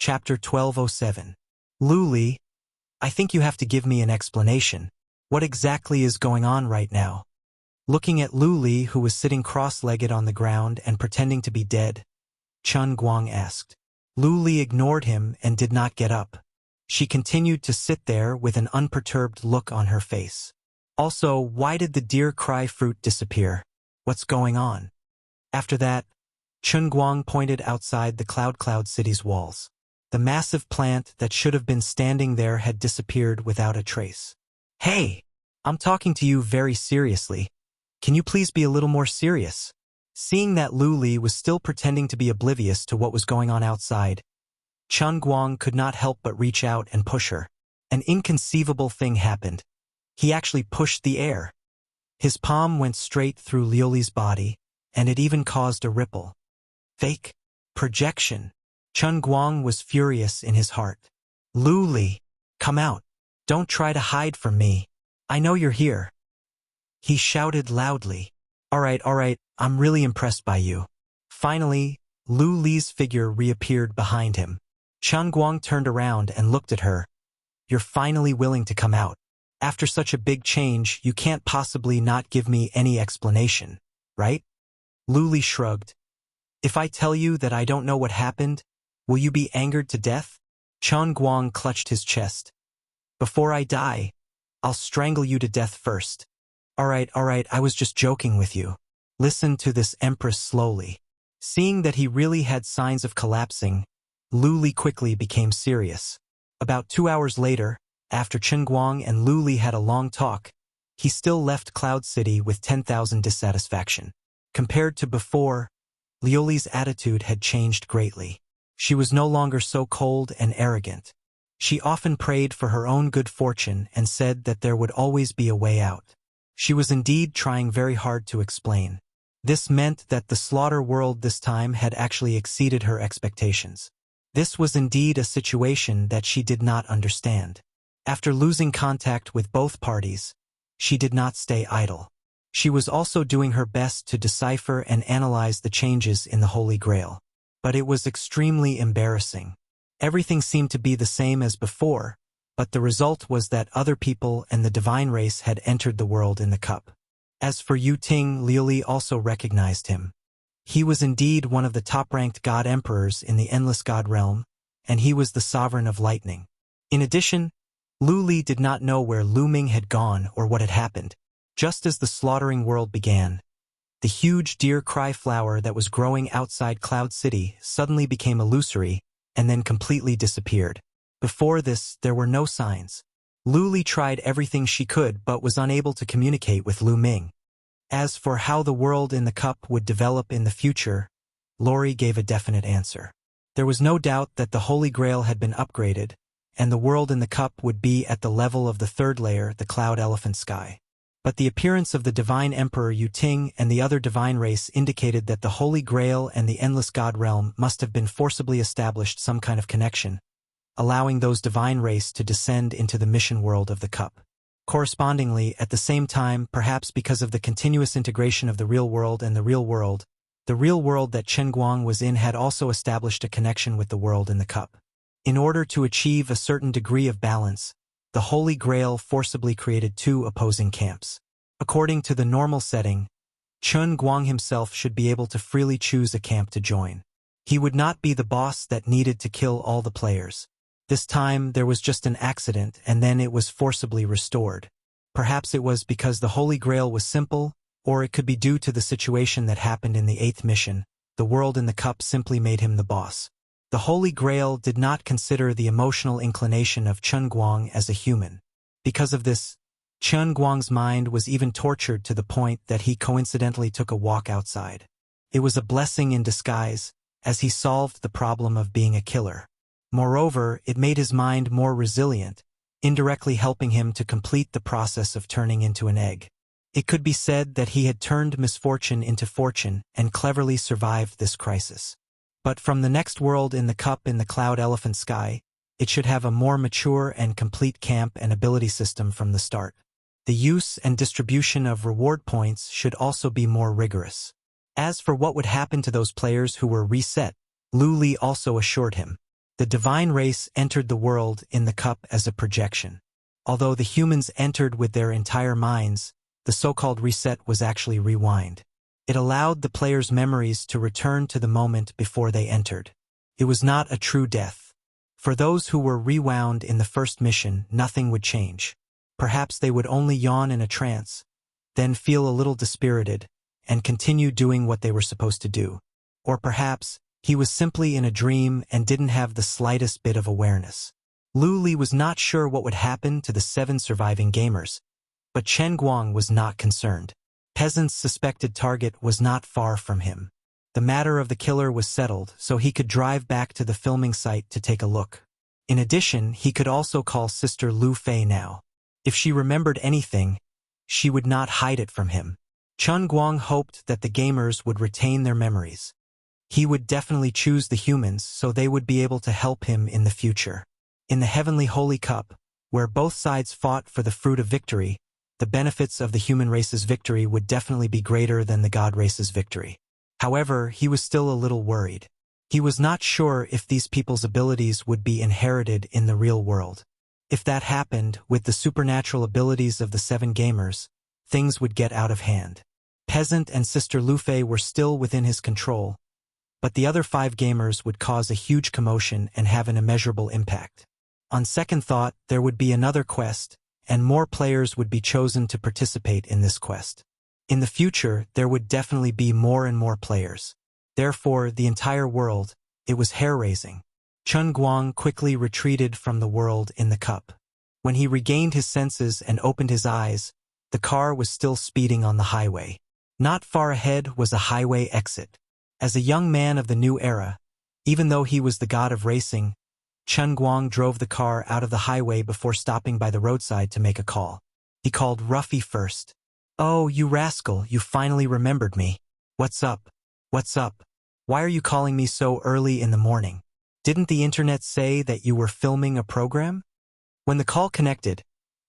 Chapter 1207. Luli, I think you have to give me an explanation. What exactly is going on right now? Looking at Luli, who was sitting cross-legged on the ground and pretending to be dead, Chun Guang asked. Luli ignored him and did not get up. She continued to sit there with an unperturbed look on her face. Also, why did the deer cry fruit disappear? What's going on? After that, Chun Guang pointed outside the Cloud City's walls. The massive plant that should have been standing there had disappeared without a trace. Hey, I'm talking to you very seriously. Can you please be a little more serious? Seeing that Luli was still pretending to be oblivious to what was going on outside, Chun Guang could not help but reach out and push her. An inconceivable thing happened. He actually pushed the air. His palm went straight through Liuli's body, and it even caused a ripple. Fake projection. Chun Guang was furious in his heart. Luli, come out. Don't try to hide from me. I know you're here. He shouted loudly. All right, I'm really impressed by you. Finally, Luli's figure reappeared behind him. Chun Guang turned around and looked at her. You're finally willing to come out. After such a big change, you can't possibly not give me any explanation, right? Luli shrugged. If I tell you that I don't know what happened, will you be angered to death? Chun Guang clutched his chest. Before I die, I'll strangle you to death first. All right, I was just joking with you. Listen to this Empress slowly. Seeing that he really had signs of collapsing, Luli quickly became serious. About 2 hours later, after Chun Guang and Luli had a long talk, he still left Cloud City with 10,000 dissatisfaction. Compared to before, Liuli's attitude had changed greatly. She was no longer so cold and arrogant. She often prayed for her own good fortune and said that there would always be a way out. She was indeed trying very hard to explain. This meant that the slaughter world this time had actually exceeded her expectations. This was indeed a situation that she did not understand. After losing contact with both parties, she did not stay idle. She was also doing her best to decipher and analyze the changes in the Holy Grail. But it was extremely embarrassing. Everything seemed to be the same as before, but the result was that other people and the divine race had entered the world in the cup. As for Yu Ting, Liuli also recognized him. He was indeed one of the top-ranked god emperors in the endless god realm, and he was the sovereign of lightning. In addition, Luli did not know where Lu Ming had gone or what had happened. Just as the slaughtering world began, the huge deer cry flower that was growing outside Cloud City suddenly became illusory and then completely disappeared. Before this, there were no signs. Luli tried everything she could but was unable to communicate with Lu Ming. As for how the world in the cup would develop in the future, Lori gave a definite answer. There was no doubt that the Holy Grail had been upgraded, and the world in the cup would be at the level of the third layer, the Cloud Elephant Sky. But the appearance of the Divine Emperor Yu Ting and the other divine race indicated that the Holy Grail and the Endless God Realm must have been forcibly established some kind of connection, allowing those divine race to descend into the mission world of the cup. Correspondingly, at the same time, perhaps because of the continuous integration of the real world and the real world that Chun Guang was in had also established a connection with the world in the cup. In order to achieve a certain degree of balance, the Holy Grail forcibly created two opposing camps. According to the normal setting, Chun Guang himself should be able to freely choose a camp to join. He would not be the boss that needed to kill all the players. This time there was just an accident and then it was forcibly restored. Perhaps it was because the Holy Grail was simple, or it could be due to the situation that happened in the 8th mission. The world in the cup simply made him the boss. The Holy Grail did not consider the emotional inclination of Chun Guang as a human. Because of this, Chun Guang's mind was even tortured to the point that he coincidentally took a walk outside. It was a blessing in disguise, as he solved the problem of being a killer. Moreover, it made his mind more resilient, indirectly helping him to complete the process of turning into an egg. It could be said that he had turned misfortune into fortune and cleverly survived this crisis. But from the next world in the cup in the Cloud Elephant Sky, it should have a more mature and complete camp and ability system from the start. The use and distribution of reward points should also be more rigorous. As for what would happen to those players who were reset, Luli also assured him. The divine race entered the world in the cup as a projection. Although the humans entered with their entire minds, the so-called reset was actually rewind. It allowed the player's memories to return to the moment before they entered. It was not a true death. For those who were rewound in the first mission, nothing would change. Perhaps they would only yawn in a trance, then feel a little dispirited, and continue doing what they were supposed to do. Or perhaps he was simply in a dream and didn't have the slightest bit of awareness. Lu Li was not sure what would happen to the 7 surviving gamers, but Chen Guang was not concerned. Peasant's suspected target was not far from him. The matter of the killer was settled, so he could drive back to the filming site to take a look. In addition, he could also call Sister Lu Fei now. If she remembered anything, she would not hide it from him. Chen Guang hoped that the gamers would retain their memories. He would definitely choose the humans so they would be able to help him in the future. In the Heavenly Holy Cup, where both sides fought for the fruit of victory, the benefits of the human race's victory would definitely be greater than the God race's victory. However, he was still a little worried. He was not sure if these people's abilities would be inherited in the real world. If that happened, with the supernatural abilities of the 7 gamers, things would get out of hand. Peasant and Sister Lu Fei were still within his control, but the other 5 gamers would cause a huge commotion and have an immeasurable impact. On second thought, there would be another quest, and more players would be chosen to participate in this quest. In the future, there would definitely be more and more players. Therefore, the entire world, it was hair-raising. Chen Guang quickly retreated from the world in the cup. When he regained his senses and opened his eyes, the car was still speeding on the highway. Not far ahead was a highway exit. As a young man of the new era, even though he was the god of racing, Chen Guang drove the car out of the highway before stopping by the roadside to make a call. He called Ruffy first. "Oh, you rascal, you finally remembered me. What's up? What's up? Why are you calling me so early in the morning? Didn't the internet say that you were filming a program?" When the call connected,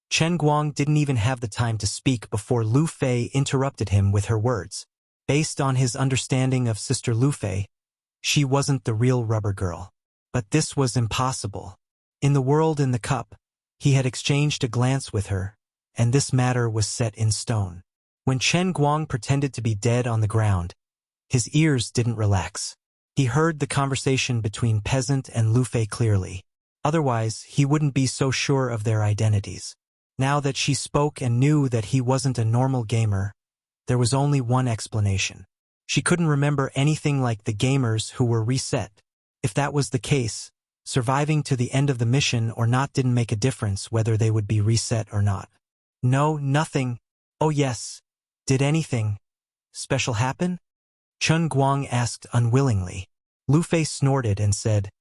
Chen Guang didn't even have the time to speak before Lu Fei interrupted him with her words. Based on his understanding of Sister Lu Fei, she wasn't the real rubber girl. But this was impossible. In the world in the cup, he had exchanged a glance with her, and this matter was set in stone. When Chen Guang pretended to be dead on the ground, his ears didn't relax. He heard the conversation between Peasant and Lu Fei clearly. Otherwise, he wouldn't be so sure of their identities. Now that she spoke and knew that he wasn't a normal gamer, there was only one explanation. She couldn't remember anything like the gamers who were reset. If that was the case, surviving to the end of the mission or not didn't make a difference whether they would be reset or not. "No, nothing. Oh yes. Did anything special happen?" Chen Guang asked unwillingly. Lu Fei snorted and said,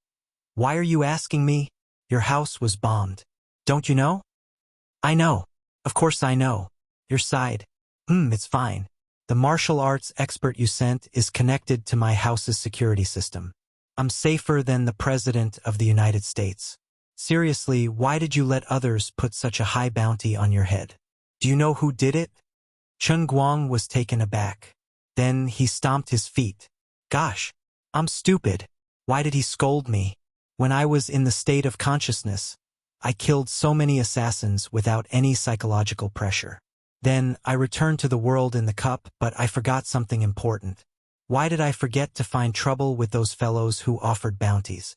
"Why are you asking me? Your house was bombed. Don't you know?" "I know. Of course I know. Your side. It's fine. The martial arts expert you sent is connected to my house's security system. I'm safer than the President of the United States. Seriously, why did you let others put such a high bounty on your head? Do you know who did it?" Chen Guang was taken aback. Then he stomped his feet. "Gosh, I'm stupid. Why did he scold me? When I was in the state of consciousness, I killed so many assassins without any psychological pressure. Then I returned to the world in the cup, but I forgot something important. Why did I forget to find trouble with those fellows who offered bounties?"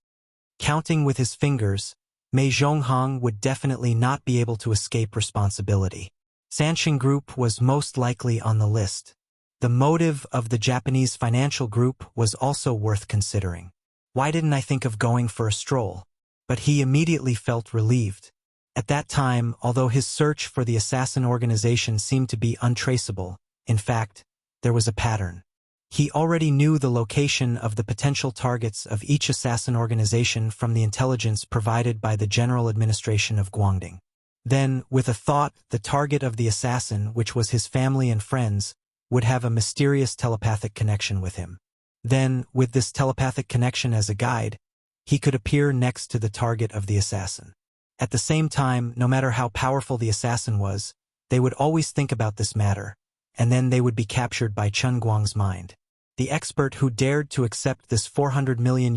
Counting with his fingers, Mei Zhonghong would definitely not be able to escape responsibility. Sanxing Group was most likely on the list. The motive of the Japanese financial group was also worth considering. Why didn't I think of going for a stroll? But he immediately felt relieved. At that time, although his search for the assassin organization seemed to be untraceable, in fact, there was a pattern. He already knew the location of the potential targets of each assassin organization from the intelligence provided by the General Administration of Guangdong. Then, with a thought, the target of the assassin, which was his family and friends, would have a mysterious telepathic connection with him. Then, with this telepathic connection as a guide, he could appear next to the target of the assassin. At the same time, no matter how powerful the assassin was, they would always think about this matter, and then they would be captured by Chen Guang's mind. The expert who dared to accept this $400 million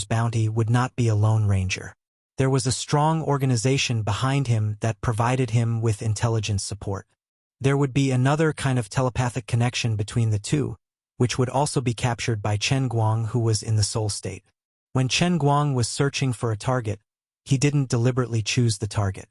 bounty would not be a lone ranger. There was a strong organization behind him that provided him with intelligence support. There would be another kind of telepathic connection between the two, which would also be captured by Chen Guang, who was in the soul state. When Chen Guang was searching for a target, he didn't deliberately choose the target.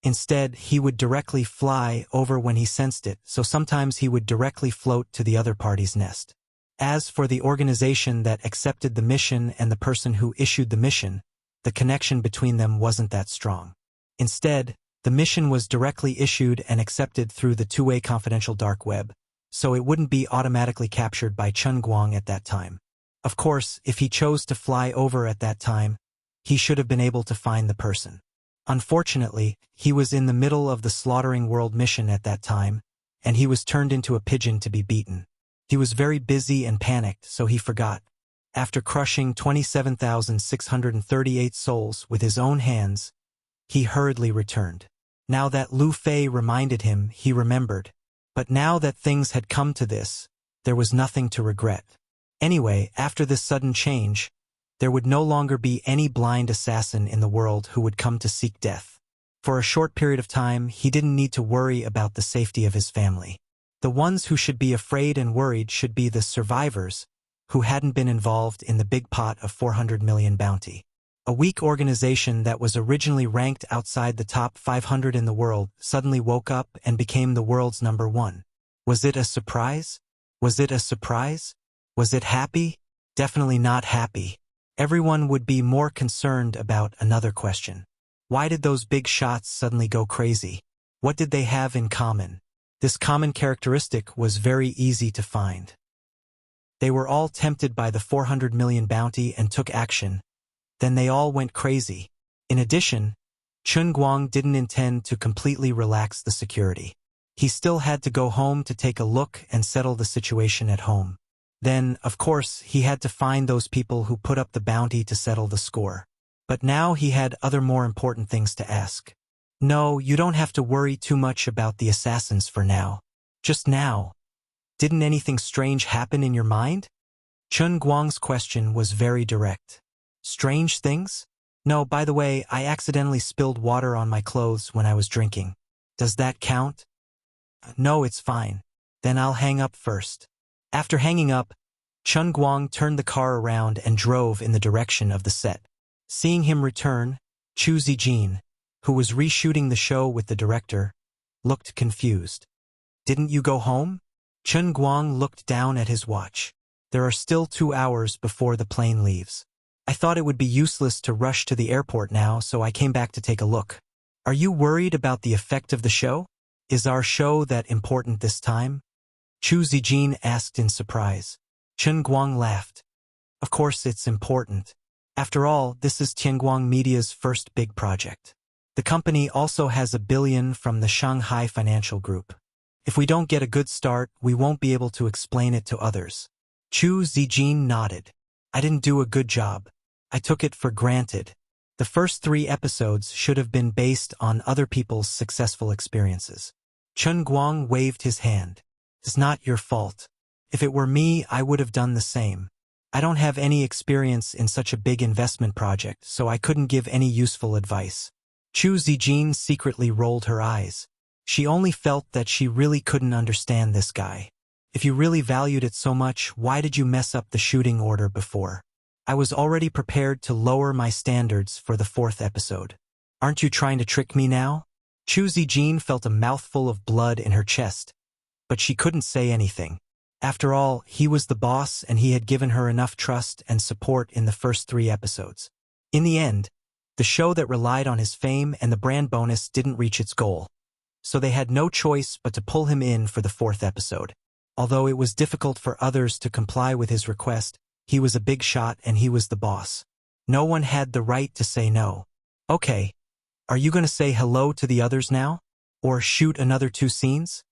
Instead, he would directly fly over when he sensed it, so sometimes he would directly float to the other party's nest. As for the organization that accepted the mission and the person who issued the mission, the connection between them wasn't that strong. Instead, the mission was directly issued and accepted through the two-way confidential dark web, so it wouldn't be automatically captured by Chen Guang at that time. Of course, if he chose to fly over at that time, he should have been able to find the person. Unfortunately, he was in the middle of the Slaughtering World mission at that time, and he was turned into a pigeon to be beaten. He was very busy and panicked, so he forgot. After crushing 27,638 souls with his own hands, he hurriedly returned. Now that Lu Fei reminded him, he remembered. But now that things had come to this, there was nothing to regret. Anyway, after this sudden change, there would no longer be any blind assassin in the world who would come to seek death. For a short period of time, he didn't need to worry about the safety of his family. The ones who should be afraid and worried should be the survivors, who hadn't been involved in the big pot of 400 million bounty. A weak organization that was originally ranked outside the top 500 in the world suddenly woke up and became the world's #1. Was it a surprise? Was it a surprise? Was it happy? Definitely not happy. Everyone would be more concerned about another question. Why did those big shots suddenly go crazy? What did they have in common? This common characteristic was very easy to find. They were all tempted by the 400 million bounty and took action. Then they all went crazy. In addition, Chen Guang didn't intend to completely relax the security. He still had to go home to take a look and settle the situation at home. Then, of course, he had to find those people who put up the bounty to settle the score. But now he had other more important things to ask. No, you don't have to worry too much about the assassins for now. Just now. Didn't anything strange happen in your mind? Chen Guang's question was very direct. Strange things? No, by the way, I accidentally spilled water on my clothes when I was drinking. Does that count? No, it's fine. Then I'll hang up first. After hanging up, Chen Guang turned the car around and drove in the direction of the set. Seeing him return, Chu Zijin, who was reshooting the show with the director, looked confused. Didn't you go home? Chen Guang looked down at his watch. There are still 2 hours before the plane leaves. I thought it would be useless to rush to the airport now, so I came back to take a look. Are you worried about the effect of the show? Is our show that important this time? Chu Zijin asked in surprise. Chen Guang laughed. Of course it's important. After all, this is Tianguang Media's first big project. The company also has $1 billion from the Shanghai Financial Group. If we don't get a good start, we won't be able to explain it to others. Chu Zijin nodded. I didn't do a good job. I took it for granted. The first 3 episodes should have been based on other people's successful experiences. Chen Guang waved his hand. It's not your fault. If it were me, I would have done the same. I don't have any experience in such a big investment project, so I couldn't give any useful advice. Chu Zijin secretly rolled her eyes. She only felt that she really couldn't understand this guy. If you really valued it so much, why did you mess up the shooting order before? I was already prepared to lower my standards for the 4th episode. Aren't you trying to trick me now? Chu Zijin felt a mouthful of blood in her chest, but she couldn't say anything. After all, he was the boss and he had given her enough trust and support in the first 3 episodes. In the end, the show that relied on his fame and the brand bonus didn't reach its goal, so they had no choice but to pull him in for the 4th episode. Although it was difficult for others to comply with his request, he was a big shot and he was the boss. No one had the right to say no. Okay, are you going to say hello to the others now? Or shoot another 2 scenes?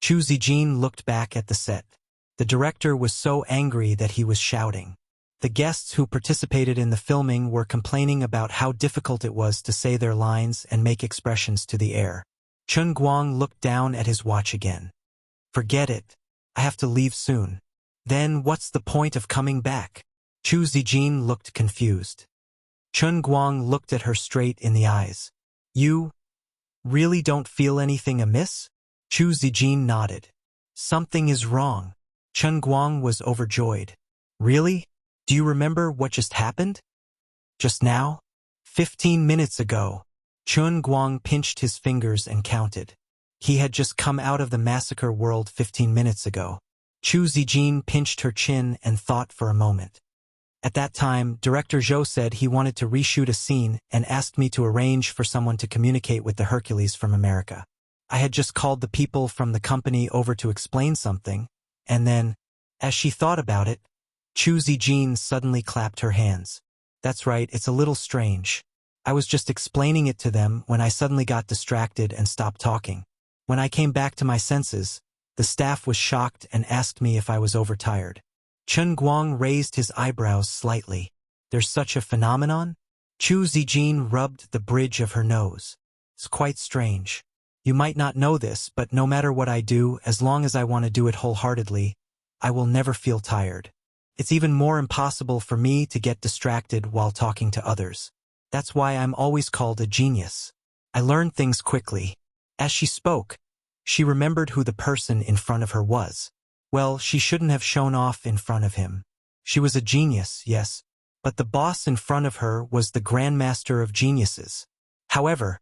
Chu Zijin looked back at the set. The director was so angry that he was shouting. The guests who participated in the filming were complaining about how difficult it was to say their lines and make expressions to the air. Chen Guang looked down at his watch again. Forget it. I have to leave soon. Then what's the point of coming back? Chu Zijin looked confused. Chun Guang looked at her straight in the eyes. You really don't feel anything amiss? Chu Zijin nodded. Something is wrong. Chun Guang was overjoyed. Really? Do you remember what just happened? Just now? 15 minutes ago. Chun Guang pinched his fingers and counted. He had just come out of the massacre world 15 minutes ago. Chu Zijin pinched her chin and thought for a moment. At that time, Director Zhou said he wanted to reshoot a scene and asked me to arrange for someone to communicate with the Hercules from America. I had just called the people from the company over to explain something, and then, as she thought about it, Chu Zijin suddenly clapped her hands. That's right, it's a little strange. I was just explaining it to them when I suddenly got distracted and stopped talking. When I came back to my senses, the staff was shocked and asked me if I was overtired. Chun Guang raised his eyebrows slightly. There's such a phenomenon? Chu Zijin rubbed the bridge of her nose. It's quite strange. You might not know this, but no matter what I do, as long as I want to do it wholeheartedly, I will never feel tired. It's even more impossible for me to get distracted while talking to others. That's why I'm always called a genius. I learn things quickly. As she spoke, she remembered who the person in front of her was. Well, she shouldn't have shown off in front of him. She was a genius, yes, but the boss in front of her was the grandmaster of geniuses. However,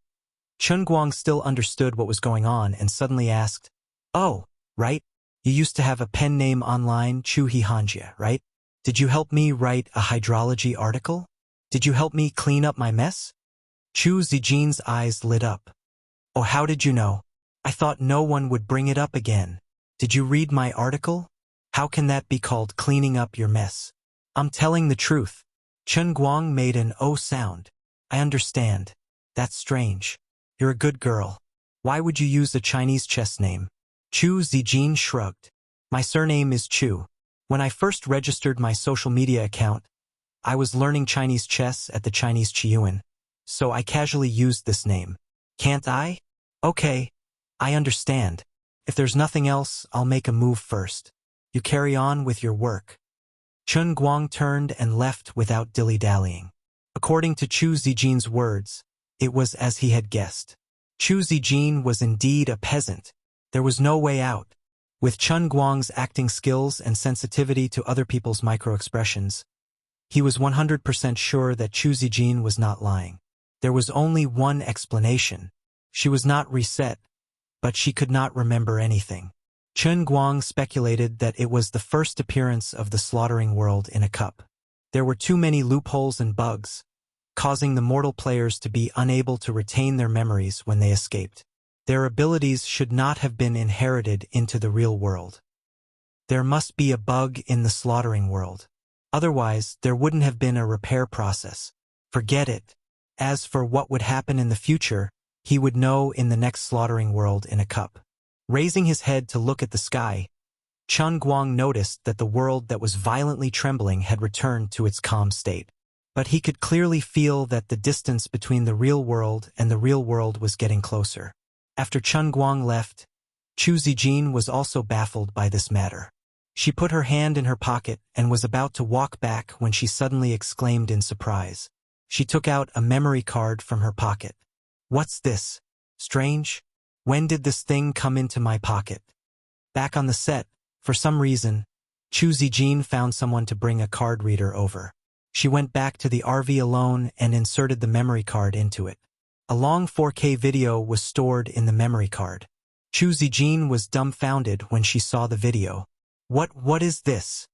Chun Guang still understood what was going on and suddenly asked, "Oh, right? You used to have a pen name online, Chu He Hanjia, right? Did you help me write a hydrology article? Did you help me clean up my mess?" Chu Zijin's eyes lit up. "Oh, how did you know? I thought no one would bring it up again. Did you read my article? How can that be called cleaning up your mess?" "I'm telling the truth." Chun Guang made an "oh" sound. "I understand. That's strange. You're a good girl. Why would you use a Chinese chess name?" Chu Zijin shrugged. "My surname is Chu. When I first registered my social media account, I was learning Chinese chess at the Chinese Qiyuan, so I casually used this name. Can't I? Okay, I understand. If there's nothing else, I'll make a move first. You carry on with your work." Chun Guang turned and left without dilly-dallying. According to Chu Zijin's words, it was as he had guessed. Chu Zijin was indeed a peasant. There was no way out. With Chun Guang's acting skills and sensitivity to other people's micro-expressions, he was 100% sure that Chu Zijin was not lying. There was only one explanation. She was not reset, but she could not remember anything. Chun Guang speculated that it was the first appearance of the slaughtering world in a cup. There were too many loopholes and bugs, causing the mortal players to be unable to retain their memories when they escaped. Their abilities should not have been inherited into the real world. There must be a bug in the slaughtering world. Otherwise, there wouldn't have been a repair process. Forget it. As for what would happen in the future, he would know in the next slaughtering world in a cup. Raising his head to look at the sky, Chun Guang noticed that the world that was violently trembling had returned to its calm state. But he could clearly feel that the distance between the real world and the real world was getting closer. After Chun Guang left, Chu Zijin was also baffled by this matter. She put her hand in her pocket and was about to walk back when she suddenly exclaimed in surprise. She took out a memory card from her pocket. "What's this? Strange? When did this thing come into my pocket?" Back on the set, for some reason, Chu Zijin found someone to bring a card reader over. She went back to the RV alone and inserted the memory card into it. A long 4K video was stored in the memory card. Chu Zijin was dumbfounded when she saw the video. What is this?"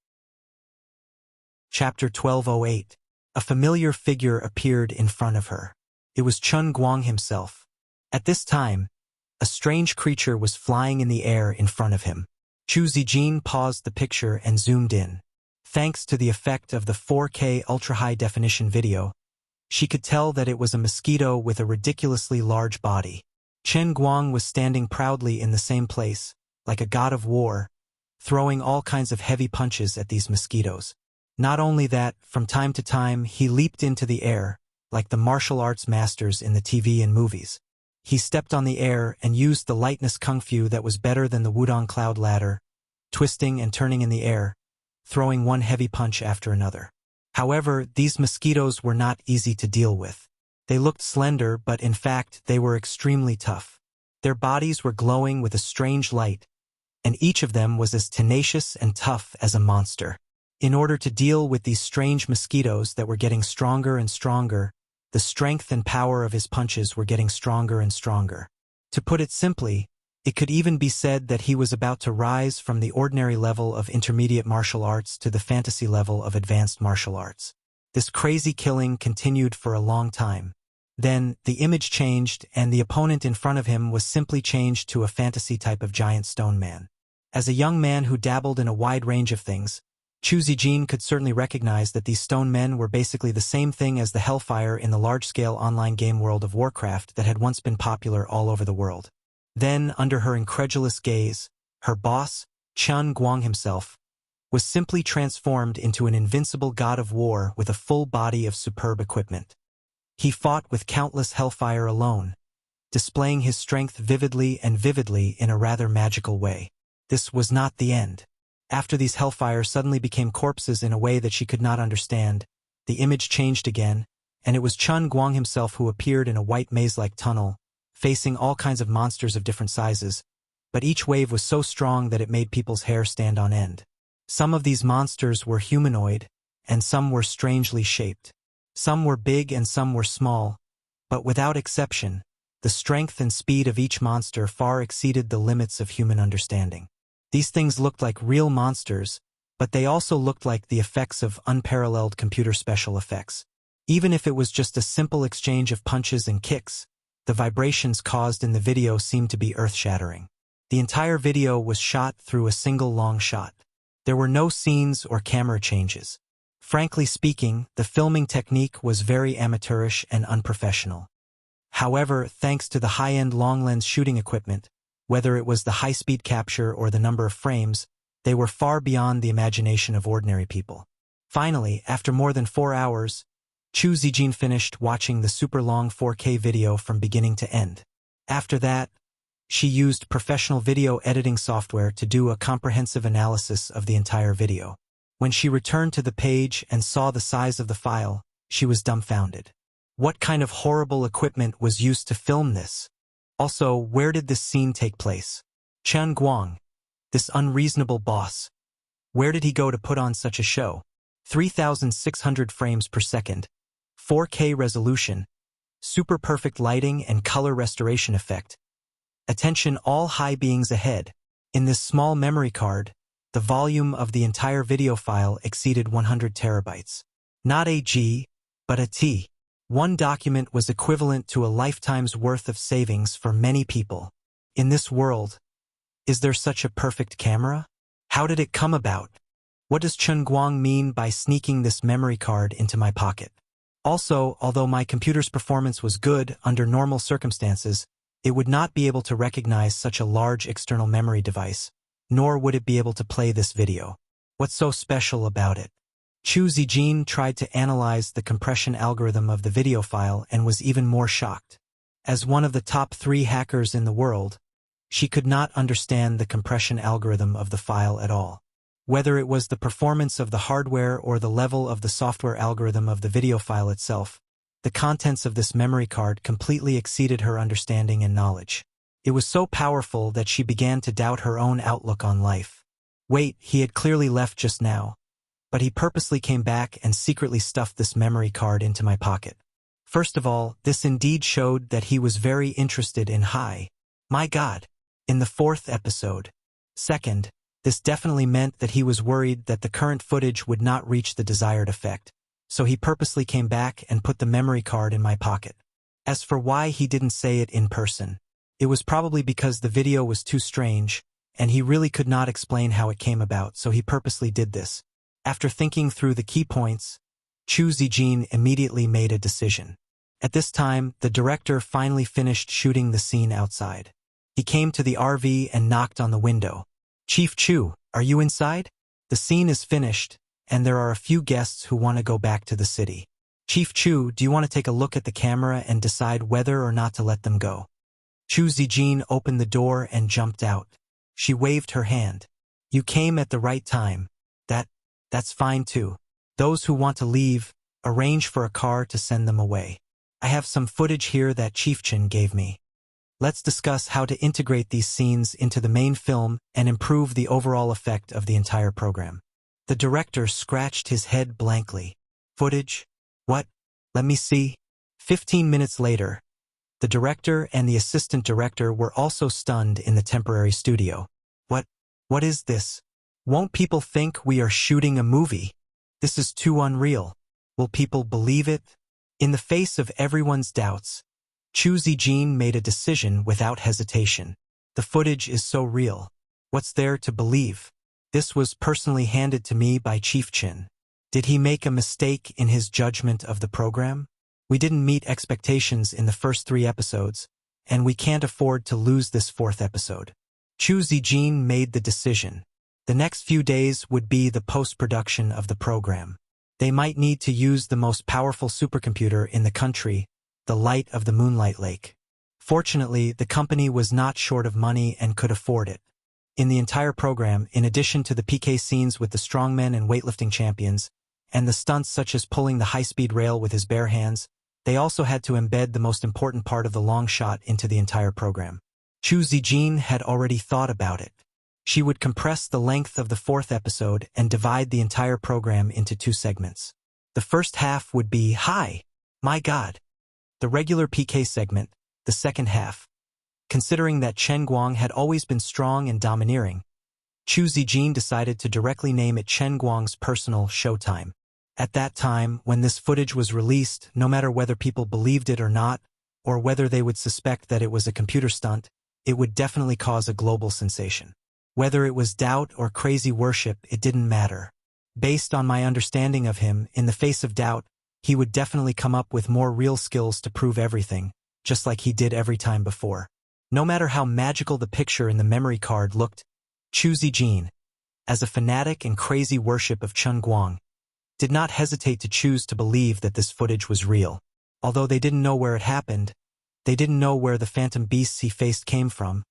Chapter 1208. A familiar figure appeared in front of her. It was Chun Guang himself. At this time, a strange creature was flying in the air in front of him. Chu Zijin paused the picture and zoomed in. Thanks to the effect of the 4K ultra-high-definition video, she could tell that it was a mosquito with a ridiculously large body. Chun Guang was standing proudly in the same place, like a god of war, throwing all kinds of heavy punches at these mosquitoes. Not only that, from time to time he leaped into the air, like the martial arts masters in the TV and movies. He stepped on the air and used the lightness kung fu that was better than the Wudong cloud ladder, twisting and turning in the air, throwing one heavy punch after another. However, these mosquitoes were not easy to deal with. They looked slender, but in fact, they were extremely tough. Their bodies were glowing with a strange light, and each of them was as tenacious and tough as a monster. In order to deal with these strange mosquitoes that were getting stronger and stronger, the strength and power of his punches were getting stronger and stronger. To put it simply, it could even be said that he was about to rise from the ordinary level of intermediate martial arts to the fantasy level of advanced martial arts. This crazy killing continued for a long time. Then, the image changed, and the opponent in front of him was simply changed to a fantasy type of giant stone man. As a young man who dabbled in a wide range of things, Chu Zijin could certainly recognize that these stone men were basically the same thing as the Hellfire in the large-scale online game World of Warcraft that had once been popular all over the world. Then, under her incredulous gaze, her boss, Chun Guang himself, was simply transformed into an invincible god of war with a full body of superb equipment. He fought with countless Hellfire alone, displaying his strength vividly in a rather magical way. This was not the end. After these Hellfire suddenly became corpses in a way that she could not understand, the image changed again, and it was Chun Guang himself who appeared in a white maze-like tunnel, facing all kinds of monsters of different sizes, but each wave was so strong that it made people's hair stand on end. Some of these monsters were humanoid, and some were strangely shaped. Some were big and some were small, but without exception, the strength and speed of each monster far exceeded the limits of human understanding. These things looked like real monsters, but they also looked like the effects of unparalleled computer special effects. Even if it was just a simple exchange of punches and kicks, the vibrations caused in the video seemed to be earth-shattering. The entire video was shot through a single long shot. There were no scenes or camera changes. Frankly speaking, the filming technique was very amateurish and unprofessional. However, thanks to the high-end long-lens shooting equipment, whether it was the high-speed capture or the number of frames, they were far beyond the imagination of ordinary people. Finally, after more than 4 hours, Chu Zijin finished watching the super-long 4K video from beginning to end. After that, she used professional video editing software to do a comprehensive analysis of the entire video. When she returned to the page and saw the size of the file, she was dumbfounded. What kind of horrible equipment was used to film this? Also, where did this scene take place? Chun Guang, this unreasonable boss. Where did he go to put on such a show? 3,600 frames per second, 4K resolution, super perfect lighting and color restoration effect. Attention all high beings ahead. In this small memory card, the volume of the entire video file exceeded 100 terabytes. Not a G, but a T. One document was equivalent to a lifetime's worth of savings for many people. In this world, is there such a perfect camera? How did it come about? What does Chun Guang mean by sneaking this memory card into my pocket? Also, although my computer's performance was good under normal circumstances, it would not be able to recognize such a large external memory device, nor would it be able to play this video. What's so special about it? Chu Zijin tried to analyze the compression algorithm of the video file and was even more shocked. As one of the top 3 hackers in the world, she could not understand the compression algorithm of the file at all. Whether it was the performance of the hardware or the level of the software algorithm of the video file itself, the contents of this memory card completely exceeded her understanding and knowledge. It was so powerful that she began to doubt her own outlook on life. Wait, he had clearly left just now, but he purposely came back and secretly stuffed this memory card into my pocket. First of all, this indeed showed that he was very interested in my God, in the 4th episode. Second, this definitely meant that he was worried that the current footage would not reach the desired effect, so he purposely came back and put the memory card in my pocket. As for why he didn't say it in person, it was probably because the video was too strange, and he really could not explain how it came about, so he purposely did this. After thinking through the key points, Chu Zijin immediately made a decision. At this time, the director finally finished shooting the scene outside. He came to the RV and knocked on the window. "Chief Chu, are you inside? The scene is finished, and there are a few guests who want to go back to the city. Chief Chu, do you want to take a look at the camera and decide whether or not to let them go?" Chu Zijin opened the door and jumped out. She waved her hand. "You came at the right time. That's fine too. Those who want to leave, arrange for a car to send them away. I have some footage here that Chief Chin gave me. Let's discuss how to integrate these scenes into the main film and improve the overall effect of the entire program. The director scratched his head blankly. Footage? What? Let me see. 15 minutes later, the director and the assistant director were also stunned in the temporary studio. What is this? Won't people think we are shooting a movie? This is too unreal. Will people believe it? In the face of everyone's doubts, Chu Zijin made a decision without hesitation. The footage is so real. What's there to believe? This was personally handed to me by Chief Chin. Did he make a mistake in his judgment of the program? We didn't meet expectations in the first 3 episodes, and we can't afford to lose this 4th episode. Chu Zijin made the decision. The next few days would be the post-production of the program. They might need to use the most powerful supercomputer in the country, the Light of the Moonlight Lake. Fortunately, the company was not short of money and could afford it. In the entire program, in addition to the PK scenes with the strongmen and weightlifting champions, and the stunts such as pulling the high-speed rail with his bare hands, they also had to embed the most important part of the long shot into the entire program. Chu Zijin had already thought about it. She would compress the length of the 4th episode and divide the entire program into 2 segments. The first half would be, "Hi, my God," the regular PK segment, the second half. Considering that Chen Guang had always been strong and domineering, Chu Zijin decided to directly name it Chen Guang's personal showtime. At that time, when this footage was released, no matter whether people believed it or not, or whether they would suspect that it was a computer stunt, it would definitely cause a global sensation. Whether it was doubt or crazy worship, it didn't matter. Based on my understanding of him, in the face of doubt, he would definitely come up with more real skills to prove everything, just like he did every time before. No matter how magical the picture in the memory card looked, Chu Zijin, as a fanatic and crazy worship of Chen Guang, did not hesitate to choose to believe that this footage was real. Although they didn't know where it happened, they didn't know where the phantom beasts he faced came from,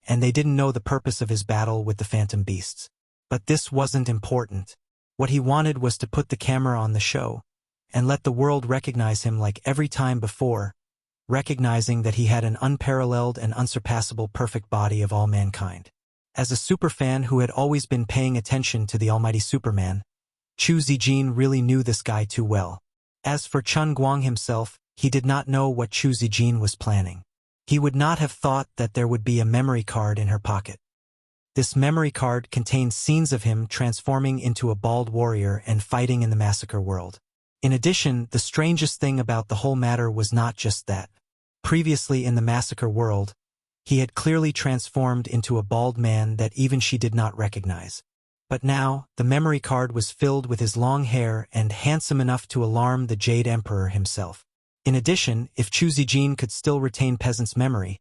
and they didn't know the purpose of his battle with the phantom beasts. But this wasn't important. What he wanted was to put the camera on the show, and let the world recognize him like every time before, recognizing that he had an unparalleled and unsurpassable perfect body of all mankind. As a superfan who had always been paying attention to the almighty Superman, Chu Zijin really knew this guy too well. As for Chen Guang himself, he did not know what Chu Zijin was planning. He would not have thought that there would be a memory card in her pocket. This memory card contained scenes of him transforming into a bald warrior and fighting in the massacre world. In addition, the strangest thing about the whole matter was not just that. Previously in the massacre world, he had clearly transformed into a bald man that even she did not recognize. But now, the memory card was filled with his long hair and handsome enough to alarm the Jade Emperor himself. In addition, if Chu Zijin could still retain Peasant's memory,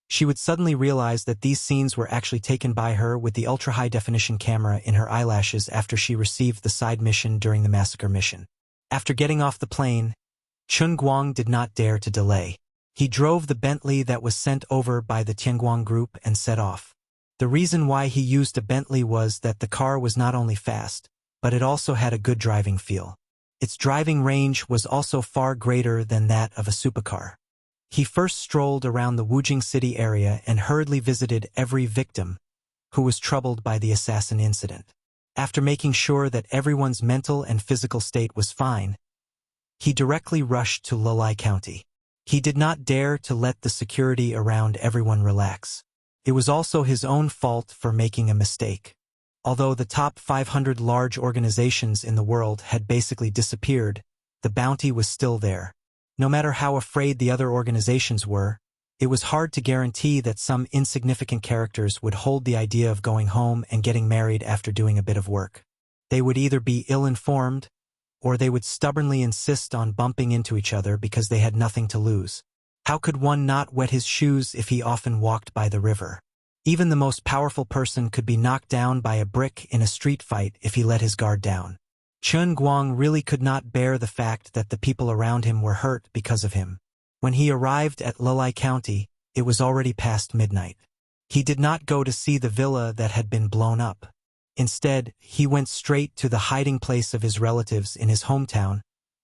she would suddenly realize that these scenes were actually taken by her with the ultra-high-definition camera in her eyelashes after she received the side mission during the massacre mission. After getting off the plane, Chen Guang did not dare to delay. He drove the Bentley that was sent over by the Tianguang group and set off. The reason why he used a Bentley was that the car was not only fast, but it also had a good driving feel. Its driving range was also far greater than that of a supercar. He first strolled around the Wujing City area and hurriedly visited every victim who was troubled by the assassin incident. After making sure that everyone's mental and physical state was fine, he directly rushed to Lulai County. He did not dare to let the security around everyone relax. It was also his own fault for making a mistake. Although the top 500 large organizations in the world had basically disappeared, the bounty was still there. No matter how afraid the other organizations were, it was hard to guarantee that some insignificant characters would hold the idea of going home and getting married after doing a bit of work. They would either be ill-informed, or they would stubbornly insist on bumping into each other because they had nothing to lose. How could one not wet his shoes if he often walked by the river? Even the most powerful person could be knocked down by a brick in a street fight if he let his guard down. Chen Guang really could not bear the fact that the people around him were hurt because of him. When he arrived at Lulai County, it was already past midnight. He did not go to see the villa that had been blown up. Instead, he went straight to the hiding place of his relatives in his hometown,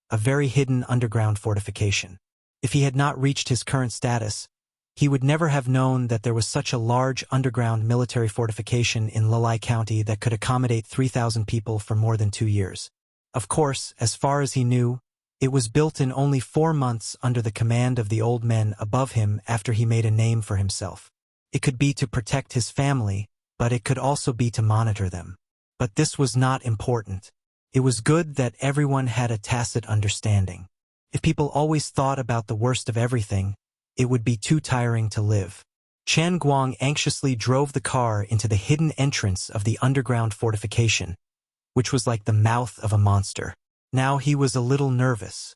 a very hidden underground fortification. If he had not reached his current status, he would never have known that there was such a large underground military fortification in Lulai County that could accommodate 3,000 people for more than 2 years. Of course, as far as he knew, it was built in only 4 months under the command of the old men above him after he made a name for himself. It could be to protect his family, but it could also be to monitor them. But this was not important. It was good that everyone had a tacit understanding. If people always thought about the worst of everything, it would be too tiring to live. Chen Guang anxiously drove the car into the hidden entrance of the underground fortification, which was like the mouth of a monster. Now he was a little nervous.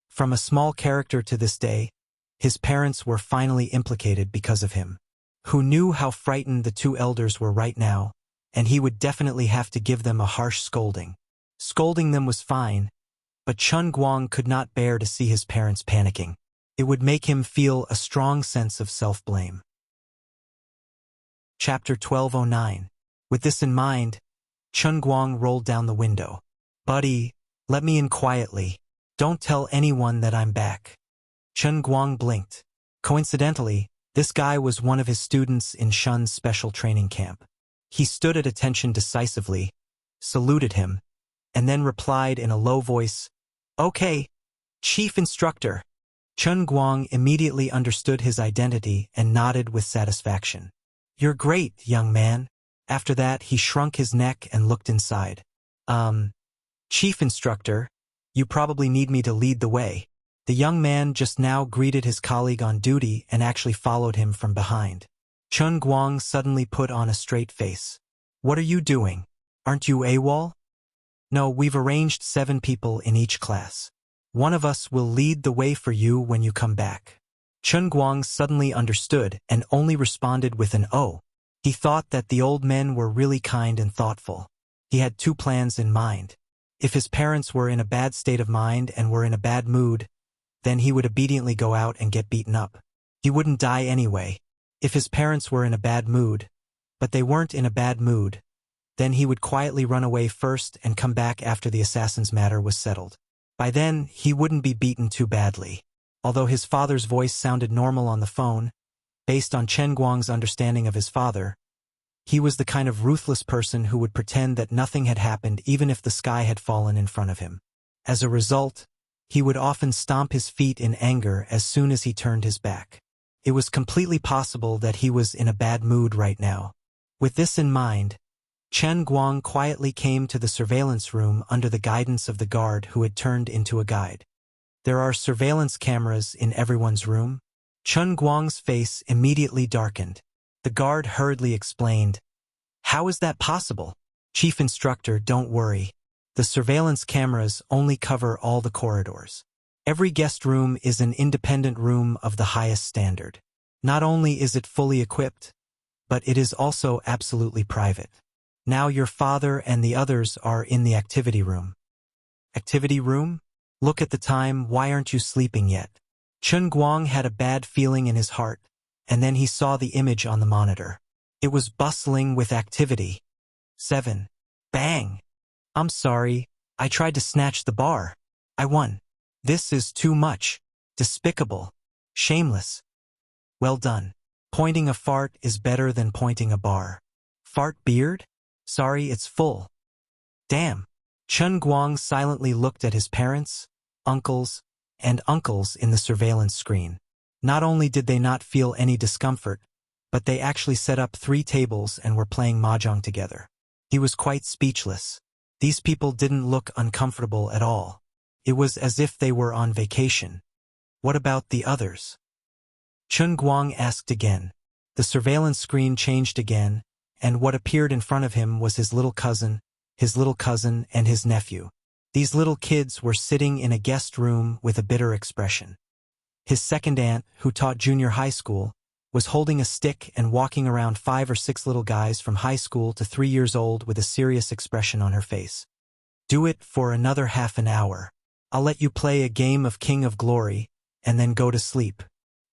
From a small character to this day, his parents were finally implicated because of him. Who knew how frightened the two elders were right now, and he would definitely have to give them a harsh scolding. Scolding them was fine, but Chen Guang could not bear to see his parents panicking. It would make him feel a strong sense of self-blame. Chapter 1209. With this in mind, Chen Guang rolled down the window. "Buddy, let me in quietly. Don't tell anyone that I'm back." Chen Guang blinked. Coincidentally, this guy was one of his students in Shun's special training camp. He stood at attention decisively, saluted him, and then replied in a low voice, "Okay, Chief Instructor." Chen Guang immediately understood his identity and nodded with satisfaction. "You're great, young man." After that, he shrunk his neck and looked inside. Chief Instructor, you probably need me to lead the way." The young man just now greeted his colleague on duty and actually followed him from behind. Chen Guang suddenly put on a straight face. "What are you doing? Aren't you AWOL?" "No, we've arranged 7 people in each class. One of us will lead the way for you when you come back." Chen Guang suddenly understood and only responded with an "oh." He thought that the old men were really kind and thoughtful. He had 2 plans in mind. If his parents were in a bad state of mind and were in a bad mood, then he would obediently go out and get beaten up. He wouldn't die anyway. If his parents were in a bad mood, but they weren't in a bad mood, then he would quietly run away first and come back after the assassin's matter was settled. By then, he wouldn't be beaten too badly. Although his father's voice sounded normal on the phone, based on Chen Guang's understanding of his father, he was the kind of ruthless person who would pretend that nothing had happened even if the sky had fallen in front of him. As a result, he would often stomp his feet in anger as soon as he turned his back. It was completely possible that he was in a bad mood right now. With this in mind, Chen Guang quietly came to the surveillance room under the guidance of the guard who had turned into a guide. "There are surveillance cameras in everyone's room?" Chen Guang's face immediately darkened. The guard hurriedly explained, "How is that possible?" "Chief Instructor, don't worry. The surveillance cameras only cover all the corridors. Every guest room is an independent room of the highest standard. Not only is it fully equipped, but it is also absolutely private. Now your father and the others are in the activity room." "Activity room? Look at the time, why aren't you sleeping yet?" Chen Guang had a bad feeling in his heart, and then he saw the image on the monitor. It was bustling with activity. 7. Bang! "I'm sorry, I tried to snatch the bar. I won. This is too much. Despicable. Shameless. Well done. Pointing a fart is better than pointing a bar. Fart beard? Sorry, it's full. Damn." Chen Guang silently looked at his parents, uncles in the surveillance screen. Not only did they not feel any discomfort, but they actually set up 3 tables and were playing mahjong together. He was quite speechless. These people didn't look uncomfortable at all. It was as if they were on vacation. What about the others? Chen Guang asked again. The surveillance screen changed again, and what appeared in front of him was his little cousin, and his nephew. These little kids were sitting in a guest room with a bitter expression. His second aunt, who taught junior high school, was holding a stick and walking around 5 or 6 little guys from high school to 3 years old with a serious expression on her face. "Do it for another half an hour. I'll let you play a game of King of Glory, and then go to sleep,"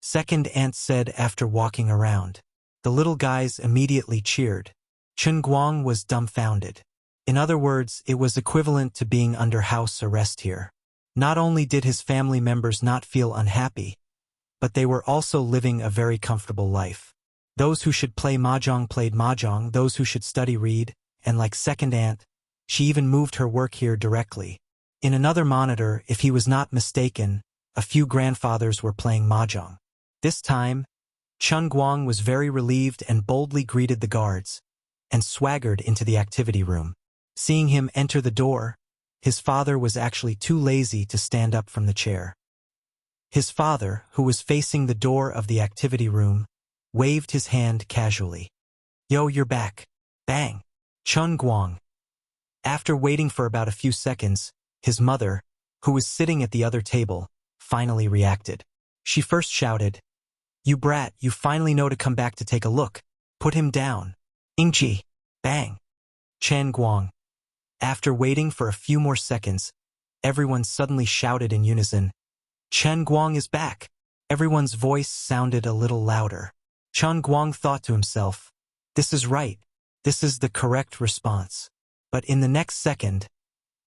second aunt said after walking around. The little guys immediately cheered. Chen Guang was dumbfounded. In other words, it was equivalent to being under house arrest here. Not only did his family members not feel unhappy, but they were also living a very comfortable life. Those who should play mahjong played mahjong, those who should study read, and like second aunt, she even moved her work here directly. In another monitor, if he was not mistaken, a few grandfathers were playing mahjong. This time, Chen Guang was very relieved and boldly greeted the guards, and swaggered into the activity room. Seeing him enter the door, his father was actually too lazy to stand up from the chair. His father, who was facing the door of the activity room, waved his hand casually. "Yo, you're back." Bang! Chen Guang. After waiting for about a few seconds, his mother, who was sitting at the other table, finally reacted. She first shouted, "You brat, you finally know to come back to take a look. Put him down." Ingji. Bang! Chen Guang. After waiting for a few more seconds, everyone suddenly shouted in unison, "Chen Guang is back!" Everyone's voice sounded a little louder. Chen Guang thought to himself, "This is right. This is the correct response." But in the next second,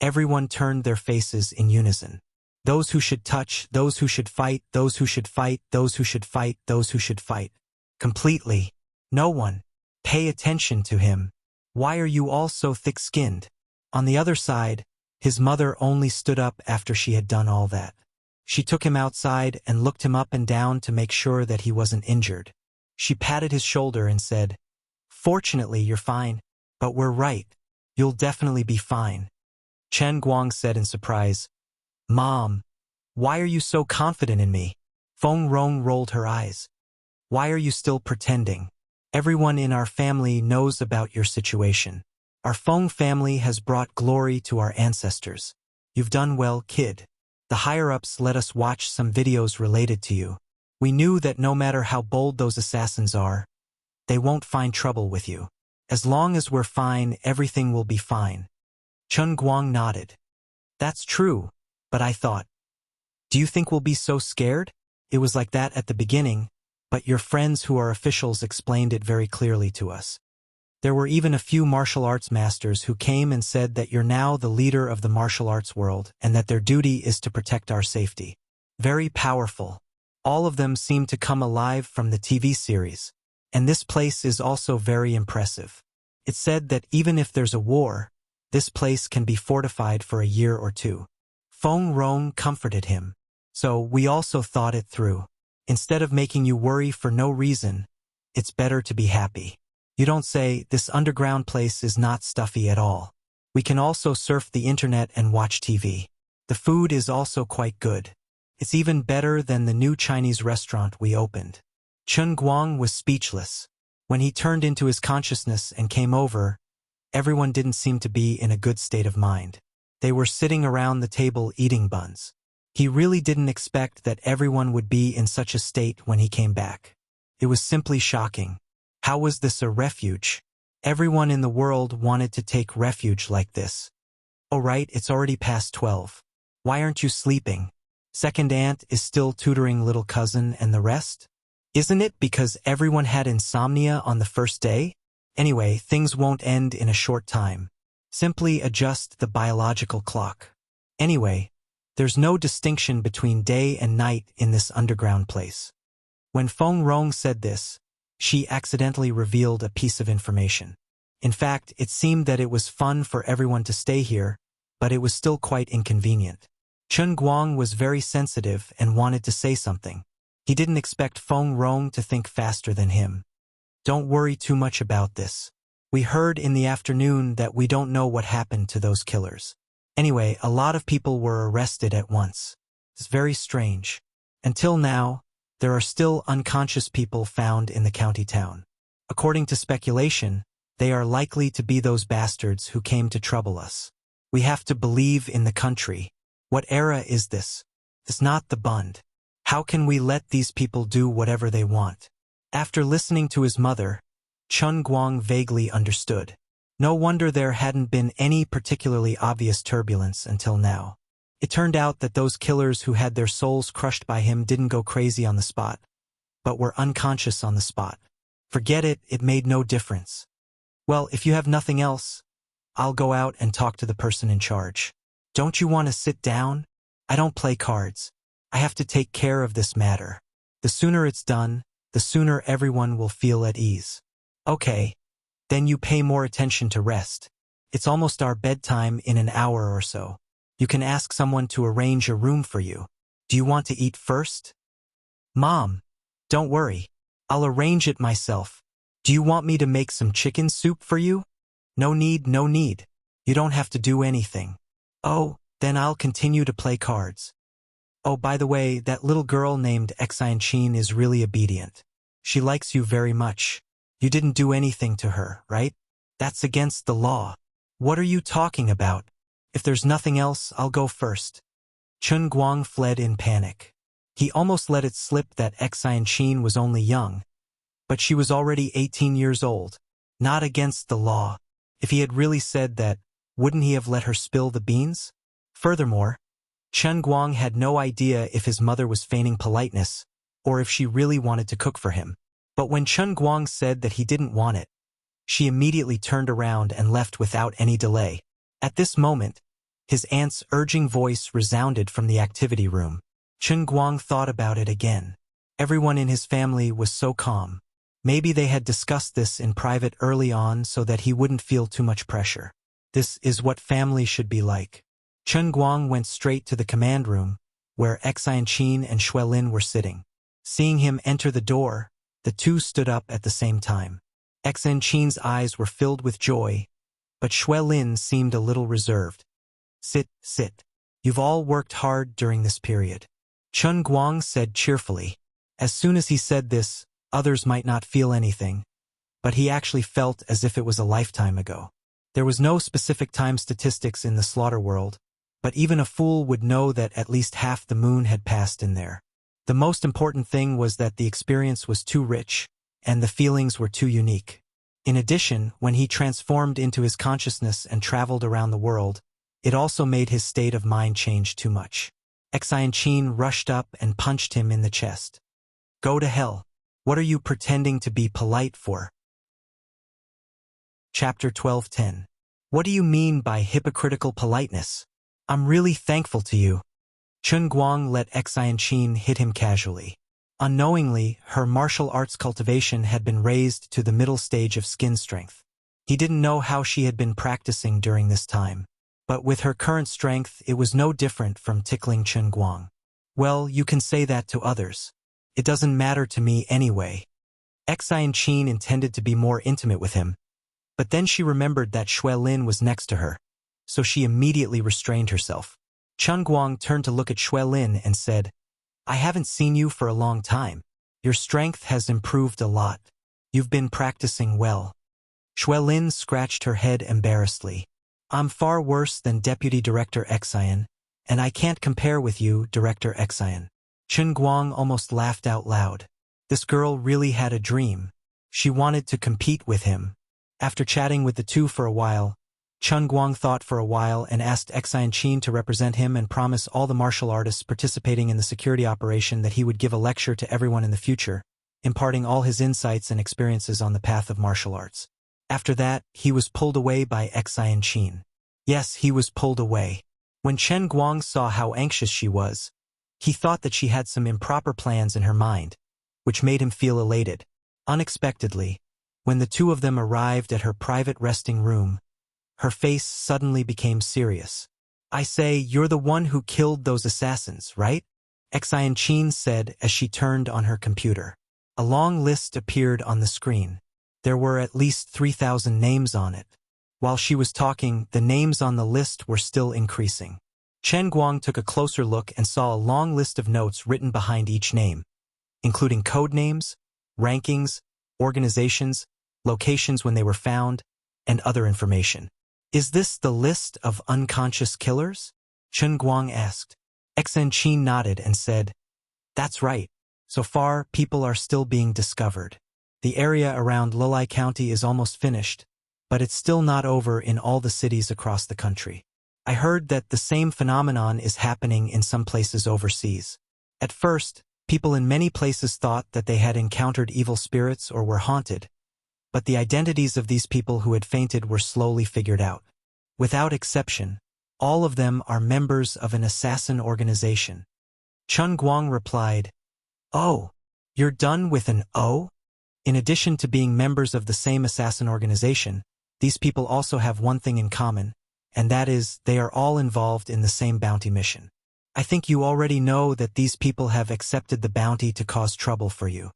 everyone turned their faces in unison. Those who should touch, those who should fight, those who should fight, those who should fight, those who should fight. Completely. No one. Pay attention to him. Why are you all so thick-skinned? On the other side, his mother only stood up after she had done all that. She took him outside and looked him up and down to make sure that he wasn't injured. She patted his shoulder and said, "Fortunately, you're fine, but we're right. You'll definitely be fine." Chen Guang said in surprise, "Mom, why are you so confident in me?" Feng Rong rolled her eyes. "Why are you still pretending? Everyone in our family knows about your situation. Our Feng family has brought glory to our ancestors. You've done well, kid. The higher-ups let us watch some videos related to you. We knew that no matter how bold those assassins are, they won't find trouble with you. As long as we're fine, everything will be fine." Chen Guang nodded. "That's true, but I thought, do you think we'll be so scared? It was like that at the beginning, but your friends who are officials explained it very clearly to us. There were even a few martial arts masters who came and said that you're now the leader of the martial arts world and that their duty is to protect our safety. Very powerful. All of them seem to come alive from the TV series. And this place is also very impressive. It's said that even if there's a war, this place can be fortified for a year or two." Feng Rong comforted him. "So we also thought it through. Instead of making you worry for no reason, it's better to be happy. You don't say, this underground place is not stuffy at all. We can also surf the internet and watch TV. The food is also quite good. It's even better than the new Chinese restaurant we opened." Chen Guang was speechless. When he turned into his consciousness and came over, everyone didn't seem to be in a good state of mind. They were sitting around the table eating buns. He really didn't expect that everyone would be in such a state when he came back. It was simply shocking. How was this a refuge? Everyone in the world wanted to take refuge like this. "Oh right, it's already past 12. Why aren't you sleeping? Second aunt is still tutoring little cousin and the rest? Isn't it because everyone had insomnia on the first day? Anyway, things won't end in a short time. Simply adjust the biological clock. Anyway, there's no distinction between day and night in this underground place." When Feng Rong said this, she accidentally revealed a piece of information. In fact, it seemed that it was fun for everyone to stay here, but it was still quite inconvenient. Chen Guang was very sensitive and wanted to say something. He didn't expect Feng Rong to think faster than him. "Don't worry too much about this. We heard in the afternoon that we don't know what happened to those killers. Anyway, a lot of people were arrested at once. It's very strange. Until now, there are still unconscious people found in the county town. According to speculation, they are likely to be those bastards who came to trouble us. We have to believe in the country. What era is this? It's not the Bund. How can we let these people do whatever they want?" After listening to his mother, Chen Guang vaguely understood. No wonder there hadn't been any particularly obvious turbulence until now. It turned out that those killers who had their souls crushed by him didn't go crazy on the spot, but were unconscious on the spot. Forget it, it made no difference. Well, if you have nothing else, I'll go out and talk to the person in charge. Don't you want to sit down? I don't play cards. I have to take care of this matter. The sooner it's done, the sooner everyone will feel at ease. Okay, then you pay more attention to rest. It's almost our bedtime in an hour or so. You can ask someone to arrange a room for you. Do you want to eat first? Mom, don't worry. I'll arrange it myself. Do you want me to make some chicken soup for you? No need, no need. You don't have to do anything. Oh, then I'll continue to play cards. Oh, by the way, that little girl named Enchanting is really obedient. She likes you very much. You didn't do anything to her, right? That's against the law. What are you talking about? If there's nothing else, I'll go first. Chun Guang fled in panic. He almost let it slip that Enchanting was only young. But she was already 18 years old. Not against the law. If he had really said that, wouldn't he have let her spill the beans? Furthermore, Chun Guang had no idea if his mother was feigning politeness, or if she really wanted to cook for him. But when Chun Guang said that he didn't want it, she immediately turned around and left without any delay. At this moment, his aunt's urging voice resounded from the activity room. Chun Guang thought about it again. Everyone in his family was so calm. Maybe they had discussed this in private early on so that he wouldn't feel too much pressure. This is what family should be like. Chun Guang went straight to the command room, where Enchanting and Xuelin were sitting. Seeing him enter the door, the two stood up at the same time. Enchanting's eyes were filled with joy, but Xuelin seemed a little reserved. Sit, sit. You've all worked hard during this period. Chun Guang said cheerfully. As soon as he said this, others might not feel anything, but he actually felt as if it was a lifetime ago. There was no specific time statistics in the slaughter world, but even a fool would know that at least half the moon had passed in there. The most important thing was that the experience was too rich, and the feelings were too unique. In addition, when he transformed into his consciousness and traveled around the world, it also made his state of mind change too much. Enchanting rushed up and punched him in the chest. Go to hell. What are you pretending to be polite for? Chapter 12:10. What do you mean by hypocritical politeness? I'm really thankful to you. Chun Guang let Enchanting hit him casually. Unknowingly, her martial arts cultivation had been raised to the middle stage of skin strength. He didn't know how she had been practicing during this time, but with her current strength, it was no different from tickling Chun Guang. Well, you can say that to others. It doesn't matter to me anyway. Enchanting intended to be more intimate with him, but then she remembered that Xuelin was next to her, so she immediately restrained herself. Chun Guang turned to look at Xuelin and said, I haven't seen you for a long time. Your strength has improved a lot. You've been practicing well. Xuelin scratched her head embarrassedly. I'm far worse than Deputy Director Enchanting, and I can't compare with you, Director Enchanting. Chun Guang almost laughed out loud. This girl really had a dream. She wanted to compete with him. After chatting with the two for a while, Chun Guang thought for a while and asked Enchanting to represent him and promise all the martial artists participating in the security operation that he would give a lecture to everyone in the future, imparting all his insights and experiences on the path of martial arts. After that, he was pulled away by Enchanting. Yes, he was pulled away. When Chun Guang saw how anxious she was, he thought that she had some improper plans in her mind, which made him feel elated. Unexpectedly, when the two of them arrived at her private resting room, her face suddenly became serious. I say, you're the one who killed those assassins, right? Enchanting said as she turned on her computer. A long list appeared on the screen. There were at least 3,000 names on it. While she was talking, the names on the list were still increasing. Chun Guang took a closer look and saw a long list of notes written behind each name, including code names, rankings, organizations, locations when they were found, and other information. Is this the list of unconscious killers? Chun Guang asked. Enchanting nodded and said, That's right. So far, people are still being discovered. The area around Lulai County is almost finished, but it's still not over in all the cities across the country. I heard that the same phenomenon is happening in some places overseas. At first, people in many places thought that they had encountered evil spirits or were haunted, but the identities of these people who had fainted were slowly figured out. Without exception, all of them are members of an assassin organization. Chen Guang replied, "Oh, you're done with an O?" In addition to being members of the same assassin organization, these people also have one thing in common, and that is they are all involved in the same bounty mission. I think you already know that these people have accepted the bounty to cause trouble for you.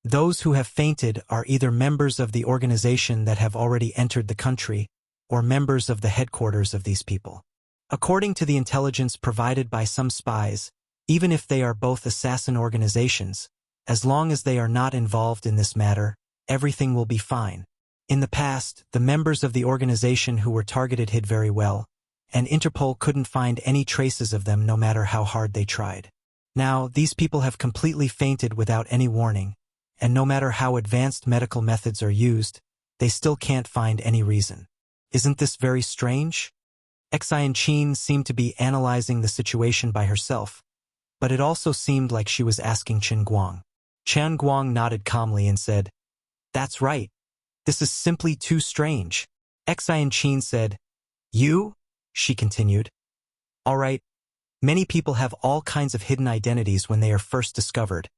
Those who have fainted are either members of the organization that have already entered the country, or members of the headquarters of these people. According to the intelligence provided by some spies, even if they are both assassin organizations, as long as they are not involved in this matter, everything will be fine. In the past, the members of the organization who were targeted hid very well, and Interpol couldn't find any traces of them no matter how hard they tried. Now, these people have completely fainted without any warning, and no matter how advanced medical methods are used, they still can't find any reason. Isn't this very strange? Enchanting seemed to be analyzing the situation by herself, but it also seemed like she was asking Chen Guang. Chen Guang nodded calmly and said, "That's right. This is simply too strange." Enchanting said, "You?" she continued. "All right. Many people have all kinds of hidden identities when they are first discovered,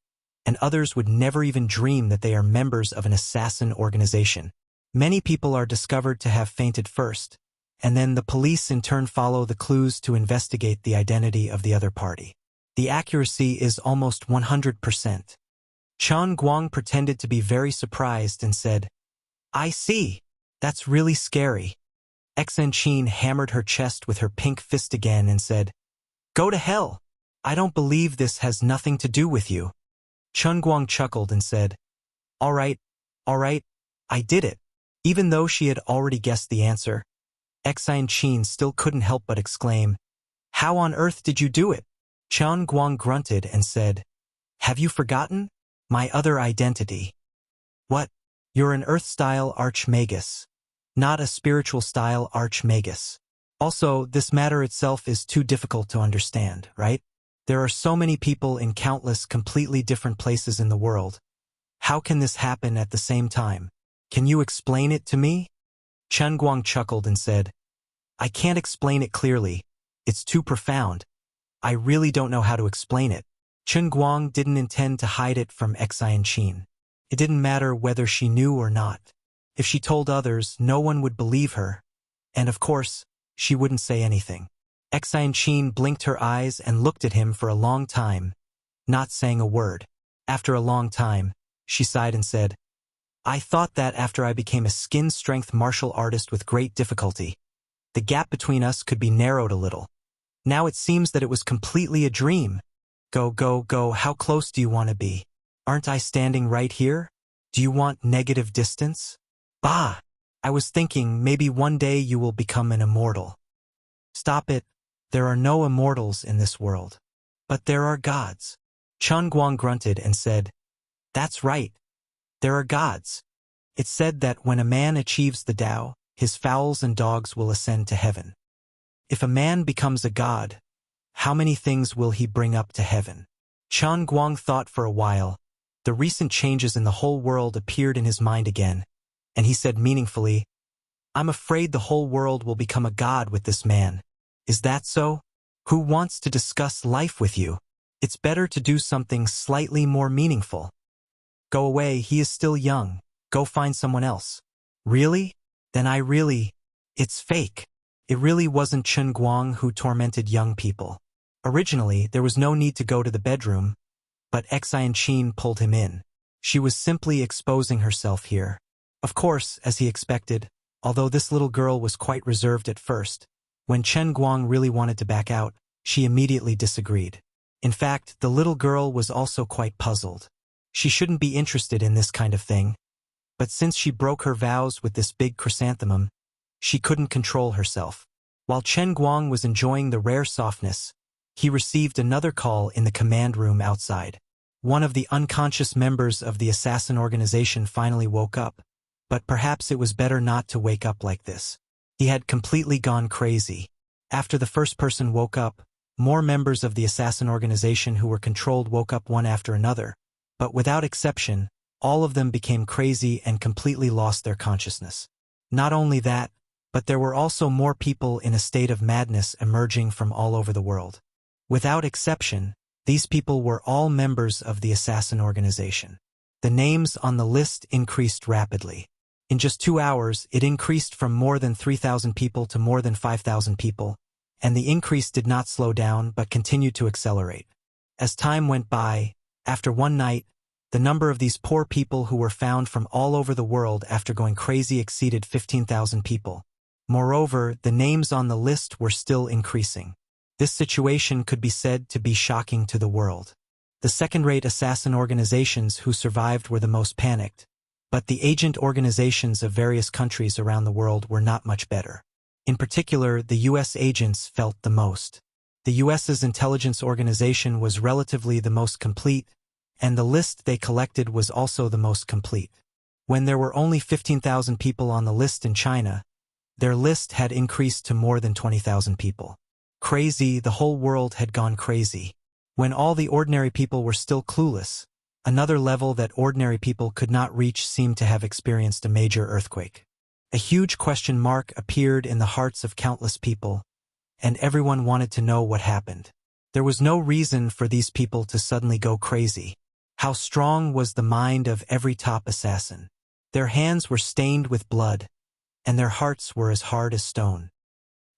and others would never even dream that they are members of an assassin organization. Many people are discovered to have fainted first, and then the police in turn follow the clues to investigate the identity of the other party. The accuracy is almost 100%. Chen Guang pretended to be very surprised and said, "I see. That's really scary." Enchanting hammered her chest with her pink fist again and said, "Go to hell. I don't believe this has nothing to do with you." Chen Guang chuckled and said, all right, I did it." Even though she had already guessed the answer, Enchanting still couldn't help but exclaim, "How on earth did you do it?" Chen Guang grunted and said, "Have you forgotten? My other identity." "What? You're an Earth-style archmagus, not a spiritual-style archmagus. Also, this matter itself is too difficult to understand, right? There are so many people in countless completely different places in the world. How can this happen at the same time? Can you explain it to me?" Chen Guang chuckled and said, "I can't explain it clearly. It's too profound. I really don't know how to explain it." Chen Guang didn't intend to hide it from Enchanting. It didn't matter whether she knew or not. If she told others, no one would believe her, and of course, she wouldn't say anything. Enchanting blinked her eyes and looked at him for a long time, not saying a word. After a long time, she sighed and said, "I thought that after I became a skin-strength martial artist with great difficulty, the gap between us could be narrowed a little. Now it seems that it was completely a dream. Go, how close do you want to be? Aren't I standing right here? Do you want negative distance? Bah! I was thinking maybe one day you will become an immortal." "Stop it. There are no immortals in this world. But there are gods." Chen Guang grunted and said, "That's right. There are gods. It's said that when a man achieves the Tao, his fowls and dogs will ascend to heaven. If a man becomes a god, how many things will he bring up to heaven?" Chen Guang thought for a while. The recent changes in the whole world appeared in his mind again, and he said meaningfully, "I'm afraid the whole world will become a god with this man. Is that so? Who wants to discuss life with you? It's better to do something slightly more meaningful. Go away, he is still young. Go find someone else." "Really? Then it's fake." It really wasn't Chen Guang who tormented young people. Originally, there was no need to go to the bedroom, but Enchanting pulled him in. She was simply exposing herself here. Of course, as he expected, although this little girl was quite reserved at first, when Chen Guang really wanted to back out, she immediately disagreed. In fact, the little girl was also quite puzzled. She shouldn't be interested in this kind of thing, but since she broke her vows with this big chrysanthemum, she couldn't control herself. While Chen Guang was enjoying the rare softness, he received another call in the command room outside. One of the unconscious members of the assassin organization finally woke up, but perhaps it was better not to wake up like this. He had completely gone crazy. After the first person woke up, more members of the assassin organization who were controlled woke up one after another, but without exception, all of them became crazy and completely lost their consciousness. Not only that, but there were also more people in a state of madness emerging from all over the world. Without exception, these people were all members of the assassin organization. The names on the list increased rapidly. In just 2 hours, it increased from more than 3,000 people to more than 5,000 people, and the increase did not slow down but continued to accelerate. As time went by, after one night, the number of these poor people who were found from all over the world after going crazy exceeded 15,000 people. Moreover, the names on the list were still increasing. This situation could be said to be shocking to the world. The second-rate assassin organizations who survived were the most panicked, but the agent organizations of various countries around the world were not much better. In particular, the U.S. agents felt the most. The U.S.'s intelligence organization was relatively the most complete, and the list they collected was also the most complete. When there were only 15,000 people on the list in China, their list had increased to more than 20,000 people. Crazy, the whole world had gone crazy. When all the ordinary people were still clueless, another level that ordinary people could not reach seemed to have experienced a major earthquake. A huge question mark appeared in the hearts of countless people, and everyone wanted to know what happened. There was no reason for these people to suddenly go crazy. How strong was the mind of every top assassin? Their hands were stained with blood, and their hearts were as hard as stone.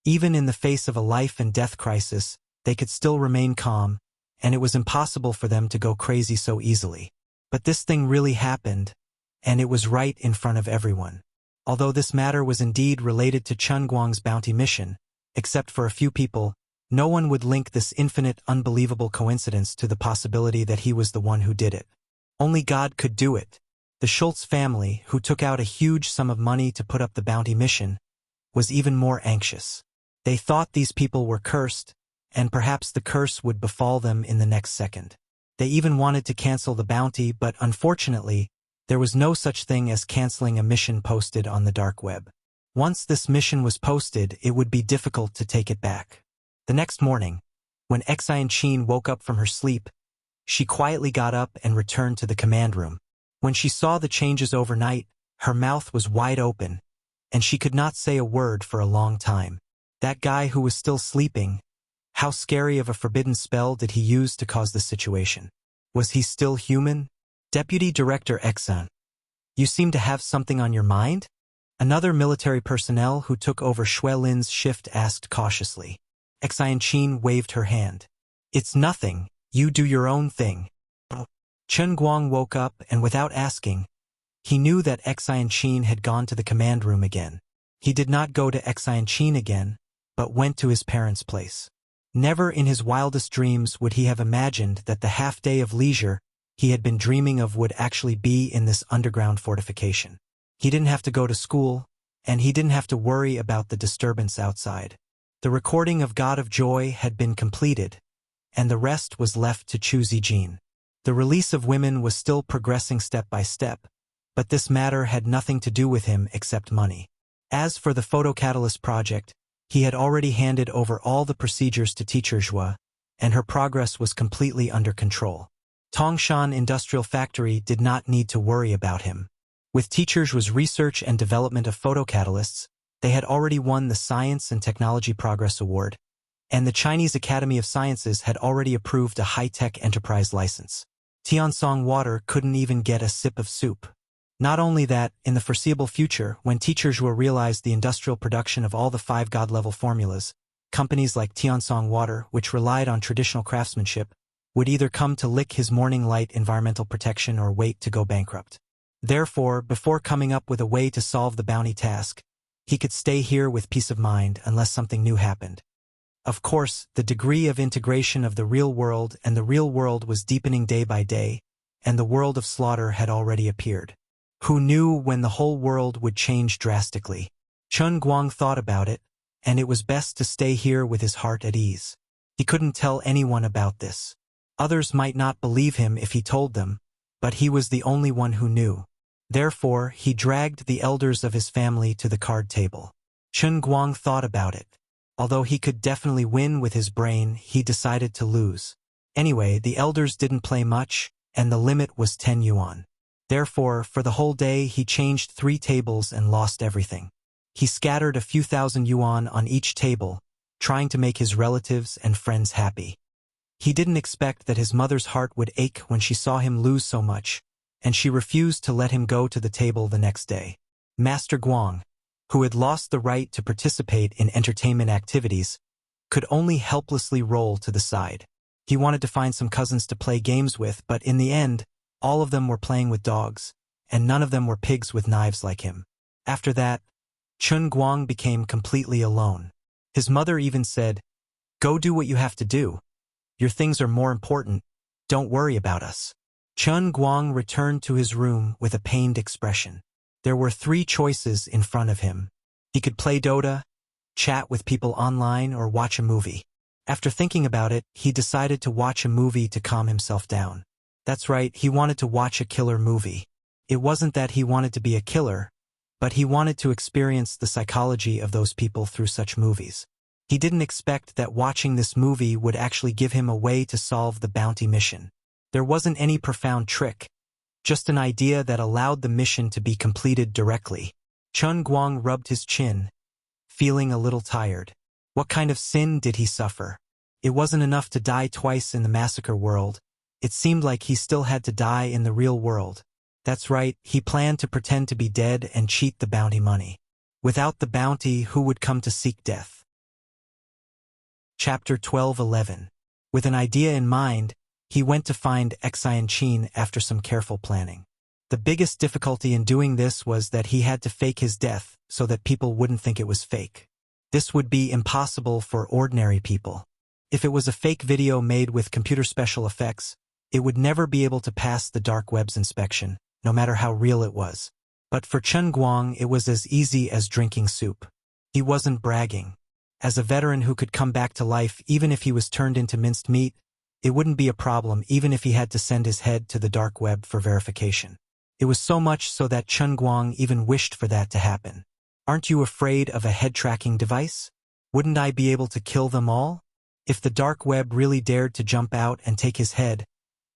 Even in the face of a life-and-death crisis, they could still remain calm, and it was impossible for them to go crazy so easily. But this thing really happened, and it was right in front of everyone. Although this matter was indeed related to Chen Guang's bounty mission, except for a few people, no one would link this infinite, unbelievable coincidence to the possibility that he was the one who did it. Only God could do it. The Schultz family, who took out a huge sum of money to put up the bounty mission, was even more anxious. They thought these people were cursed, and perhaps the curse would befall them in the next second. They even wanted to cancel the bounty, but unfortunately, there was no such thing as canceling a mission posted on the dark web. Once this mission was posted, it would be difficult to take it back. The next morning, when Enchanting woke up from her sleep, she quietly got up and returned to the command room. When she saw the changes overnight, her mouth was wide open, and she could not say a word for a long time. That guy who was still sleeping, how scary of a forbidden spell did he use to cause this situation? Was he still human? Deputy Director Exxon, you seem to have something on your mind? Another military personnel who took over Shui Lin's shift asked cautiously. Enchanting waved her hand. It's nothing, you do your own thing. Chen Guang woke up and without asking, he knew that Enchanting had gone to the command room again. He did not go to Enchanting again, but went to his parents' place. Never in his wildest dreams would he have imagined that the half-day of leisure he had been dreaming of would actually be in this underground fortification. He didn't have to go to school, and he didn't have to worry about the disturbance outside. The recording of God of Joy had been completed, and the rest was left to Chu Zijin. The release of women was still progressing step by step, but this matter had nothing to do with him except money. As for the photocatalyst project, he had already handed over all the procedures to Teacher Zhua, and her progress was completely under control. Tongshan Industrial Factory did not need to worry about him. With Teacher Zhua's research and development of photocatalysts, they had already won the Science and Technology Progress Award, and the Chinese Academy of Sciences had already approved a high-tech enterprise license. Tiansong Water couldn't even get a sip of soup. Not only that, in the foreseeable future, when Teacher Zhua realized the industrial production of all the 5 God-level formulas, companies like Tiansong Water, which relied on traditional craftsmanship, would either come to lick his morning light environmental protection or wait to go bankrupt. Therefore, before coming up with a way to solve the bounty task, he could stay here with peace of mind unless something new happened. Of course, the degree of integration of the real world and the real world was deepening day by day, and the world of slaughter had already appeared. Who knew when the whole world would change drastically? Chen Guang thought about it, and it was best to stay here with his heart at ease. He couldn't tell anyone about this. Others might not believe him if he told them, but he was the only one who knew. Therefore, he dragged the elders of his family to the card table. Chen Guang thought about it. Although he could definitely win with his brain, he decided to lose. Anyway, the elders didn't play much, and the limit was 10 yuan. Therefore, for the whole day he changed 3 tables and lost everything. He scattered a few thousand yuan on each table, trying to make his relatives and friends happy. He didn't expect that his mother's heart would ache when she saw him lose so much, and she refused to let him go to the table the next day. Master Guang, who had lost the right to participate in entertainment activities, could only helplessly roll to the side. He wanted to find some cousins to play games with, but in the end, all of them were playing with dogs, and none of them were pigs with knives like him. After that, Chun Guang became completely alone. His mother even said, "Go do what you have to do. Your things are more important. Don't worry about us." Chun Guang returned to his room with a pained expression. There were 3 choices in front of him. He could play Dota, chat with people online, or watch a movie. After thinking about it, he decided to watch a movie to calm himself down. That's right, he wanted to watch a killer movie. It wasn't that he wanted to be a killer, but he wanted to experience the psychology of those people through such movies. He didn't expect that watching this movie would actually give him a way to solve the bounty mission. There wasn't any profound trick, just an idea that allowed the mission to be completed directly. Chun Guang rubbed his chin, feeling a little tired. What kind of sin did he suffer? It wasn't enough to die twice in the massacre world. It seemed like he still had to die in the real world. That's right, he planned to pretend to be dead and cheat the bounty money. Without the bounty, who would come to seek death? Chapter 12:11. With an idea in mind, he went to find Enchanting after some careful planning. The biggest difficulty in doing this was that he had to fake his death so that people wouldn't think it was fake. This would be impossible for ordinary people. If it was a fake video made with computer special effects, it would never be able to pass the dark web's inspection, no matter how real it was. But for Chun Guang, it was as easy as drinking soup. He wasn't bragging. As a veteran who could come back to life even if he was turned into minced meat, it wouldn't be a problem even if he had to send his head to the dark web for verification. It was so much so that Chun Guang even wished for that to happen. Aren't you afraid of a head-tracking device? Wouldn't I be able to kill them all? If the dark web really dared to jump out and take his head,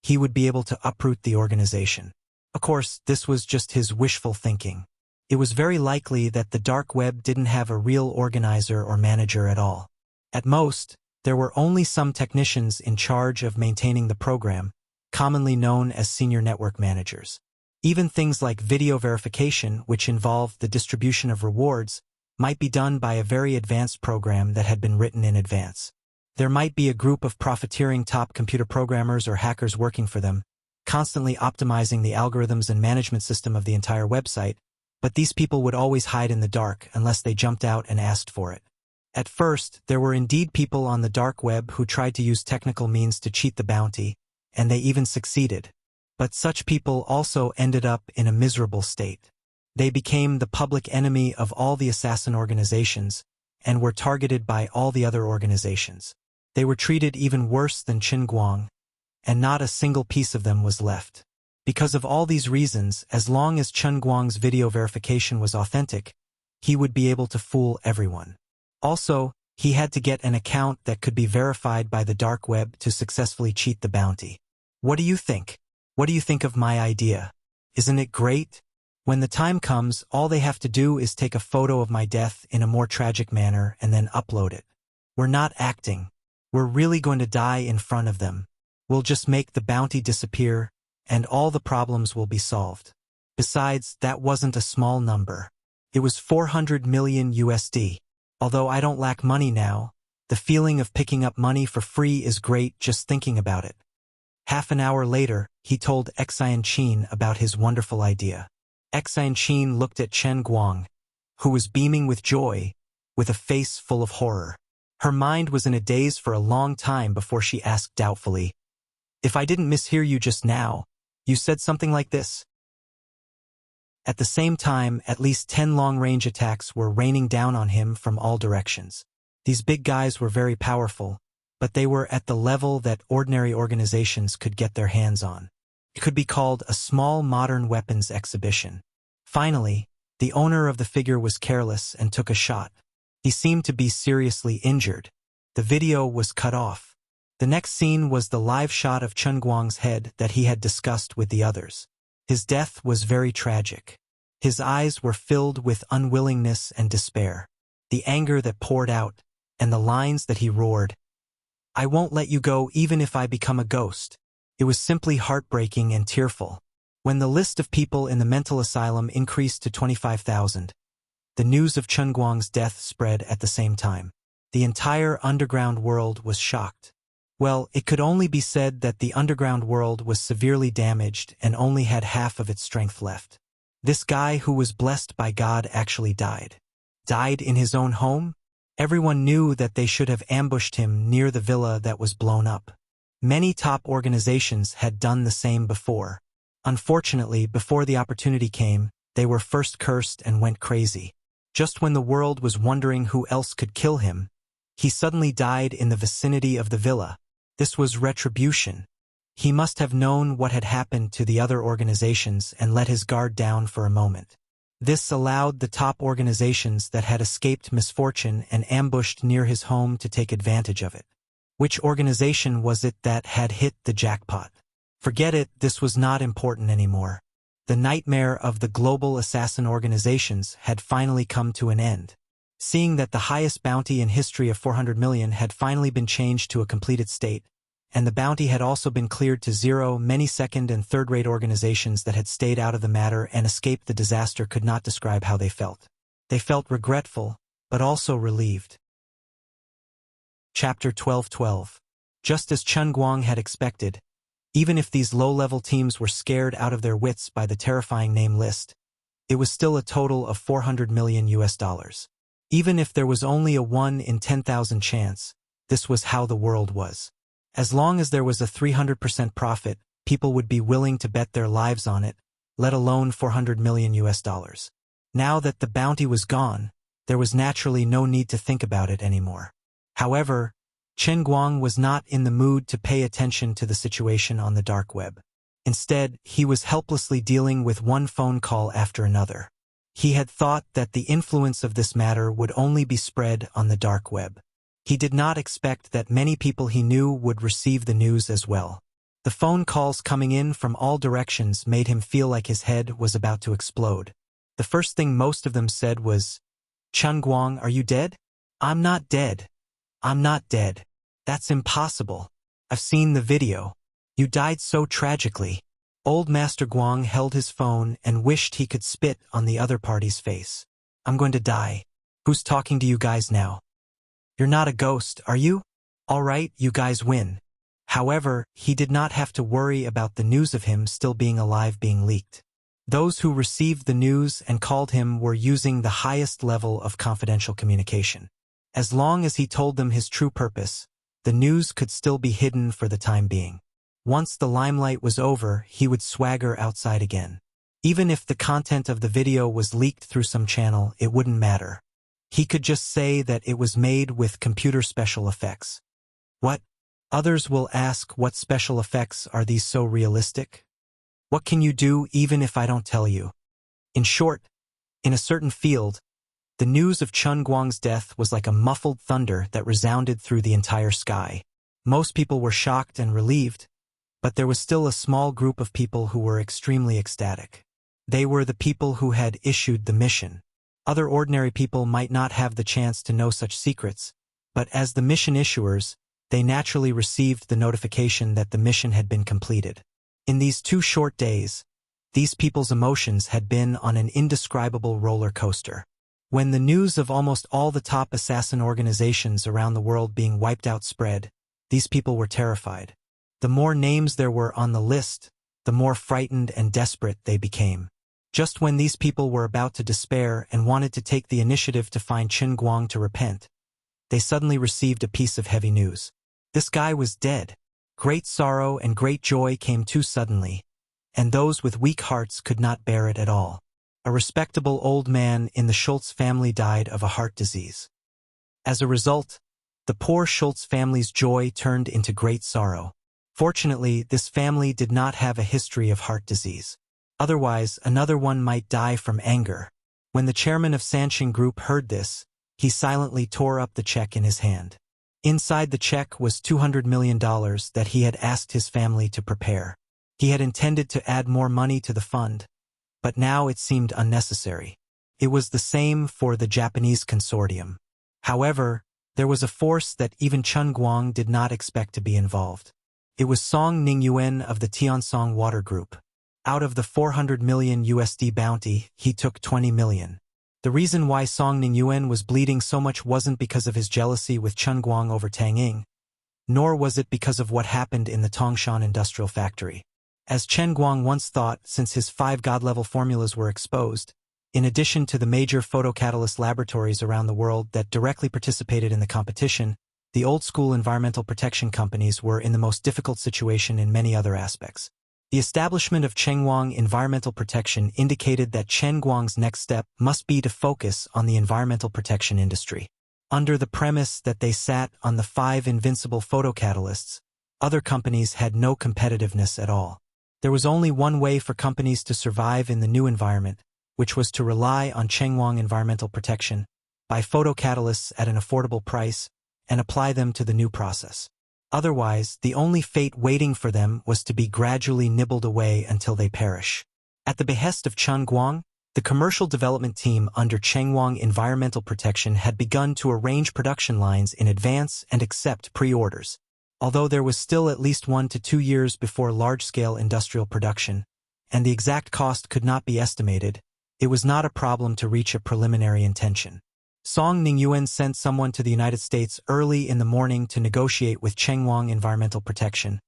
he would be able to uproot the organization. Of course, this was just his wishful thinking. It was very likely that the dark web didn't have a real organizer or manager at all. At most, there were only some technicians in charge of maintaining the program, commonly known as senior network managers. Even things like video verification, which involved the distribution of rewards, might be done by a very advanced program that had been written in advance. There might be a group of profiteering top computer programmers or hackers working for them, constantly optimizing the algorithms and management system of the entire website, but these people would always hide in the dark unless they jumped out and asked for it. At first, there were indeed people on the dark web who tried to use technical means to cheat the bounty, and they even succeeded. But such people also ended up in a miserable state. They became the public enemy of all the assassin organizations and were targeted by all the other organizations. They were treated even worse than Chun Guang, and not a single piece of them was left. Because of all these reasons, as long as Chun Guang's video verification was authentic, he would be able to fool everyone. Also, he had to get an account that could be verified by the dark web to successfully cheat the bounty. What do you think? What do you think of my idea? Isn't it great? When the time comes, all they have to do is take a photo of my death in a more tragic manner and then upload it. We're not acting. We're really going to die in front of them. We'll just make the bounty disappear, and all the problems will be solved. Besides, that wasn't a small number. It was 400 million USD. Although I don't lack money now, the feeling of picking up money for free is great just thinking about it. Half an hour later, he told Enchanting about his wonderful idea. Enchanting looked at Chun Guang, who was beaming with joy, with a face full of horror. Her mind was in a daze for a long time before she asked doubtfully, "If I didn't mishear you just now, you said something like this?" At the same time, at least 10 long-range attacks were raining down on him from all directions. These big guys were very powerful, but they were at the level that ordinary organizations could get their hands on. It could be called a small modern weapons exhibition. Finally, the owner of the figure was careless and took a shot. He seemed to be seriously injured. The video was cut off. The next scene was the live shot of Chun Guang's head that he had discussed with the others. His death was very tragic. His eyes were filled with unwillingness and despair. The anger that poured out, and the lines that he roared, "I won't let you go even if I become a ghost." It was simply heartbreaking and tearful. When the list of people in the mental asylum increased to 25,000, the news of Chen Guang's death spread at the same time. The entire underground world was shocked. Well, it could only be said that the underground world was severely damaged and only had half of its strength left. This guy who was blessed by God actually died. Died in his own home? Everyone knew that they should have ambushed him near the villa that was blown up. Many top organizations had done the same before. Unfortunately, before the opportunity came, they were first cursed and went crazy. Just when the world was wondering who else could kill him, he suddenly died in the vicinity of the villa. This was retribution. He must have known what had happened to the other organizations and let his guard down for a moment. This allowed the top organizations that had escaped misfortune and ambushed near his home to take advantage of it. Which organization was it that had hit the jackpot? Forget it, this was not important anymore. The nightmare of the global assassin organizations had finally come to an end. Seeing that the highest bounty in history of 400 million had finally been changed to a completed state, and the bounty had also been cleared to zero, many second- and third-rate organizations that had stayed out of the matter and escaped the disaster could not describe how they felt. They felt regretful, but also relieved. Chapter 12:12. Just as Chen Guang had expected, even if these low-level teams were scared out of their wits by the terrifying name list, it was still a total of 400 million US. Even if there was only a 1 in 10,000 chance, this was how the world was. As long as there was a 300% profit, people would be willing to bet their lives on it, let alone 400 million US. Now that the bounty was gone, there was naturally no need to think about it anymore. However, Chen Guang was not in the mood to pay attention to the situation on the dark web. Instead, he was helplessly dealing with one phone call after another. He had thought that the influence of this matter would only be spread on the dark web. He did not expect that many people he knew would receive the news as well. The phone calls coming in from all directions made him feel like his head was about to explode. The first thing most of them said was, "Chen Guang, are you dead?" "I'm not dead. I'm not dead. That's impossible. I've seen the video. You died so tragically." Old Master Guang held his phone and wished he could spit on the other party's face. "I'm going to die. Who's talking to you guys now? You're not a ghost, are you? All right, you guys win." However, he did not have to worry about the news of him still being alive being leaked. Those who received the news and called him were using the highest level of confidential communication. As long as he told them his true purpose, the news could still be hidden for the time being. Once the limelight was over, he would swagger outside again. Even if the content of the video was leaked through some channel, it wouldn't matter. He could just say that it was made with computer special effects. What? Others will ask, what special effects are these so realistic? What can you do even if I don't tell you? In short, in a certain field, the news of Chen Guang's death was like a muffled thunder that resounded through the entire sky. Most people were shocked and relieved, but there was still a small group of people who were extremely ecstatic. They were the people who had issued the mission. Other ordinary people might not have the chance to know such secrets, but as the mission issuers, they naturally received the notification that the mission had been completed. In these 2 short days, these people's emotions had been on an indescribable roller coaster. When the news of almost all the top assassin organizations around the world being wiped out spread, these people were terrified. The more names there were on the list, the more frightened and desperate they became. Just when these people were about to despair and wanted to take the initiative to find Chen Guang to repent, they suddenly received a piece of heavy news. This guy was dead. Great sorrow and great joy came too suddenly, and those with weak hearts could not bear it at all. A respectable old man in the Schultz family died of a heart disease. As a result, the poor Schultz family's joy turned into great sorrow. Fortunately, this family did not have a history of heart disease. Otherwise, another one might die from anger. When the chairman of Sanxing Group heard this, he silently tore up the check in his hand. Inside the check was $200 million that he had asked his family to prepare. He had intended to add more money to the fund, but now it seemed unnecessary. It was the same for the Japanese consortium. However, there was a force that even Chen Guang did not expect to be involved. It was Song Ningyuan of the Tiansong Water Group. Out of the 400 million USD bounty, he took 20 million. The reason why Song Ningyuan was bleeding so much wasn't because of his jealousy with Chen Guang over Tang Ying, nor was it because of what happened in the Tongshan industrial factory. As Chen Guang once thought, since his 5 god-level formulas were exposed, in addition to the major photocatalyst laboratories around the world that directly participated in the competition, the old-school environmental protection companies were in the most difficult situation in many other aspects. The establishment of Chengguang Environmental Protection indicated that Chen Guang's next step must be to focus on the environmental protection industry. Under the premise that they sat on the 5 invincible photocatalysts, other companies had no competitiveness at all. There was only one way for companies to survive in the new environment, which was to rely on Chengguang Environmental Protection, buy photocatalysts at an affordable price, and apply them to the new process. Otherwise, the only fate waiting for them was to be gradually nibbled away until they perish. At the behest of Chen Guang, the commercial development team under Chengguang Environmental Protection had begun to arrange production lines in advance and accept pre-orders. Although there was still at least 1 to 2 years before large-scale industrial production, and the exact cost could not be estimated, it was not a problem to reach a preliminary intention. Song Ningyuan sent someone to the United States early in the morning to negotiate with Chengguang Environmental Protection,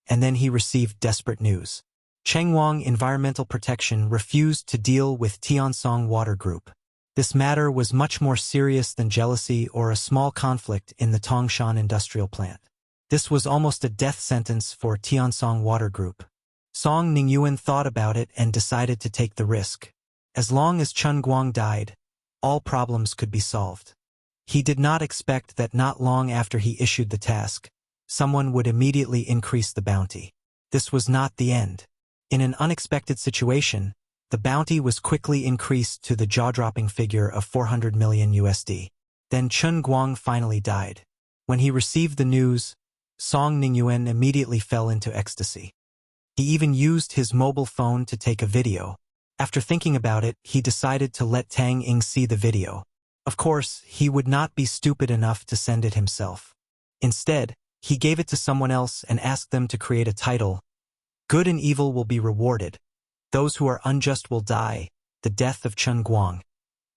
and then he received desperate news. Chengguang Environmental Protection refused to deal with Tiansong Water Group. This matter was much more serious than jealousy or a small conflict in the Tongshan industrial plant. This was almost a death sentence for Tiansong Water Group. Song Ningyuan thought about it and decided to take the risk. As long as Chen Guang died, all problems could be solved. He did not expect that not long after he issued the task, someone would immediately increase the bounty. This was not the end. In an unexpected situation, the bounty was quickly increased to the jaw-dropping figure of 400 million USD. Then Chen Guang finally died. When he received the news, Song Ningyuan immediately fell into ecstasy. He even used his mobile phone to take a video. After thinking about it, he decided to let Tang Ying see the video. Of course, he would not be stupid enough to send it himself. Instead, he gave it to someone else and asked them to create a title, "Good and evil will be rewarded. Those who are unjust will die, the death of Chen Guang,"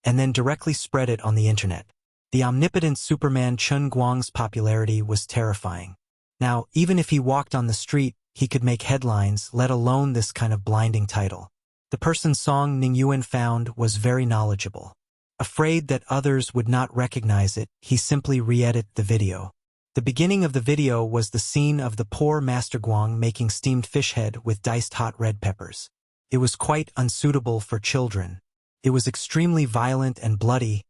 and then directly spread it on the internet. The omnipotent Superman Chen Guang's popularity was terrifying. Now, even if he walked on the street, he could make headlines, let alone this kind of blinding title. The person Song Ningyuan found was very knowledgeable. Afraid that others would not recognize it, he simply re-edited the video. The beginning of the video was the scene of the poor Master Guang making steamed fish head with diced hot red peppers. It was quite unsuitable for children. It was extremely violent and bloody,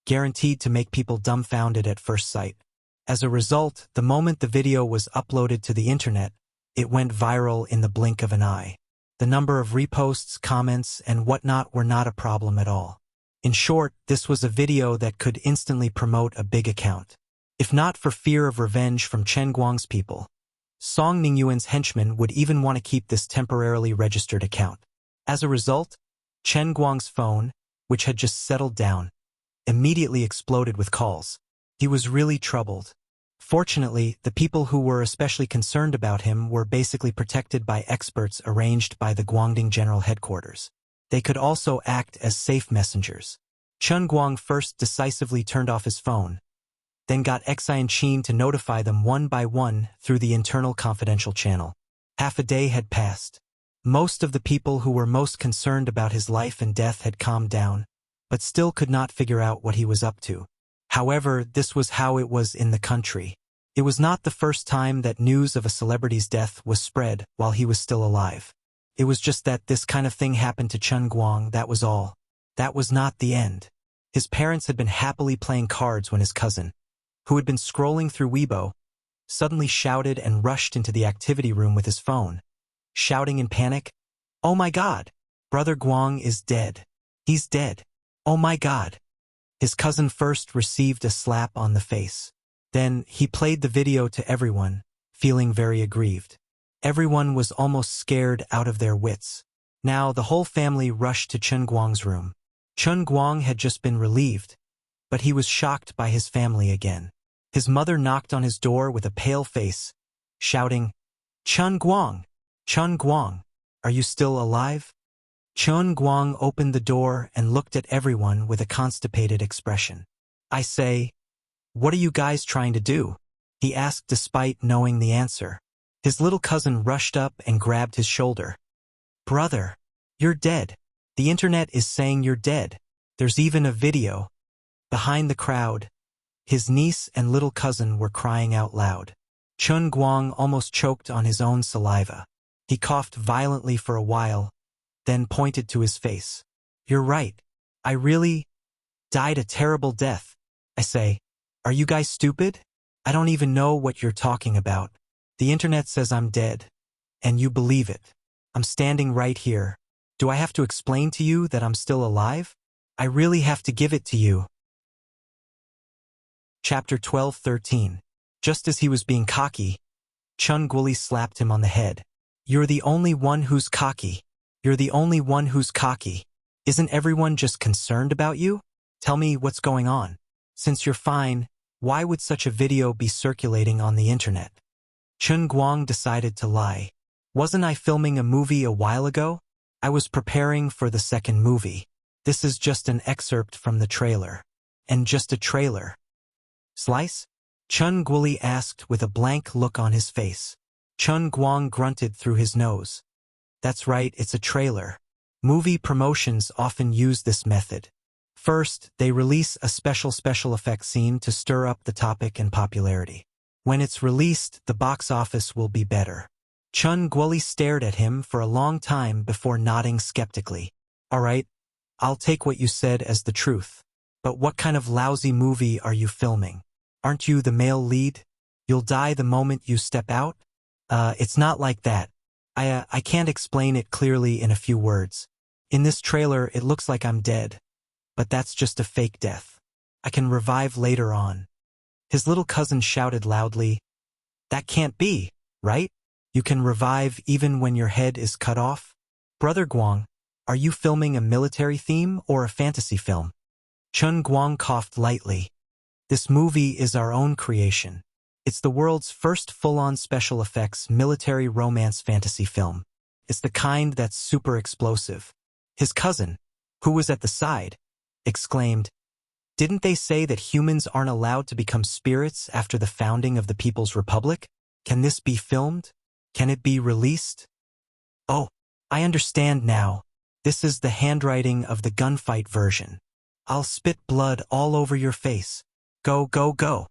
guaranteed to make people dumbfounded at first sight. As a result, the moment the video was uploaded to the internet, it went viral in the blink of an eye. The number of reposts, comments, and whatnot were not a problem at all. In short, this was a video that could instantly promote a big account. If not for fear of revenge from Chen Guang's people, Song Ningyuan's henchmen would even want to keep this temporarily registered account. As a result, Chen Guang's phone, which had just settled down, immediately exploded with calls. He was really troubled. Fortunately, the people who were especially concerned about him were basically protected by experts arranged by the Guangdong General Headquarters. They could also act as safe messengers. Chen Guang first decisively turned off his phone, then got Xian Qin to notify them one by one through the internal confidential channel. Half a day had passed. Most of the people who were most concerned about his life and death had calmed down, but still could not figure out what he was up to. However, this was how it was in the country. It was not the first time that news of a celebrity's death was spread while he was still alive. It was just that this kind of thing happened to Chen Guang, that was all. That was not the end. His parents had been happily playing cards when his cousin, who had been scrolling through Weibo, suddenly shouted and rushed into the activity room with his phone, shouting in panic, "Oh my God! Brother Guang is dead. He's dead. Oh my God!" His cousin first received a slap on the face. Then, he played the video to everyone, feeling very aggrieved. Everyone was almost scared out of their wits. Now the whole family rushed to Chen Guang's room. Chen Guang had just been relieved, but he was shocked by his family again. His mother knocked on his door with a pale face, shouting, "Chen Guang! Chen Guang! Are you still alive?" Chen Guang opened the door and looked at everyone with a constipated expression. "I say, what are you guys trying to do?" he asked despite knowing the answer. His little cousin rushed up and grabbed his shoulder. "Brother, you're dead. The internet is saying you're dead. There's even a video." Behind the crowd, his niece and little cousin were crying out loud. Chen Guang almost choked on his own saliva. He coughed violently for a while, then pointed to his face. "You're right. I really died a terrible death. I say, are you guys stupid? I don't even know what you're talking about. The internet says I'm dead, and you believe it. I'm standing right here. Do I have to explain to you that I'm still alive? I really have to give it to you." Chapter 12:13. Just as he was being cocky, Chun Guli slapped him on the head. "You're the only one who's cocky. You're the only one who's cocky. Isn't everyone just concerned about you? Tell me what's going on. Since you're fine, why would such a video be circulating on the internet?" Chun Guang decided to lie. "Wasn't I filming a movie a while ago? I was preparing for the second movie. This is just an excerpt from the trailer. And just a trailer." "Slice?" Chun Guli asked with a blank look on his face. Chun Guang grunted through his nose. "That's right, it's a trailer. Movie promotions often use this method. First, they release a special effects scene to stir up the topic and popularity. When it's released, the box office will be better." Chun Guli stared at him for a long time before nodding skeptically. "All right, I'll take what you said as the truth. But what kind of lousy movie are you filming? Aren't you the male lead? You'll die the moment you step out?" It's not like that. I can't explain it clearly in a few words. In this trailer, it looks like I'm dead. But that's just a fake death. I can revive later on." His little cousin shouted loudly, "That can't be, right? You can revive even when your head is cut off? Brother Guang, are you filming a military theme or a fantasy film?" Chun Guang coughed lightly. "This movie is our own creation. It's the world's first full-on special effects military romance fantasy film. It's the kind that's super explosive." His cousin, who was at the side, exclaimed, "Didn't they say that humans aren't allowed to become spirits after the founding of the People's Republic? Can this be filmed? Can it be released?" "Oh, I understand now. This is the handwriting of the gunfight version. I'll spit blood all over your face. Go, go, go."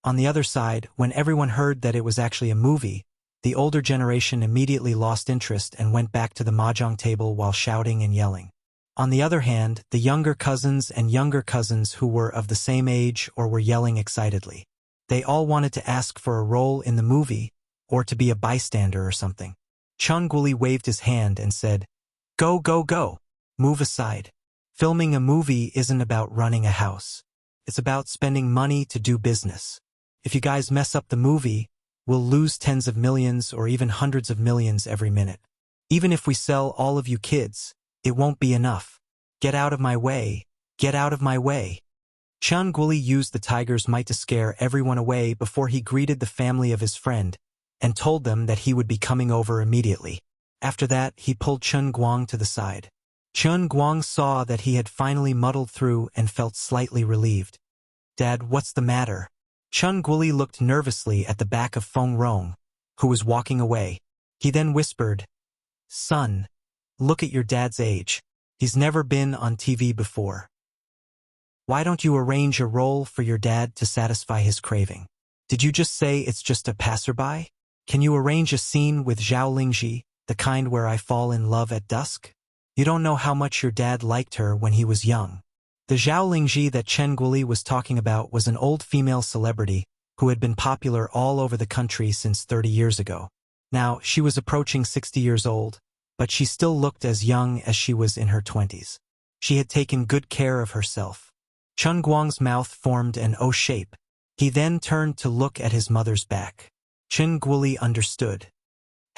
On the other side, when everyone heard that it was actually a movie, the older generation immediately lost interest and went back to the mahjong table while shouting and yelling. On the other hand, the younger cousins who were of the same age or were yelling excitedly. They all wanted to ask for a role in the movie or to be a bystander or something. Chun Guli waved his hand and said, "Go, go, go. Move aside. Filming a movie isn't about running a house. It's about spending money to do business. If you guys mess up the movie, we'll lose tens of millions or even hundreds of millions every minute. Even if we sell all of you kids, it won't be enough. Get out of my way. Get out of my way." Chun Guli used the tiger's might to scare everyone away before he greeted the family of his friend and told them that he would be coming over immediately. After that, he pulled Chun Guang to the side. Chun Guang saw that he had finally muddled through and felt slightly relieved. "Dad, what's the matter?" Chun Guli looked nervously at the back of Feng Rong, who was walking away. He then whispered, "Son, look at your dad's age. He's never been on TV before. Why don't you arrange a role for your dad to satisfy his craving? Did you just say it's just a passerby? Can you arrange a scene with Zhao Lingji, the kind where I fall in love at dusk? You don't know how much your dad liked her when he was young." The Zhao Lingji that Chen Guli was talking about was an old female celebrity who had been popular all over the country since 30 years ago. Now, she was approaching 60 years old, but she still looked as young as she was in her 20s. She had taken good care of herself. Chun Guang's mouth formed an O shape. He then turned to look at his mother's back. Chen Guli understood.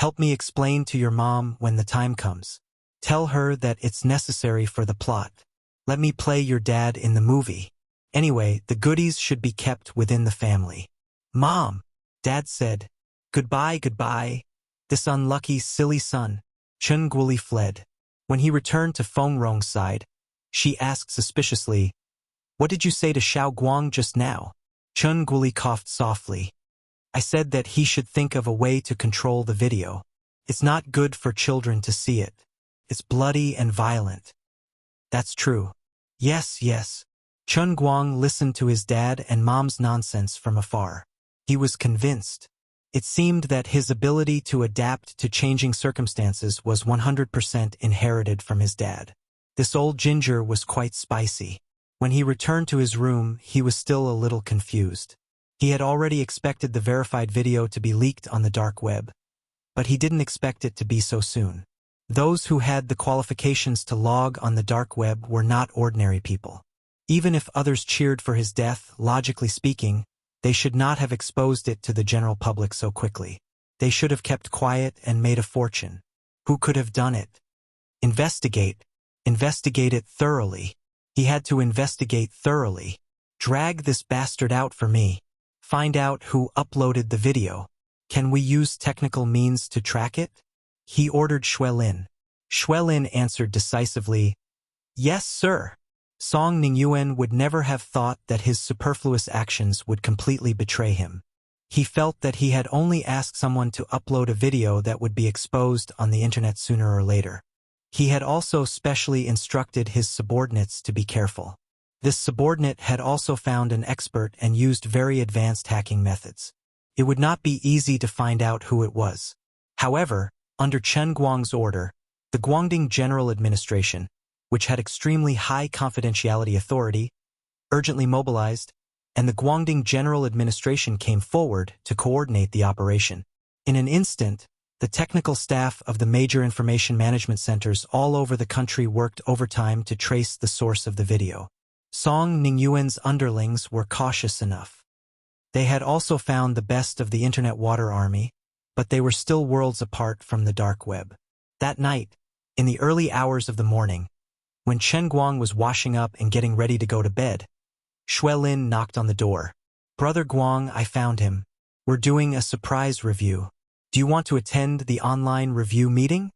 Help me explain to your mom when the time comes. Tell her that it's necessary for the plot. Let me play your dad in the movie. Anyway, the goodies should be kept within the family. Mom, Dad said. Goodbye, goodbye. This unlucky, silly son. Chen Guoli fled. When he returned to Feng Rong's side, she asked suspiciously, What did you say to Xiao Guang just now? Chen Guoli coughed softly. I said that he should think of a way to control the video. It's not good for children to see it. It's bloody and violent. That's true. Yes, yes. Chen Guang listened to his dad and mom's nonsense from afar. He was convinced. It seemed that his ability to adapt to changing circumstances was 100% inherited from his dad. This old ginger was quite spicy. When he returned to his room, he was still a little confused. He had already expected the verified video to be leaked on the dark web, but he didn't expect it to be so soon. Those who had the qualifications to log on the dark web were not ordinary people. Even if others cheered for his death, logically speaking, they should not have exposed it to the general public so quickly. They should have kept quiet and made a fortune. Who could have done it? Investigate. Investigate it thoroughly. He had to investigate thoroughly. Drag this bastard out for me. Find out who uploaded the video. Can we use technical means to track it? He ordered Xuelin. Xuelin answered decisively, Yes, sir. Song Ningyuan would never have thought that his superfluous actions would completely betray him. He felt that he had only asked someone to upload a video that would be exposed on the internet sooner or later. He had also specially instructed his subordinates to be careful. This subordinate had also found an expert and used very advanced hacking methods. It would not be easy to find out who it was. However, under Chen Guang's order, the Guangdong General Administration, which had extremely high confidentiality authority, urgently mobilized, and the Guangdong General Administration came forward to coordinate the operation. In an instant, the technical staff of the major information management centers all over the country worked overtime to trace the source of the video. Song Ningyuan's underlings were cautious enough. They had also found the best of the Internet Water Army, but they were still worlds apart from the dark web. That night, in the early hours of the morning, when Chen Guang was washing up and getting ready to go to bed, Xuelin knocked on the door. Brother Guang, I found him. We're doing a surprise review. Do you want to attend the online review meeting?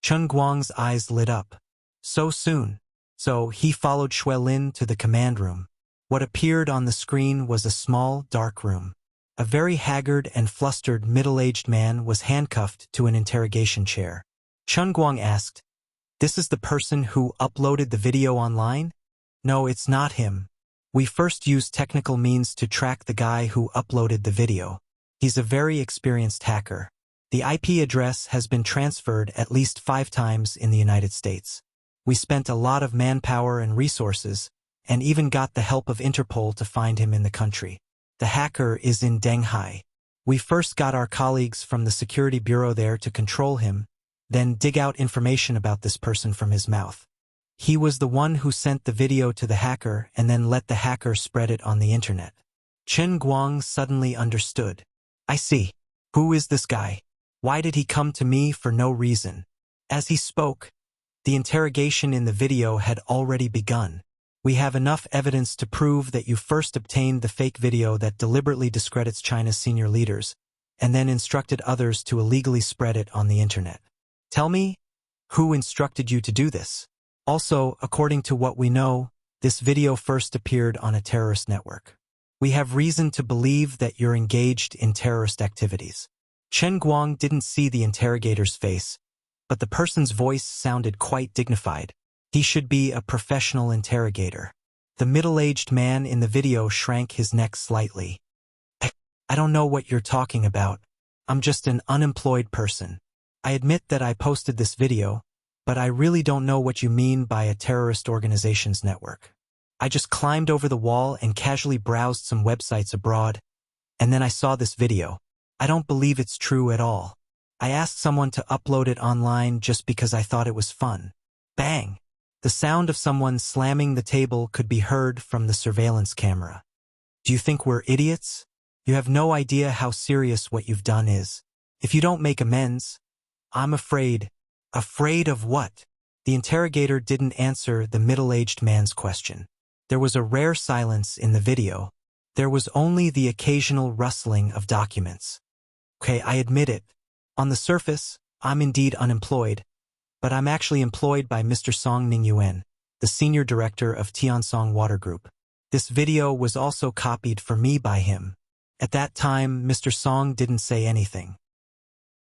Chen Guang's eyes lit up. So soon. So he followed Xuelin to the command room. What appeared on the screen was a small, dark room. A very haggard and flustered middle-aged man was handcuffed to an interrogation chair. Chen Guang asked, This is the person who uploaded the video online? No, it's not him. We first used technical means to track the guy who uploaded the video. He's a very experienced hacker. The IP address has been transferred at least 5 times in the United States. We spent a lot of manpower and resources, and even got the help of Interpol to find him in the country. The hacker is in Denghai. We first got our colleagues from the security bureau there to control him, then dig out information about this person from his mouth. He was the one who sent the video to the hacker and then let the hacker spread it on the internet. Chen Guang suddenly understood. I see. Who is this guy? Why did he come to me for no reason? As he spoke, the interrogation in the video had already begun. We have enough evidence to prove that you first obtained the fake video that deliberately discredits China's senior leaders, and then instructed others to illegally spread it on the internet. Tell me, who instructed you to do this? Also, according to what we know, this video first appeared on a terrorist network. We have reason to believe that you're engaged in terrorist activities. Chen Guang didn't see the interrogator's face, but the person's voice sounded quite dignified. He should be a professional interrogator. The middle-aged man in the video shrank his neck slightly. I don't know what you're talking about. I'm just an unemployed person. I admit that I posted this video, but I really don't know what you mean by a terrorist organization's network. I just climbed over the wall and casually browsed some websites abroad, and then I saw this video. I don't believe it's true at all. I asked someone to upload it online just because I thought it was fun. Bang! The sound of someone slamming the table could be heard from the surveillance camera. Do you think we're idiots? You have no idea how serious what you've done is. If you don't make amends, I'm afraid. Afraid of what? The interrogator didn't answer the middle-aged man's question. There was a rare silence in the video. There was only the occasional rustling of documents. Okay, I admit it. On the surface, I'm indeed unemployed, but I'm actually employed by Mr. Song Ningyuan, the senior director of Tiansong Water Group. This video was also copied for me by him. At that time, Mr. Song didn't say anything.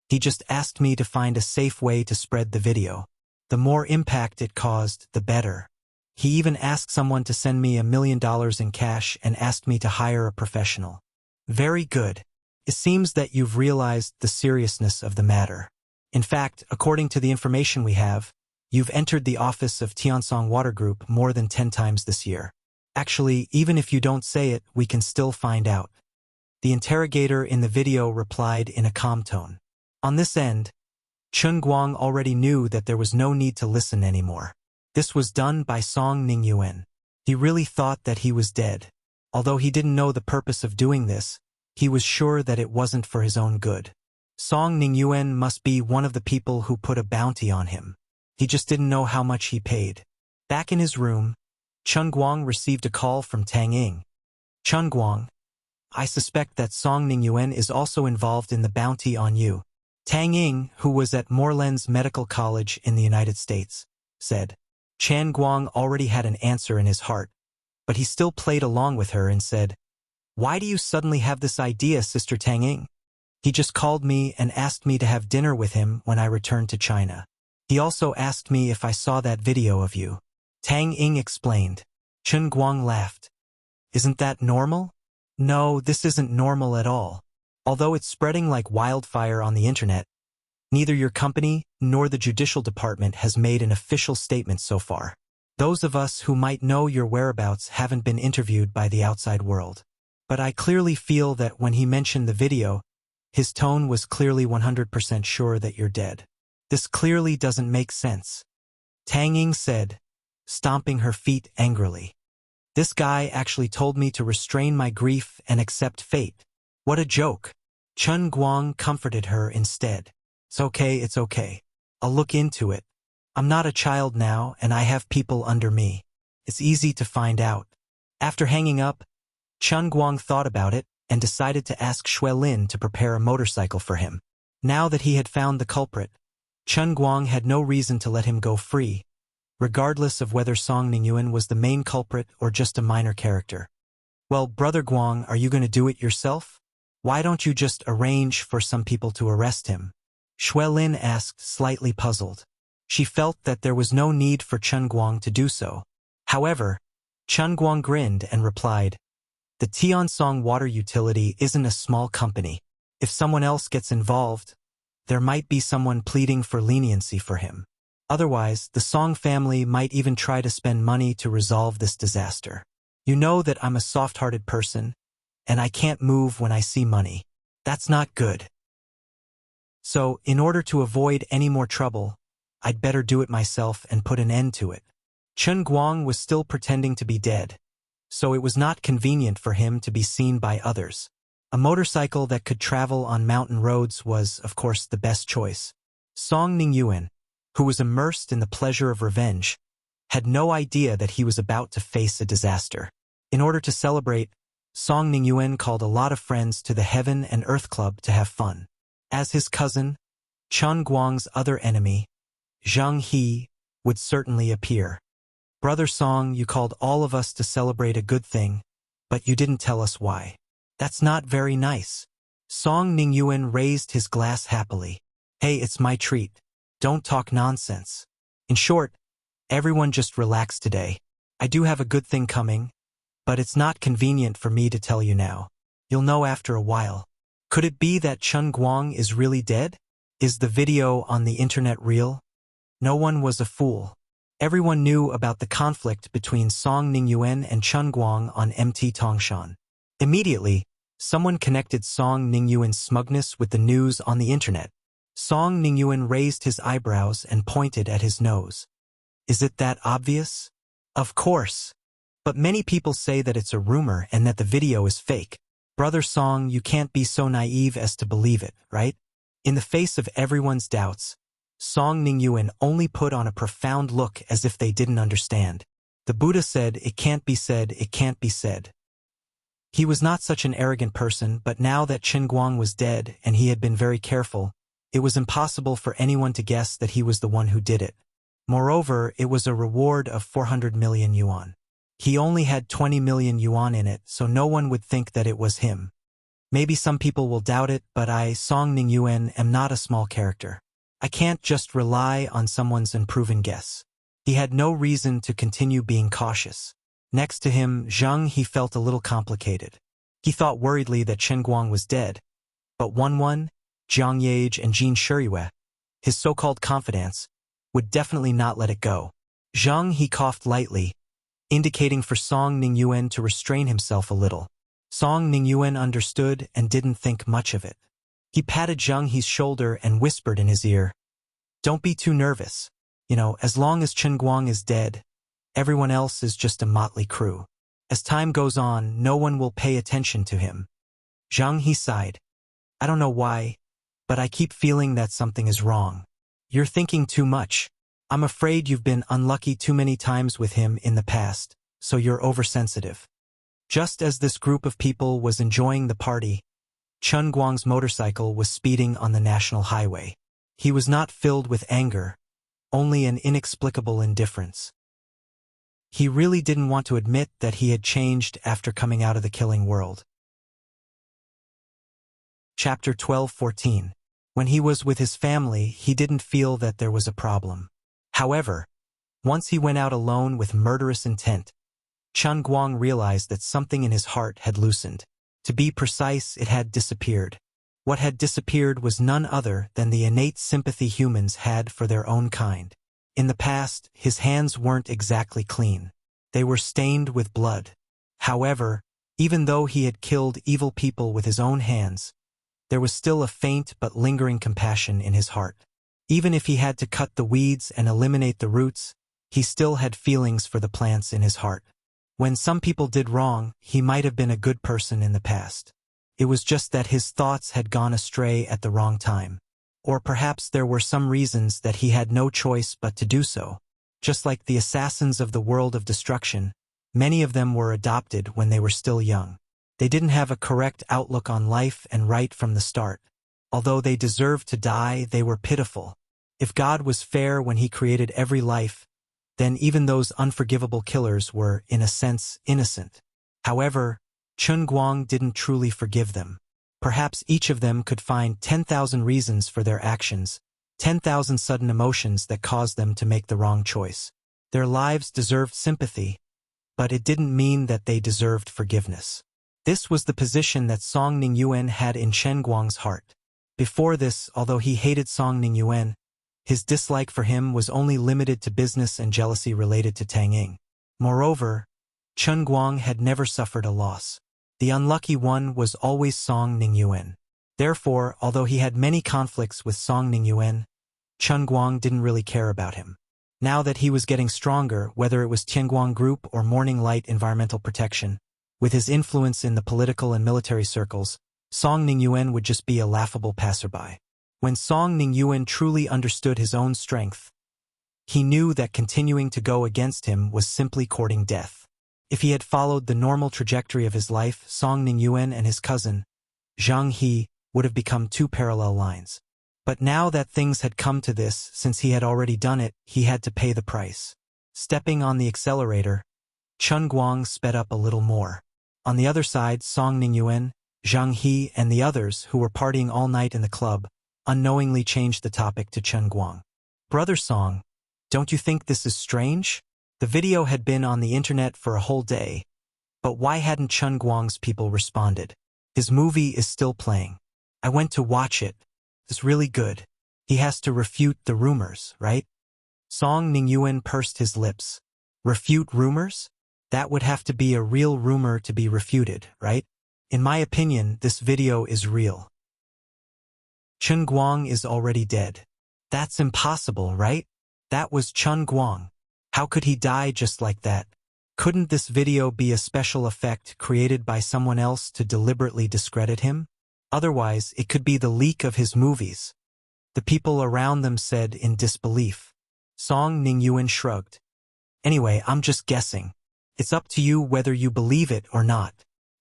He just asked me to find a safe way to spread the video. The more impact it caused, the better. He even asked someone to send me $1 million in cash and asked me to hire a professional. Very good. It seems that you've realized the seriousness of the matter. In fact, according to the information we have, you've entered the office of Tiansong Water Group more than 10 times this year. Actually, even if you don't say it, we can still find out. The interrogator in the video replied in a calm tone. On this end, Chun Guang already knew that there was no need to listen anymore. This was done by Song Ningyuan. He really thought that he was dead. Although he didn't know the purpose of doing this, he was sure that it wasn't for his own good. Song Ningyuan must be one of the people who put a bounty on him. He just didn't know how much he paid. Back in his room, Chun Guang received a call from Tang Ying. Chun Guang, I suspect that Song Ningyuan is also involved in the bounty on you. Tang Ying, who was at Moreland's Medical College in the United States, said. Chan Guang already had an answer in his heart, but he still played along with her and said, Why do you suddenly have this idea, Sister Tang Ying? He just called me and asked me to have dinner with him when I returned to China. He also asked me if I saw that video of you. Tang Ying explained. Chun Guang laughed. Isn't that normal? No, this isn't normal at all. Although it's spreading like wildfire on the internet, neither your company nor the judicial department has made an official statement so far. Those of us who might know your whereabouts haven't been interviewed by the outside world. But I clearly feel that when he mentioned the video, his tone was clearly 100% sure that you're dead. This clearly doesn't make sense. Tang Ying said, stomping her feet angrily. This guy actually told me to restrain my grief and accept fate. What a joke. Chun Guang comforted her instead. It's okay. I'll look into it. I'm not a child now and I have people under me. It's easy to find out. After hanging up, Chun Guang thought about it and decided to ask Xue Lin to prepare a motorcycle for him. Now that he had found the culprit, Chun Guang had no reason to let him go free, regardless of whether Song Ningyuan was the main culprit or just a minor character. Well, Brother Guang, are you going to do it yourself? Why don't you just arrange for some people to arrest him? Xue Lin asked, slightly puzzled. She felt that there was no need for Chun Guang to do so. However, Chun Guang grinned and replied, The Tiansong Water Utility isn't a small company. If someone else gets involved, there might be someone pleading for leniency for him. Otherwise, the Song family might even try to spend money to resolve this disaster. You know that I'm a soft-hearted person, and I can't move when I see money. That's not good. So, in order to avoid any more trouble, I'd better do it myself and put an end to it. Chun Guang was still pretending to be dead, so it was not convenient for him to be seen by others. A motorcycle that could travel on mountain roads was, of course, the best choice. Song Ningyuan, who was immersed in the pleasure of revenge, had no idea that he was about to face a disaster. In order to celebrate, Song Ningyuan called a lot of friends to the Heaven and Earth Club to have fun. As his cousin, Chun Guang's other enemy, Zhang He, would certainly appear. Brother Song, you called all of us to celebrate a good thing, but you didn't tell us why. That's not very nice. Song Ningyuan raised his glass happily. Hey, it's my treat. Don't talk nonsense. In short, everyone just relax today. I do have a good thing coming, but it's not convenient for me to tell you now. You'll know after a while. Could it be that Chun Guang is really dead? Is the video on the internet real? No one was a fool. Everyone knew about the conflict between Song Ningyuan and Chun Guang on MT Tongshan. Immediately, someone connected Song Ningyuan's smugness with the news on the internet. Song Ningyuan raised his eyebrows and pointed at his nose. Is it that obvious? Of course. But many people say that it's a rumor and that the video is fake. Brother Song, you can't be so naive as to believe it, right? In the face of everyone's doubts, Song Ningyuan only put on a profound look as if they didn't understand. The Buddha said, "It can't be said, it can't be said." He was not such an arrogant person, but now that Chen Guang was dead and he had been very careful, it was impossible for anyone to guess that he was the one who did it. Moreover, it was a reward of 400 million yuan. He only had 20 million yuan in it, so no one would think that it was him. Maybe some people will doubt it, but I, Song Ningyuan, am not a small character. I can't just rely on someone's unproven guess. He had no reason to continue being cautious. Next to him, Zhang He felt a little complicated. He thought worriedly that Chen Guang was dead, but Wanwan, Jiang Yage, and Jin Shiyue, his so-called confidants, would definitely not let it go. Zhang He coughed lightly, indicating for Song Ningyuan to restrain himself a little. Song Ningyuan understood and didn't think much of it. He patted Zhang He's shoulder and whispered in his ear, "Don't be too nervous. As long as Chen Guang is dead, everyone else is just a motley crew. As time goes on, no one will pay attention to him." Zhang He sighed. "I don't know why, but I keep feeling that something is wrong. You're thinking too much. I'm afraid you've been unlucky too many times with him in the past, so you're oversensitive." Just as this group of people was enjoying the party, Chen Guang's motorcycle was speeding on the national highway. He was not filled with anger, only an inexplicable indifference. He really didn't want to admit that he had changed after coming out of the killing world. Chapter 12:14. When he was with his family, he didn't feel that there was a problem. However, once he went out alone with murderous intent, Chen Guang realized that something in his heart had loosened. To be precise, it had disappeared. What had disappeared was none other than the innate sympathy humans had for their own kind. In the past, his hands weren't exactly clean. They were stained with blood. However, even though he had killed evil people with his own hands, there was still a faint but lingering compassion in his heart. Even if he had to cut the weeds and eliminate the roots, he still had feelings for the plants in his heart. When some people did wrong, he might have been a good person in the past. It was just that his thoughts had gone astray at the wrong time. Or perhaps there were some reasons that he had no choice but to do so. Just like the assassins of the world of destruction, many of them were adopted when they were still young. They didn't have a correct outlook on life and right from the start. Although they deserved to die, they were pitiful. If God was fair when he created every life, then even those unforgivable killers were, in a sense, innocent. However, Chen Guang didn't truly forgive them. Perhaps each of them could find 10,000 reasons for their actions, 10,000 sudden emotions that caused them to make the wrong choice. Their lives deserved sympathy, but it didn't mean that they deserved forgiveness. This was the position that Song Ningyuan had in Chen Guang's heart. Before this, although he hated Song Ningyuan, his dislike for him was only limited to business and jealousy related to Tang Ying. Moreover, Chen Guang had never suffered a loss. The unlucky one was always Song Ningyuan. Therefore, although he had many conflicts with Song Ningyuan, Chen Guang didn't really care about him. Now that he was getting stronger, whether it was Tianguang Group or Morning Light Environmental Protection, with his influence in the political and military circles, Song Ningyuan would just be a laughable passerby. When Song Ningyuan truly understood his own strength, he knew that continuing to go against him was simply courting death. If he had followed the normal trajectory of his life, Song Ningyuan and his cousin, Zhang He, would have become two parallel lines. But now that things had come to this, since he had already done it, he had to pay the price. Stepping on the accelerator, Chen Guang sped up a little more. On the other side, Song Ningyuan, Zhang He, and the others, who were partying all night in the club, unknowingly changed the topic to Chen Guang. "Brother Song, don't you think this is strange?" The video had been on the internet for a whole day, but why hadn't Chen Guang's people responded? "His movie is still playing. I went to watch it. It's really good. He has to refute the rumors, right?" Song Ningyuan pursed his lips. "Refute rumors? That would have to be a real rumor to be refuted, right? In my opinion, this video is real. Chen Guang is already dead. That's impossible, right? That was Chen Guang. How could he die just like that? Couldn't this video be a special effect created by someone else to deliberately discredit him?" Otherwise, it could be the leak of his movies. The people around them said in disbelief. Song Ningyuan shrugged. Anyway, I'm just guessing. It's up to you whether you believe it or not.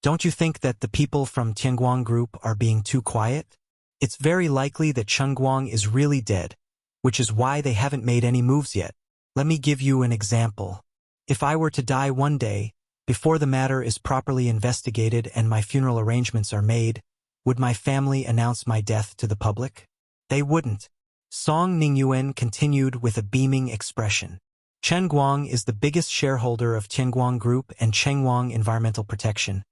Don't you think that the people from Tianguang Group are being too quiet? It's very likely that Chengguang is really dead, which is why they haven't made any moves yet. Let me give you an example. If I were to die one day, before the matter is properly investigated and my funeral arrangements are made, would my family announce my death to the public? They wouldn't. Song Ningyuan continued with a beaming expression. Chengguang is the biggest shareholder of Tianguang Group and Chengguang Environmental Protection,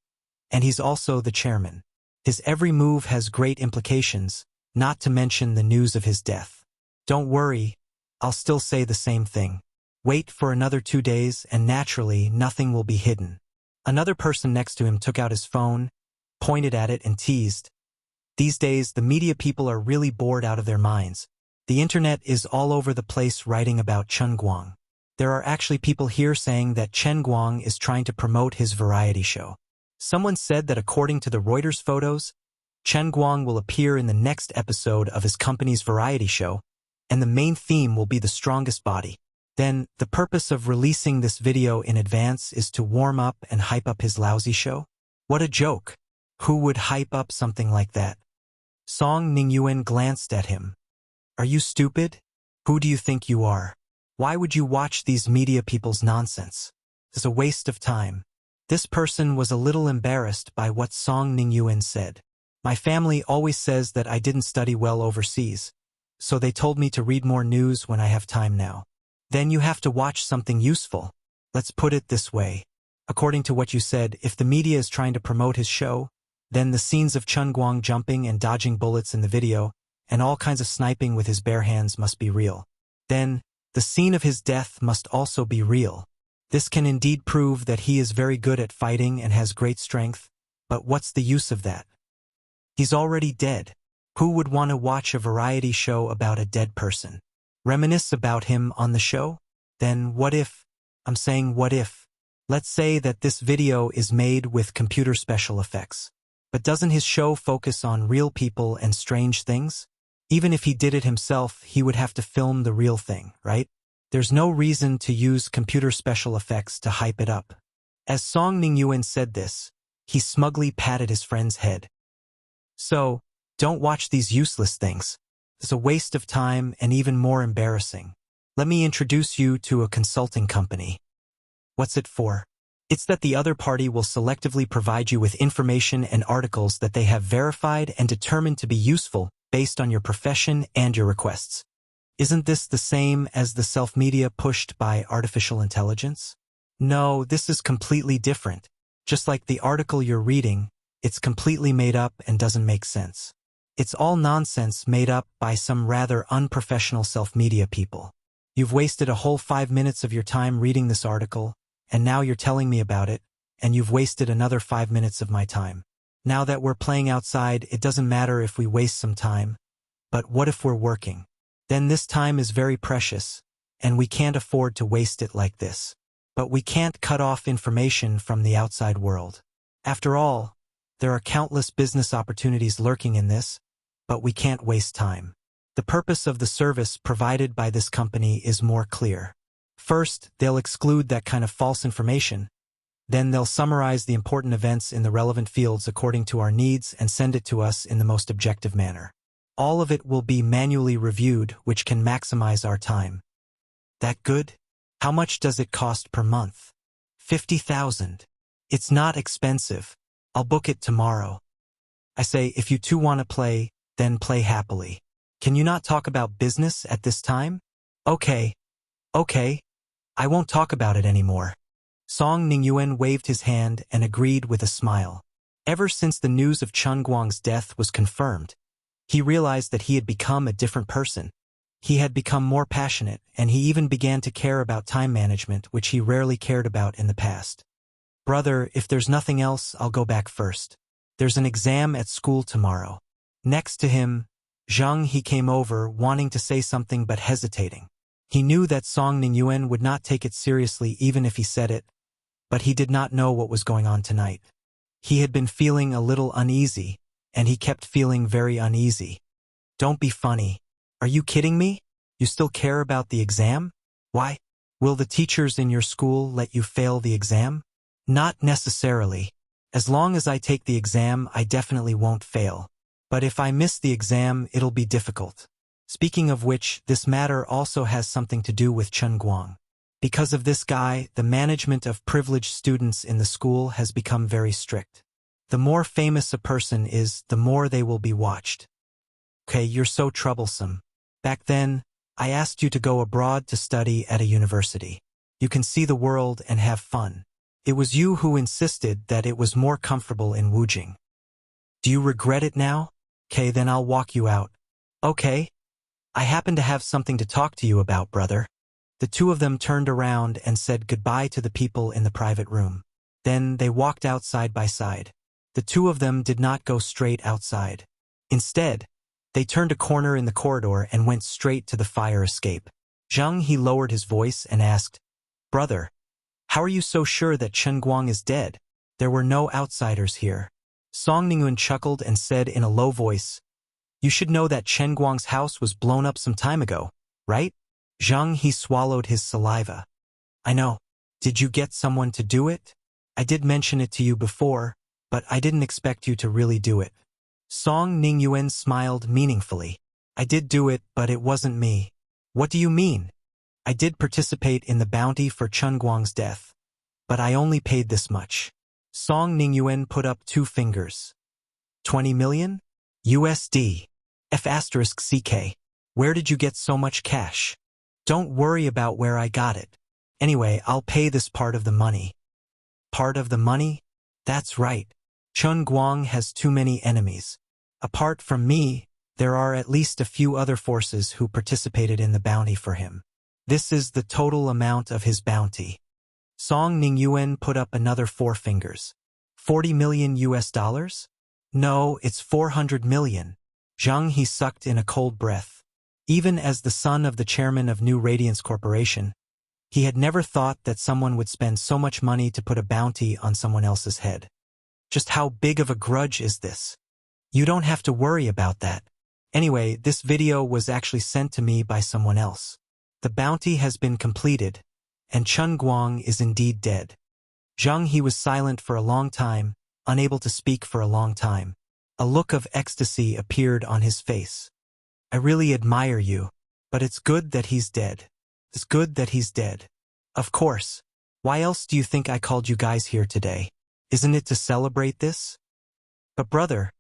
and he's also the chairman. His every move has great implications, not to mention the news of his death. Don't worry, I'll still say the same thing. Wait for another 2 days and naturally nothing will be hidden. Another person next to him took out his phone, pointed at it and teased. These days, the media people are really bored out of their minds. The internet is all over the place writing about Chengguang. There are actually people here saying that Chengguang is trying to promote his variety show. Someone said that according to the Reuters photos, Chengguang will appear in the next episode of his company's variety show, and the main theme will be the strongest body. Then, the purpose of releasing this video in advance is to warm up and hype up his lousy show? What a joke! Who would hype up something like that? Song Ningyuan glanced at him. Are you stupid? Who do you think you are? Why would you watch these media people's nonsense? It's a waste of time. This person was a little embarrassed by what Song Ningyuan said. My family always says that I didn't study well overseas, so they told me to read more news when I have time now. Then you have to watch something useful. Let's put it this way. According to what you said, if the media is trying to promote his show, then the scenes of Chengguang jumping and dodging bullets in the video, and all kinds of sniping with his bare hands must be real. Then, the scene of his death must also be real. This can indeed prove that he is very good at fighting and has great strength, but what's the use of that? He's already dead. Who would want to watch a variety show about a dead person? Reminisce about him on the show? Then what if? I'm saying what if? Let's say that this video is made with computer special effects. But doesn't his show focus on real people and strange things? Even if he did it himself, he would have to film the real thing, right? There's no reason to use computer special effects to hype it up. As Song Ningyuan said this, he smugly patted his friend's head. So, don't watch these useless things. It's a waste of time and even more embarrassing. Let me introduce you to a consulting company. What's it for? It's that the other party will selectively provide you with information and articles that they have verified and determined to be useful based on your profession and your requests. Isn't this the same as the self-media pushed by artificial intelligence? No, this is completely different. Just like the article you're reading, it's completely made up and doesn't make sense. It's all nonsense made up by some rather unprofessional self-media people. You've wasted a whole 5 minutes of your time reading this article, and now you're telling me about it, and you've wasted another 5 minutes of my time. Now that we're playing outside, it doesn't matter if we waste some time, but what if we're working? Then this time is very precious, and we can't afford to waste it like this. But we can't cut off information from the outside world. After all, there are countless business opportunities lurking in this, but we can't waste time. The purpose of the service provided by this company is more clear. First, they'll exclude that kind of false information. Then they'll summarize the important events in the relevant fields according to our needs and send it to us in the most objective manner. All of it will be manually reviewed, which can maximize our time. That good? How much does it cost per month? 50,000. It's not expensive. I'll book it tomorrow. I say, if you two want to play, then play happily. Can you not talk about business at this time? Okay. I won't talk about it anymore. Song Ningyuan waved his hand and agreed with a smile. Ever since the news of Chengguang's death was confirmed, he realized that he had become a different person. He had become more passionate, and he even began to care about time management, which he rarely cared about in the past. Brother, if there's nothing else, I'll go back first. There's an exam at school tomorrow. Next to him, Zhang He came over, wanting to say something but hesitating. He knew that Song Ningyuan would not take it seriously even if he said it, but he did not know what was going on tonight. He had been feeling a little uneasy, and he kept feeling very uneasy. Don't be funny. Are you kidding me? You still care about the exam? Why? Will the teachers in your school let you fail the exam? Not necessarily. As long as I take the exam, I definitely won't fail. But if I miss the exam, it'll be difficult. Speaking of which, this matter also has something to do with Chen Guang. Because of this guy, the management of privileged students in the school has become very strict. The more famous a person is, the more they will be watched. Okay, you're so troublesome. Back then, I asked you to go abroad to study at a university. You can see the world and have fun. It was you who insisted that it was more comfortable in Wujing. Do you regret it now? Okay, then I'll walk you out. Okay. I happen to have something to talk to you about, brother. The two of them turned around and said goodbye to the people in the private room. Then they walked out side by side. The two of them did not go straight outside. Instead, they turned a corner in the corridor and went straight to the fire escape. Zhang He lowered his voice and asked, "Brother, how are you so sure that Chen Guang is dead? There were no outsiders here." Song Ningyuan chuckled and said in a low voice, "You should know that Chen Guang's house was blown up some time ago, right?" Zhang He swallowed his saliva. "I know. Did you get someone to do it? I did mention it to you before, but I didn't expect you to really do it." Song Ningyuan smiled meaningfully. "I did do it, but it wasn't me." "What do you mean?" "I did participate in the bounty for Chen Guang's death, but I only paid this much." Song Ningyuan put up 2 fingers. 20 million? USD. F***CK. Where did you get so much cash? Don't worry about where I got it. Anyway, I'll pay this part of the money. Part of the money? That's right. Chen Guang has too many enemies. Apart from me, there are at least a few other forces who participated in the bounty for him. This is the total amount of his bounty. Song Ningyuan put up another 4 fingers. 40 million USD? No, it's 400 million. Zhang He sucked in a cold breath. Even as the son of the chairman of New Radiance Corporation, he had never thought that someone would spend so much money to put a bounty on someone else's head. Just how big of a grudge is this? You don't have to worry about that. Anyway, this video was actually sent to me by someone else. The bounty has been completed, and Chen Guang is indeed dead. Zhang He was silent for a long time, unable to speak for a long time. A look of ecstasy appeared on his face. "I really admire you, but it's good that he's dead. It's good that he's dead. Of course. Why else do you think I called you guys here today? Isn't it to celebrate this? But brother,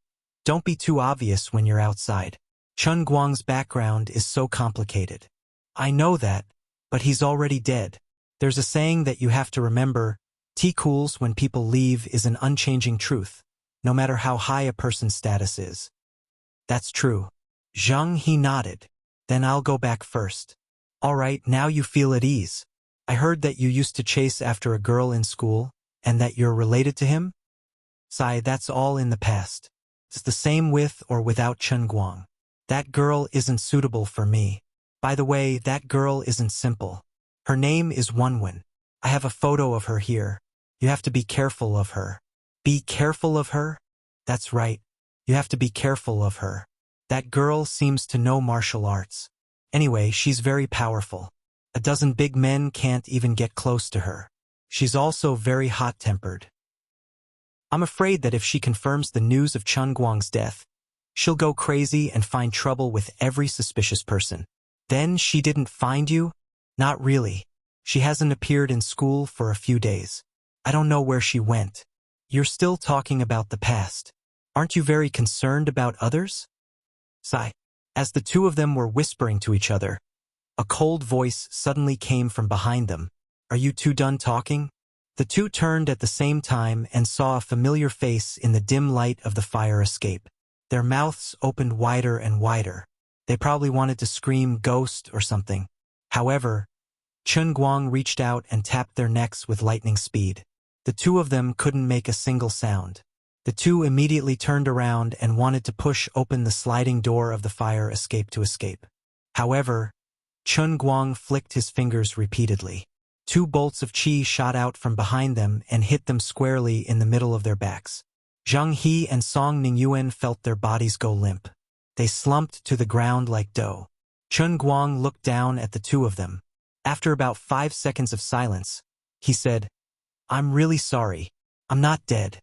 don't be too obvious when you're outside. Chen Guang's background is so complicated. I know that, but he's already dead. There's a saying that you have to remember, tea cools when people leave is an unchanging truth, no matter how high a person's status is." "That's true." Zhang He nodded. "Then I'll go back first." "All right, now you feel at ease. I heard that you used to chase after a girl in school, and that you're related to him?" "Sai, that's all in the past. It's the same with or without Chen Guang. That girl isn't suitable for me. By the way, that girl isn't simple. Her name is Wenwen. I have a photo of her here. You have to be careful of her." "Be careful of her?" "That's right. You have to be careful of her. That girl seems to know martial arts. Anyway, she's very powerful. A dozen big men can't even get close to her. She's also very hot-tempered. I'm afraid that if she confirms the news of Chen Guang's death, she'll go crazy and find trouble with every suspicious person." "Then she didn't find you?" "Not really. She hasn't appeared in school for a few days. I don't know where she went." "You're still talking about the past. Aren't you very concerned about others?" Sigh. As the two of them were whispering to each other, a cold voice suddenly came from behind them. "Are you two done talking?" The two turned at the same time and saw a familiar face in the dim light of the fire escape. Their mouths opened wider and wider. They probably wanted to scream "ghost" or something. However, Chen Guang reached out and tapped their necks with lightning speed. The two of them couldn't make a single sound. The two immediately turned around and wanted to push open the sliding door of the fire escape to escape. However, Chen Guang flicked his fingers repeatedly. 2 bolts of qi shot out from behind them and hit them squarely in the middle of their backs. Zhang He and Song Ningyuan felt their bodies go limp. They slumped to the ground like dough. Chun Guang looked down at the two of them. After about 5 seconds of silence, he said, "I'm really sorry. I'm not dead."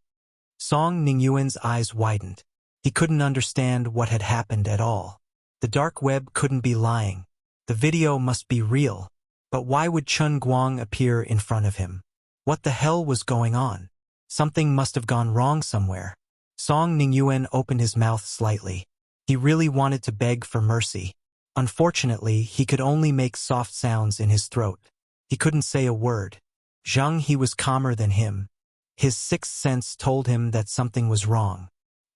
Song Ningyuan's eyes widened. He couldn't understand what had happened at all. The dark web couldn't be lying. The video must be real. But why would Chun Guang appear in front of him? What the hell was going on? Something must have gone wrong somewhere. Song Ningyuan opened his mouth slightly. He really wanted to beg for mercy. Unfortunately, he could only make soft sounds in his throat. He couldn't say a word. Zhang He was calmer than him. His sixth sense told him that something was wrong.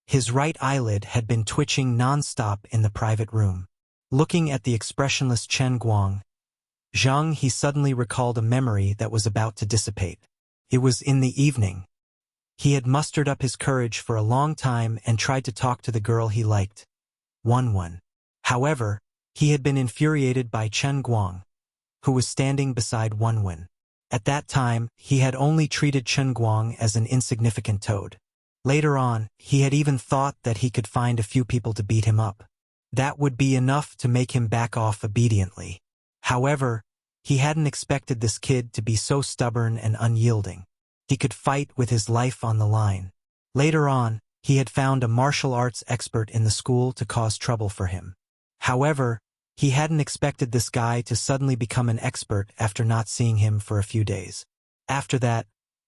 His right eyelid had been twitching non-stop in the private room. Looking at the expressionless Chen Guang, Zhang He suddenly recalled a memory that was about to dissipate. It was in the evening. He had mustered up his courage for a long time and tried to talk to the girl he liked, Wan. However, he had been infuriated by Chen Guang, who was standing beside Wan. At that time, he had only treated Chen Guang as an insignificant toad. Later on, he had even thought that he could find a few people to beat him up. That would be enough to make him back off obediently. However, he hadn't expected this kid to be so stubborn and unyielding. He could fight with his life on the line. Later on, he had found a martial arts expert in the school to cause trouble for him. However, he hadn't expected this guy to suddenly become an expert after not seeing him for a few days. After that,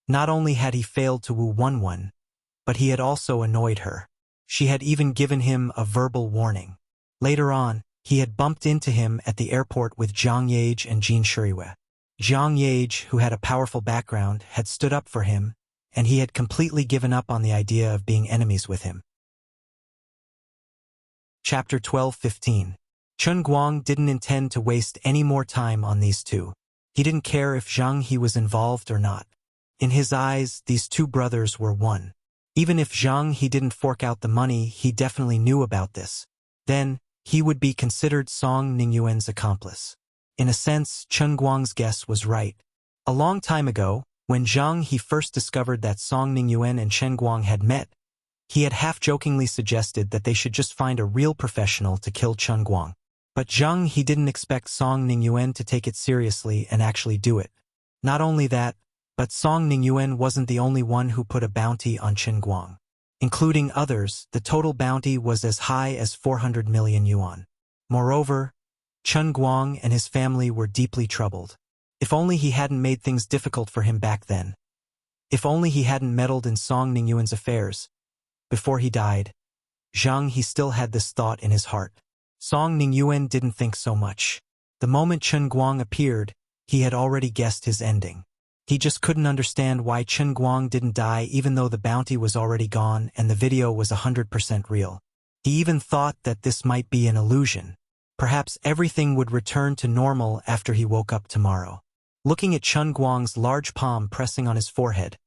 not only had he failed to woo Wan, but he had also annoyed her. She had even given him a verbal warning. Later on, he had bumped into him at the airport with Zhang Yage and Jin Shuriwe. Zhang Yage, who had a powerful background, had stood up for him, and he had completely given up on the idea of being enemies with him. Chapter 12:15. Chun Guang didn't intend to waste any more time on these two. He didn't care if Zhang He was involved or not. In his eyes, these two brothers were one. Even if Zhang He didn't fork out the money, he definitely knew about this. Then, he would be considered Song Ningyuan's accomplice. In a sense, Chun Guang's guess was right. A long time ago, when Zhang He first discovered that Song Ningyuan and Chen Guang had met, he had half-jokingly suggested that they should just find a real professional to kill Chun Guang. But Zhang He didn't expect Song Ningyuan to take it seriously and actually do it. Not only that, but Song Ningyuan wasn't the only one who put a bounty on Chen Guang. Including others, the total bounty was as high as 400 million yuan. Moreover, Chun Guang and his family were deeply troubled. If only he hadn't made things difficult for him back then. If only he hadn't meddled in Song Ningyuan's affairs. Before he died, Zhang He still had this thought in his heart. Song Ningyuan didn't think so much. The moment Chun Guang appeared, he had already guessed his ending. He just couldn't understand why Chen Guang didn't die even though the bounty was already gone and the video was 100% real. He even thought that this might be an illusion. Perhaps everything would return to normal after he woke up tomorrow. Looking at Chun Guang's large palm pressing on his forehead,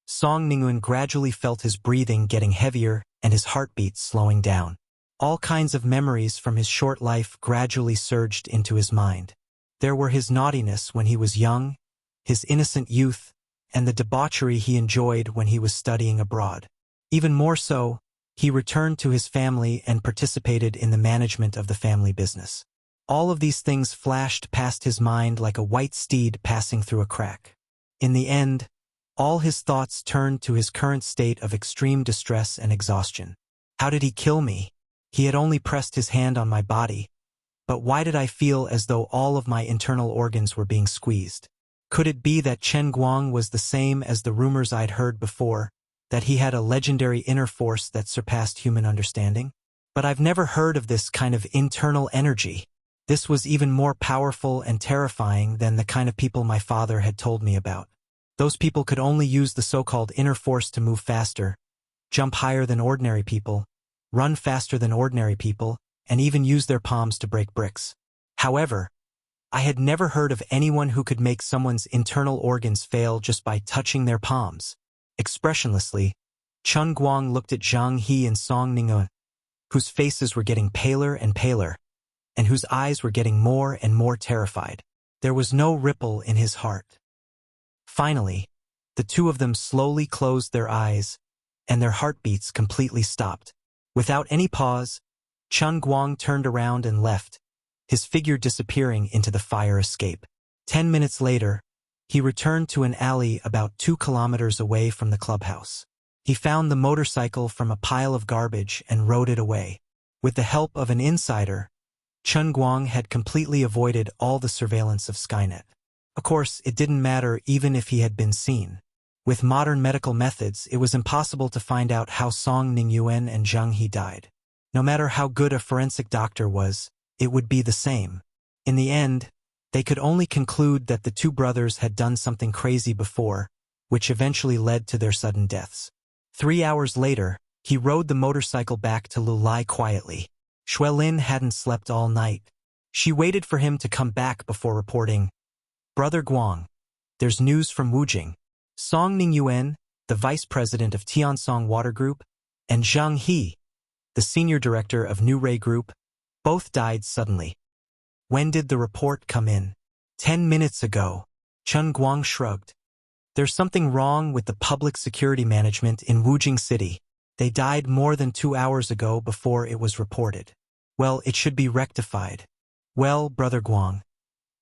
Song Ningyuan gradually felt his breathing getting heavier and his heartbeat slowing down. All kinds of memories from his short life gradually surged into his mind. There were his naughtiness when he was young, his innocent youth, and the debauchery he enjoyed when he was studying abroad. Even more so, he returned to his family and participated in the management of the family business. All of these things flashed past his mind like a white steed passing through a crack. In the end, all his thoughts turned to his current state of extreme distress and exhaustion. How did he kill me? He had only pressed his hand on my body, but why did I feel as though all of my internal organs were being squeezed? Could it be that Chen Guang was the same as the rumors I'd heard before, that he had a legendary inner force that surpassed human understanding? But I've never heard of this kind of internal energy. This was even more powerful and terrifying than the kind of people my father had told me about. Those people could only use the so-called inner force to move faster, jump higher than ordinary people, run faster than ordinary people, and even use their palms to break bricks. However, I had never heard of anyone who could make someone's internal organs fail just by touching their palms. Expressionlessly, Chun Guang looked at Zhang He and Song Ningyuan, whose faces were getting paler and paler, and whose eyes were getting more and more terrified. There was no ripple in his heart. Finally, the two of them slowly closed their eyes, and their heartbeats completely stopped. Without any pause, Chun Guang turned around and left, his figure disappearing into the fire escape. 10 minutes later, he returned to an alley about 2 kilometers away from the clubhouse. He found the motorcycle from a pile of garbage and rode it away. With the help of an insider, Chun Guang had completely avoided all the surveillance of Skynet. Of course, it didn't matter even if he had been seen. With modern medical methods, it was impossible to find out how Song Ningyuan and Zheng He died. No matter how good a forensic doctor was, it would be the same. In the end, they could only conclude that the two brothers had done something crazy before, which eventually led to their sudden deaths. 3 hours later, he rode the motorcycle back to Lulai quietly. Xuelin hadn't slept all night. She waited for him to come back before reporting, "Brother Guang, there's news from Wujing. Song Ningyuan, the vice president of Tiansong Water Group, and Zheng He, the senior director of New Ray Group, both died suddenly." "When did the report come in?" 10 minutes ago. Chun Guang shrugged. "There's something wrong with the public security management in Wujing City. They died more than 2 hours ago before it was reported. Well, it should be rectified." "Well, Brother Guang,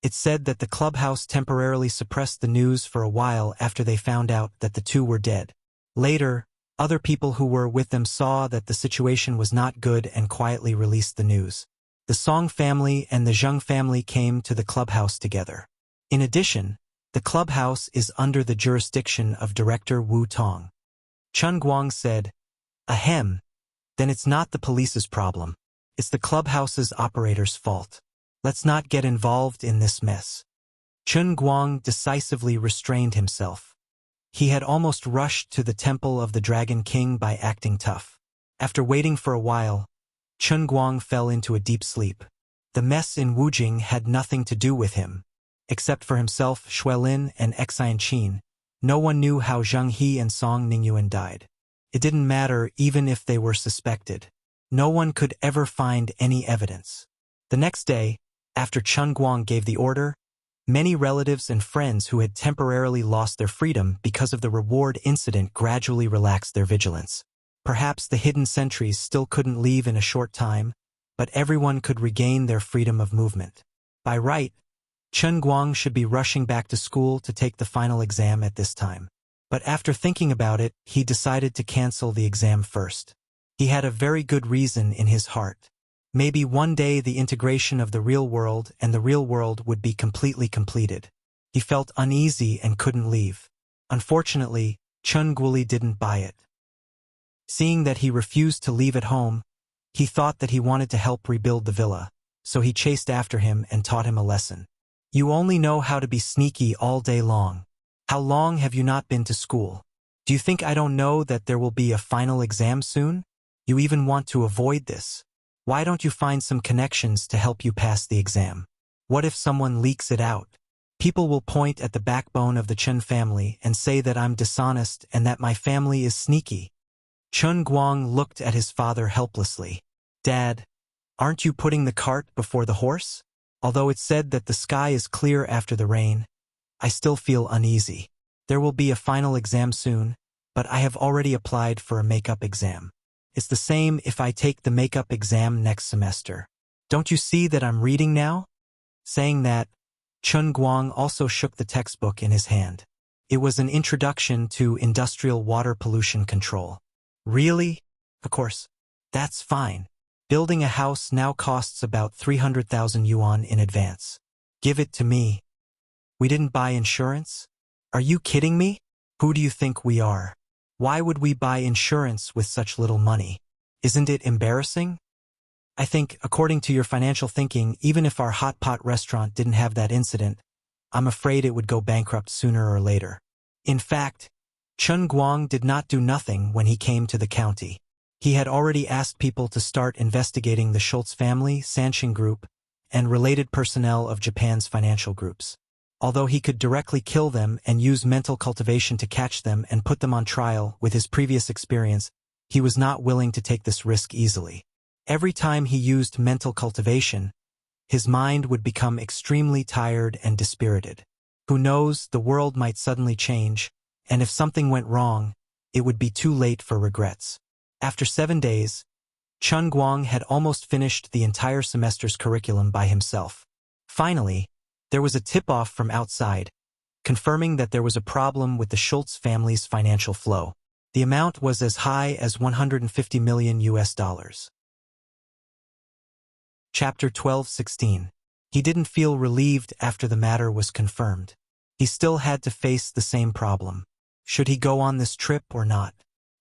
it said that the clubhouse temporarily suppressed the news for a while after they found out that the two were dead. Later, other people who were with them saw that the situation was not good and quietly released the news. The Song family and the Zheng family came to the clubhouse together. In addition, the clubhouse is under the jurisdiction of Director Wu Tong." Chun Guang said, "Ahem, then it's not the police's problem. It's the clubhouse's operator's fault. Let's not get involved in this mess." Chun Guang decisively restrained himself. He had almost rushed to the temple of the Dragon King by acting tough. After waiting for a while, Chun Guang fell into a deep sleep. The mess in Wujing had nothing to do with him. Except for himself, Xuelin, and Xian Qin, no one knew how Zheng He and Song Ningyuan died. It didn't matter even if they were suspected. No one could ever find any evidence. The next day, after Chun Guang gave the order, many relatives and friends who had temporarily lost their freedom because of the reward incident gradually relaxed their vigilance. Perhaps the hidden sentries still couldn't leave in a short time, but everyone could regain their freedom of movement. By right, Chun Guang should be rushing back to school to take the final exam at this time. But after thinking about it, he decided to cancel the exam first. He had a very good reason in his heart. Maybe one day the integration of the real world and the real world would be completely completed. He felt uneasy and couldn't leave. Unfortunately, Chun Guoli didn't buy it. Seeing that he refused to leave at home, he thought that he wanted to help rebuild the villa, so he chased after him and taught him a lesson. "You only know how to be sneaky all day long. How long have you not been to school? Do you think I don't know that there will be a final exam soon? You even want to avoid this. Why don't you find some connections to help you pass the exam? What if someone leaks it out? People will point at the backbone of the Chen family and say that I'm dishonest and that my family is sneaky." Chun Guang looked at his father helplessly. "Dad, aren't you putting the cart before the horse? Although it's said that the sky is clear after the rain, I still feel uneasy. There will be a final exam soon, but I have already applied for a makeup exam. It's the same if I take the makeup exam next semester. Don't you see that I'm reading now?" Saying that, Chun Guang also shook the textbook in his hand. It was an introduction to industrial water pollution control. "Really? Of course. That's fine. Building a house now costs about 300,000 yuan in advance. Give it to me. We didn't buy insurance? Are you kidding me? Who do you think we are? Why would we buy insurance with such little money? Isn't it embarrassing? I think, according to your financial thinking, even if our hot pot restaurant didn't have that incident, I'm afraid it would go bankrupt sooner or later." In fact, Chun Guang did not do nothing when he came to the county. He had already asked people to start investigating the Schultz family, Sanxing Group, and related personnel of Japan's financial groups. Although he could directly kill them and use mental cultivation to catch them and put them on trial with his previous experience, he was not willing to take this risk easily. Every time he used mental cultivation, his mind would become extremely tired and dispirited. Who knows, the world might suddenly change, and if something went wrong, it would be too late for regrets. After 7 days, Chun Guang had almost finished the entire semester's curriculum by himself. Finally, there was a tip-off from outside, confirming that there was a problem with the Schultz family's financial flow. The amount was as high as $150 million. Chapter 12:16. He didn't feel relieved after the matter was confirmed. He still had to face the same problem. Should he go on this trip or not?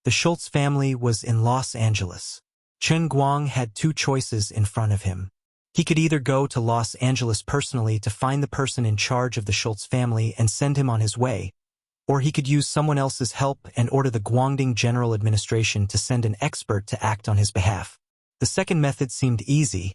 The Schultz family was in Los Angeles. Chun Guang had 2 choices in front of him. He could either go to Los Angeles personally to find the person in charge of the Schultz family and send him on his way, or he could use someone else's help and order the Guangdong General Administration to send an expert to act on his behalf. The second method seemed easy,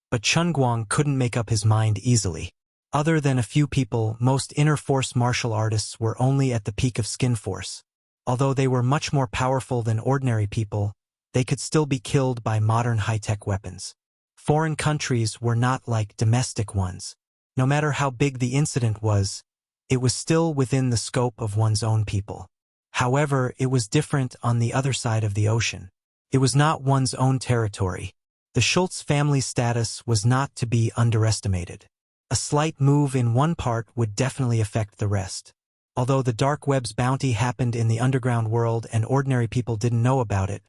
but Chun Guang couldn't make up his mind easily. Other than a few people, most inner force martial artists were only at the peak of skin force. Although they were much more powerful than ordinary people, they could still be killed by modern high-tech weapons. Foreign countries were not like domestic ones. No matter how big the incident was, it was still within the scope of one's own people. However, it was different on the other side of the ocean. It was not one's own territory. The Schultz family status was not to be underestimated. A slight move in one part would definitely affect the rest. Although the dark web's bounty happened in the underground world and ordinary people didn't know about it,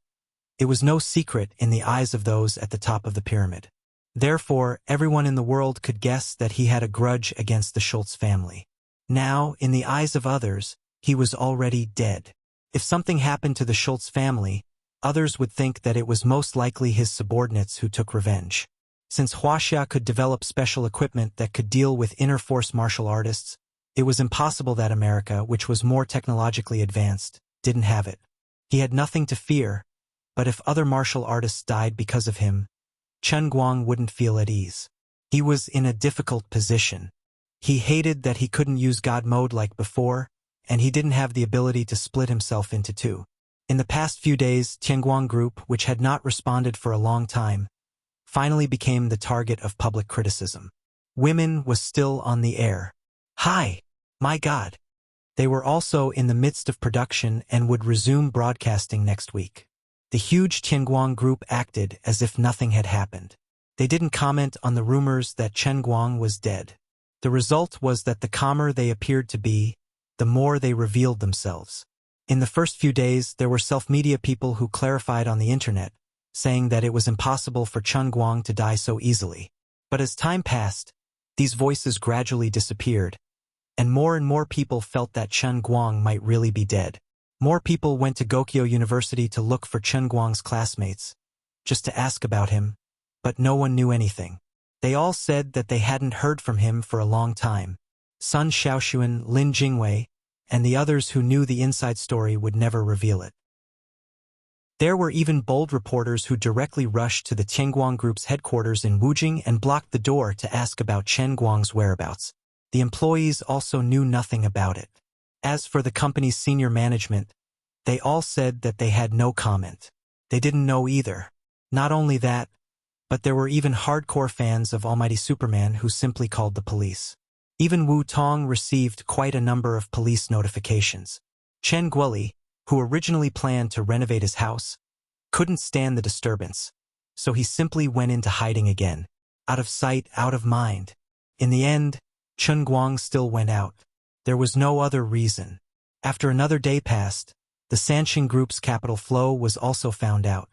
it was no secret in the eyes of those at the top of the pyramid. Therefore, everyone in the world could guess that he had a grudge against the Schultz family. Now, in the eyes of others, he was already dead. If something happened to the Schultz family, others would think that it was most likely his subordinates who took revenge. Since Huaxia could develop special equipment that could deal with inner force martial artists, it was impossible that America, which was more technologically advanced, didn't have it. He had nothing to fear, but if other martial artists died because of him, Chun Guang wouldn't feel at ease. He was in a difficult position. He hated that he couldn't use God mode like before, and he didn't have the ability to split himself into 2. In the past few days, Tianguang Group, which had not responded for a long time, finally became the target of public criticism. Women was still on the air. Hi! My God! They were also in the midst of production and would resume broadcasting next week. The huge Tianguang Group acted as if nothing had happened. They didn't comment on the rumors that Chun Guang was dead. The result was that the calmer they appeared to be, the more they revealed themselves. In the first few days, there were self-media people who clarified on the internet, saying that it was impossible for Chun Guang to die so easily. But as time passed, these voices gradually disappeared, and more people felt that Chun Guang might really be dead. More people went to Gokyo University to look for Chun Guang's classmates, just to ask about him, but no one knew anything. They all said that they hadn't heard from him for a long time. Sun Xiaoxuan, Lin Jingwei, and the others who knew the inside story would never reveal it. There were even bold reporters who directly rushed to the Tianguang Group's headquarters in Wujing and blocked the door to ask about Chun Guang's whereabouts. The employees also knew nothing about it. As for the company's senior management, they all said that they had no comment. They didn't know either. Not only that, but there were even hardcore fans of Almighty Superman who simply called the police. Even Wu Tong received quite a number of police notifications. Chen Guoli, who originally planned to renovate his house, couldn't stand the disturbance, so he simply went into hiding again. Out of sight, out of mind. In the end, Chun Guang still went out. There was no other reason. After another day passed, the Sanxing Group's capital flow was also found out.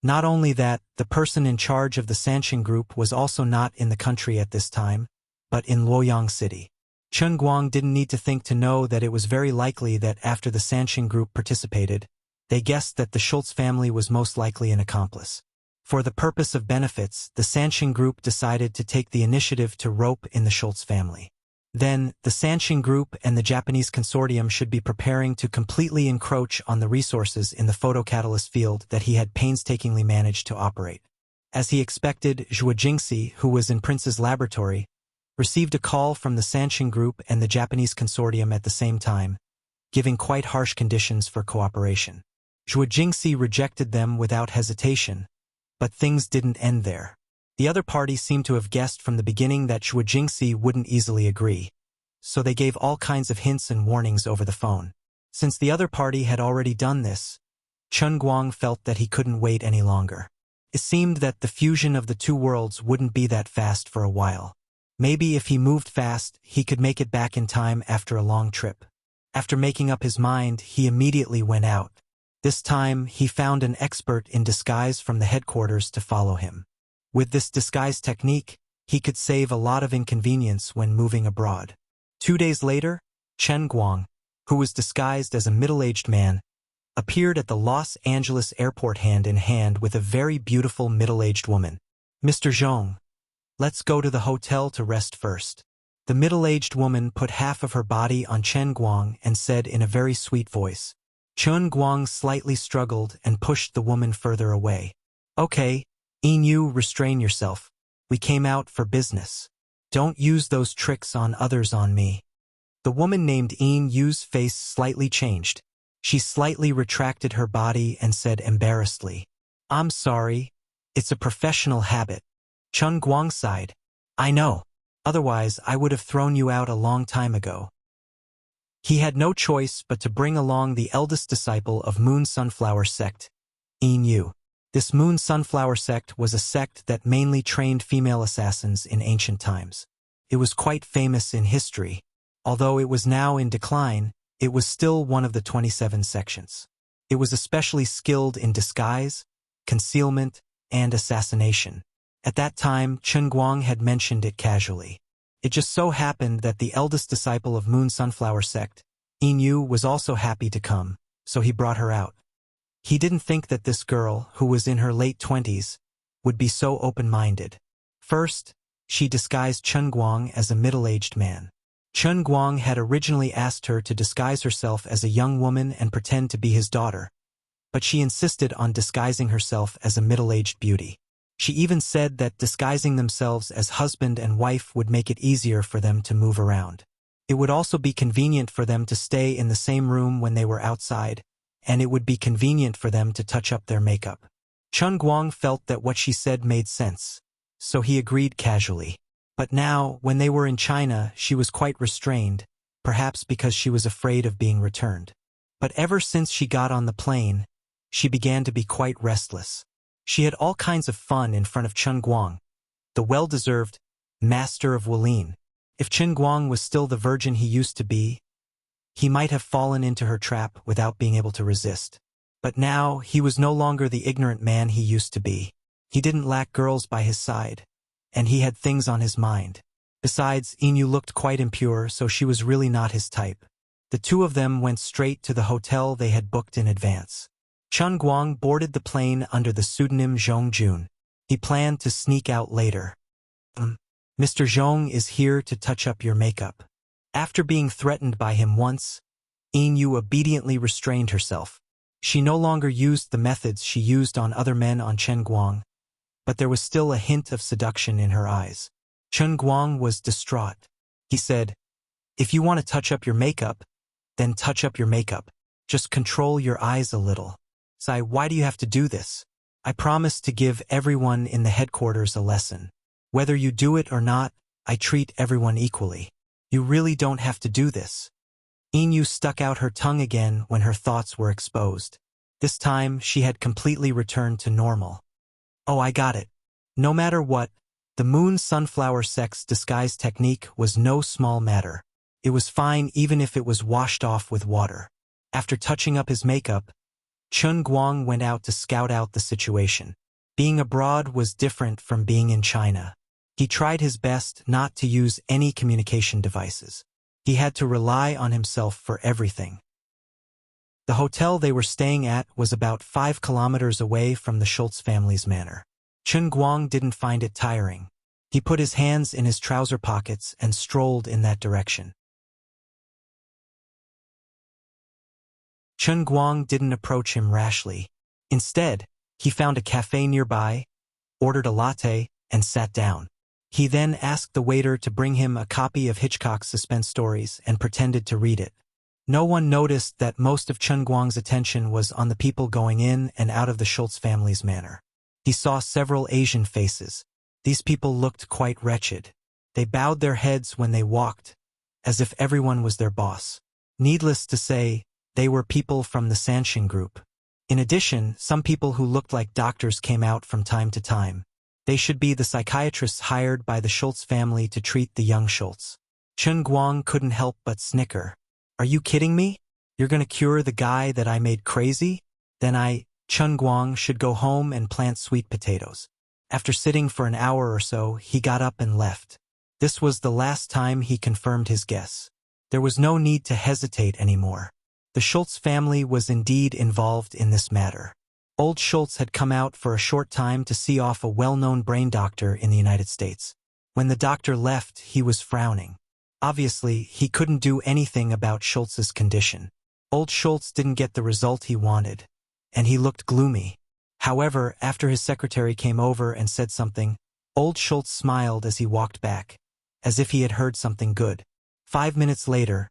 Not only that, the person in charge of the Sanxing Group was also not in the country at this time, but in Luoyang City. Chun Guang didn't need to think to know that it was very likely that after the Sanxing Group participated, they guessed that the Schultz family was most likely an accomplice. For the purpose of benefits, the Sanxing Group decided to take the initiative to rope in the Schultz family. Then, the Sanxing Group and the Japanese consortium should be preparing to completely encroach on the resources in the photocatalyst field that he had painstakingly managed to operate. As he expected, Zhuo Jingxi, who was in Prince's laboratory, received a call from the Sanxing Group and the Japanese consortium at the same time, giving quite harsh conditions for cooperation. Zhuo Jingxi rejected them without hesitation, but things didn't end there. The other party seemed to have guessed from the beginning that Zhuo Jingxi wouldn't easily agree, so they gave all kinds of hints and warnings over the phone. Since the other party had already done this, Chen Guang felt that he couldn't wait any longer. It seemed that the fusion of the two worlds wouldn't be that fast for a while. Maybe if he moved fast, he could make it back in time after a long trip. After making up his mind, he immediately went out. This time, he found an expert in disguise from the headquarters to follow him. With this disguise technique, he could save a lot of inconvenience when moving abroad. 2 days later, Chen Guang, who was disguised as a middle-aged man, appeared at the Los Angeles airport hand in hand with a very beautiful middle-aged woman. "Mr. Zhong, let's go to the hotel to rest first." The middle-aged woman put half of her body on Chen Guang and said in a very sweet voice. Chen Guang slightly struggled and pushed the woman further away. "Okay, Yu, restrain yourself. We came out for business. Don't use those tricks on others on me." The woman named Yu's face slightly changed. She slightly retracted her body and said embarrassedly, "I'm sorry. It's a professional habit." Chen Guang sighed. "I know. Otherwise, I would have thrown you out a long time ago." He had no choice but to bring along the eldest disciple of Moon Sunflower sect, Yu. This Moon Sunflower sect was a sect that mainly trained female assassins in ancient times. It was quite famous in history. Although it was now in decline, it was still one of the 27 sections. It was especially skilled in disguise, concealment, and assassination. At that time, Chen Guang had mentioned it casually. It just so happened that the eldest disciple of Moon Sunflower sect, Yu, was also happy to come, so he brought her out. He didn't think that this girl, who was in her late 20s, would be so open-minded. First, she disguised Chen Guang as a middle-aged man. Chen Guang had originally asked her to disguise herself as a young woman and pretend to be his daughter, but she insisted on disguising herself as a middle-aged beauty. She even said that disguising themselves as husband and wife would make it easier for them to move around. It would also be convenient for them to stay in the same room when they were outside, and it would be convenient for them to touch up their makeup. Chen Guang felt that what she said made sense, so he agreed casually. But now, when they were in China, she was quite restrained, perhaps because she was afraid of being returned. But ever since she got on the plane, she began to be quite restless. She had all kinds of fun in front of Chen Guang, the well-deserved master of Wulin. If Chen Guang was still the virgin he used to be, he might have fallen into her trap without being able to resist. But now, he was no longer the ignorant man he used to be. He didn't lack girls by his side, and he had things on his mind. Besides, Yu looked quite impure, so she was really not his type. The two of them went straight to the hotel they had booked in advance. Chen Guang boarded the plane under the pseudonym Zhong Jun. He planned to sneak out later. "Mr. Zhong is here to touch up your makeup." After being threatened by him once, Yu obediently restrained herself. She no longer used the methods she used on other men on Chen Guang, but there was still a hint of seduction in her eyes. Chen Guang was distraught. He said, "If you want to touch up your makeup, then touch up your makeup. Just control your eyes a little." "Sai, why do you have to do this? I promise to give everyone in the headquarters a lesson. Whether you do it or not, I treat everyone equally. You really don't have to do this." Yu stuck out her tongue again when her thoughts were exposed. This time, she had completely returned to normal. "Oh, I got it. No matter what, the Moon Sunflower sect's disguise technique was no small matter. It was fine even if it was washed off with water." After touching up his makeup, Chen Guang went out to scout out the situation. Being abroad was different from being in China. He tried his best not to use any communication devices. He had to rely on himself for everything. The hotel they were staying at was about 5 kilometers away from the Schultz family's manor. Chen Guang didn't find it tiring. He put his hands in his trouser pockets and strolled in that direction. Chen Guang didn't approach him rashly. Instead, he found a cafe nearby, ordered a latte, and sat down. He then asked the waiter to bring him a copy of Hitchcock's suspense stories and pretended to read it. No one noticed that most of Chen Guang's attention was on the people going in and out of the Schultz family's manor. He saw several Asian faces. These people looked quite wretched. They bowed their heads when they walked, as if everyone was their boss. Needless to say, They were people from the Sanshin group. In addition, some people who looked like doctors came out from time to time. They should be the psychiatrists hired by the Schultz family to treat the young Schultz. Chen Guang couldn't help but snicker. Are you kidding me? You're gonna cure the guy that I made crazy? Then Chen Guang should go home and plant sweet potatoes. After sitting for an hour or so, he got up and left. This was the last time he confirmed his guess. There was no need to hesitate anymore. The Schultz family was indeed involved in this matter. Old Schultz had come out for a short time to see off a well-known brain doctor in the United States. When the doctor left, he was frowning. Obviously, he couldn't do anything about Schultz's condition. Old Schultz didn't get the result he wanted, and he looked gloomy. However, after his secretary came over and said something, Old Schultz smiled as he walked back, as if he had heard something good. 5 minutes later,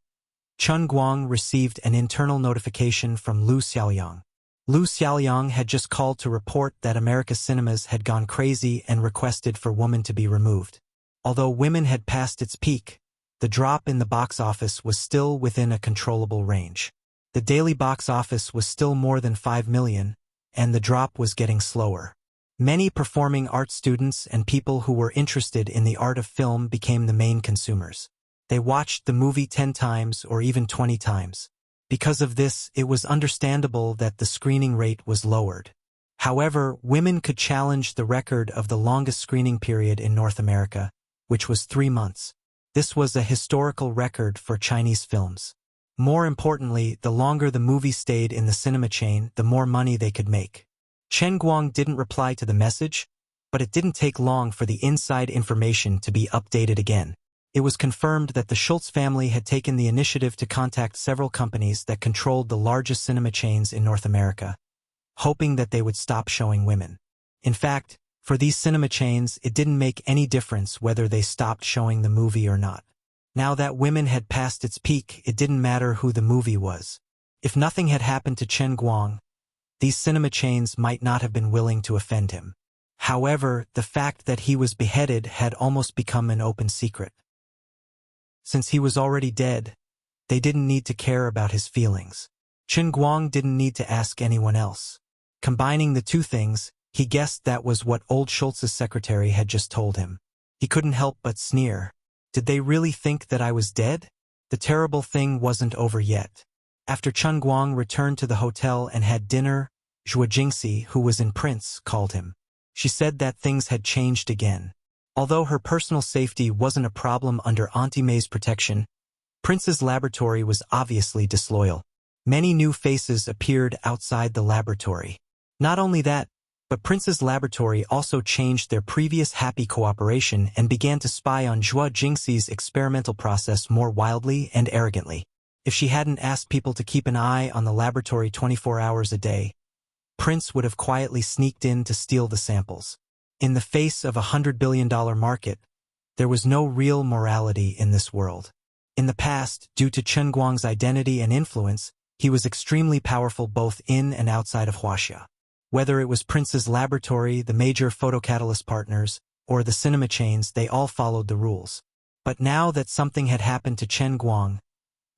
Chen Guang received an internal notification from Lu Xiaoyang. Lu Xiaoyang had just called to report that America's cinemas had gone crazy and requested for Woman to be removed. Although Women had passed its peak, the drop in the box office was still within a controllable range. The daily box office was still more than 5 million, and the drop was getting slower. Many performing arts students and people who were interested in the art of film became the main consumers. They watched the movie 10 times or even 20 times. Because of this, it was understandable that the screening rate was lowered. However, Women could challenge the record of the longest screening period in North America, which was 3 months. This was a historical record for Chinese films. More importantly, the longer the movie stayed in the cinema chain, the more money they could make. Chen Guang didn't reply to the message, but it didn't take long for the inside information to be updated again. It was confirmed that the Schultz family had taken the initiative to contact several companies that controlled the largest cinema chains in North America, hoping that they would stop showing Women. In fact, for these cinema chains, it didn't make any difference whether they stopped showing the movie or not. Now that Women had passed its peak, it didn't matter who the movie was. If nothing had happened to Chen Guang, these cinema chains might not have been willing to offend him. However, the fact that he was beheaded had almost become an open secret. Since he was already dead, they didn't need to care about his feelings. Chen Guang didn't need to ask anyone else. Combining the two things, he guessed that was what old Schultz's secretary had just told him. He couldn't help but sneer. Did they really think that I was dead? The terrible thing wasn't over yet. After Chen Guang returned to the hotel and had dinner, Zhua Jingxi, who was in Prince, called him. She said that things had changed again. Although her personal safety wasn't a problem under Auntie May's protection, Prince's laboratory was obviously disloyal. Many new faces appeared outside the laboratory. Not only that, but Prince's laboratory also changed their previous happy cooperation and began to spy on Zhua Jingxi's experimental process more wildly and arrogantly. If she hadn't asked people to keep an eye on the laboratory 24 hours a day, Prince would have quietly sneaked in to steal the samples. In the face of $100 billion market, there was no real morality in this world. In the past, due to Chen Guang's identity and influence, he was extremely powerful both in and outside of Huaxia. Whether it was Prince's laboratory, the major photocatalyst partners, or the cinema chains, they all followed the rules. But now that something had happened to Chen Guang,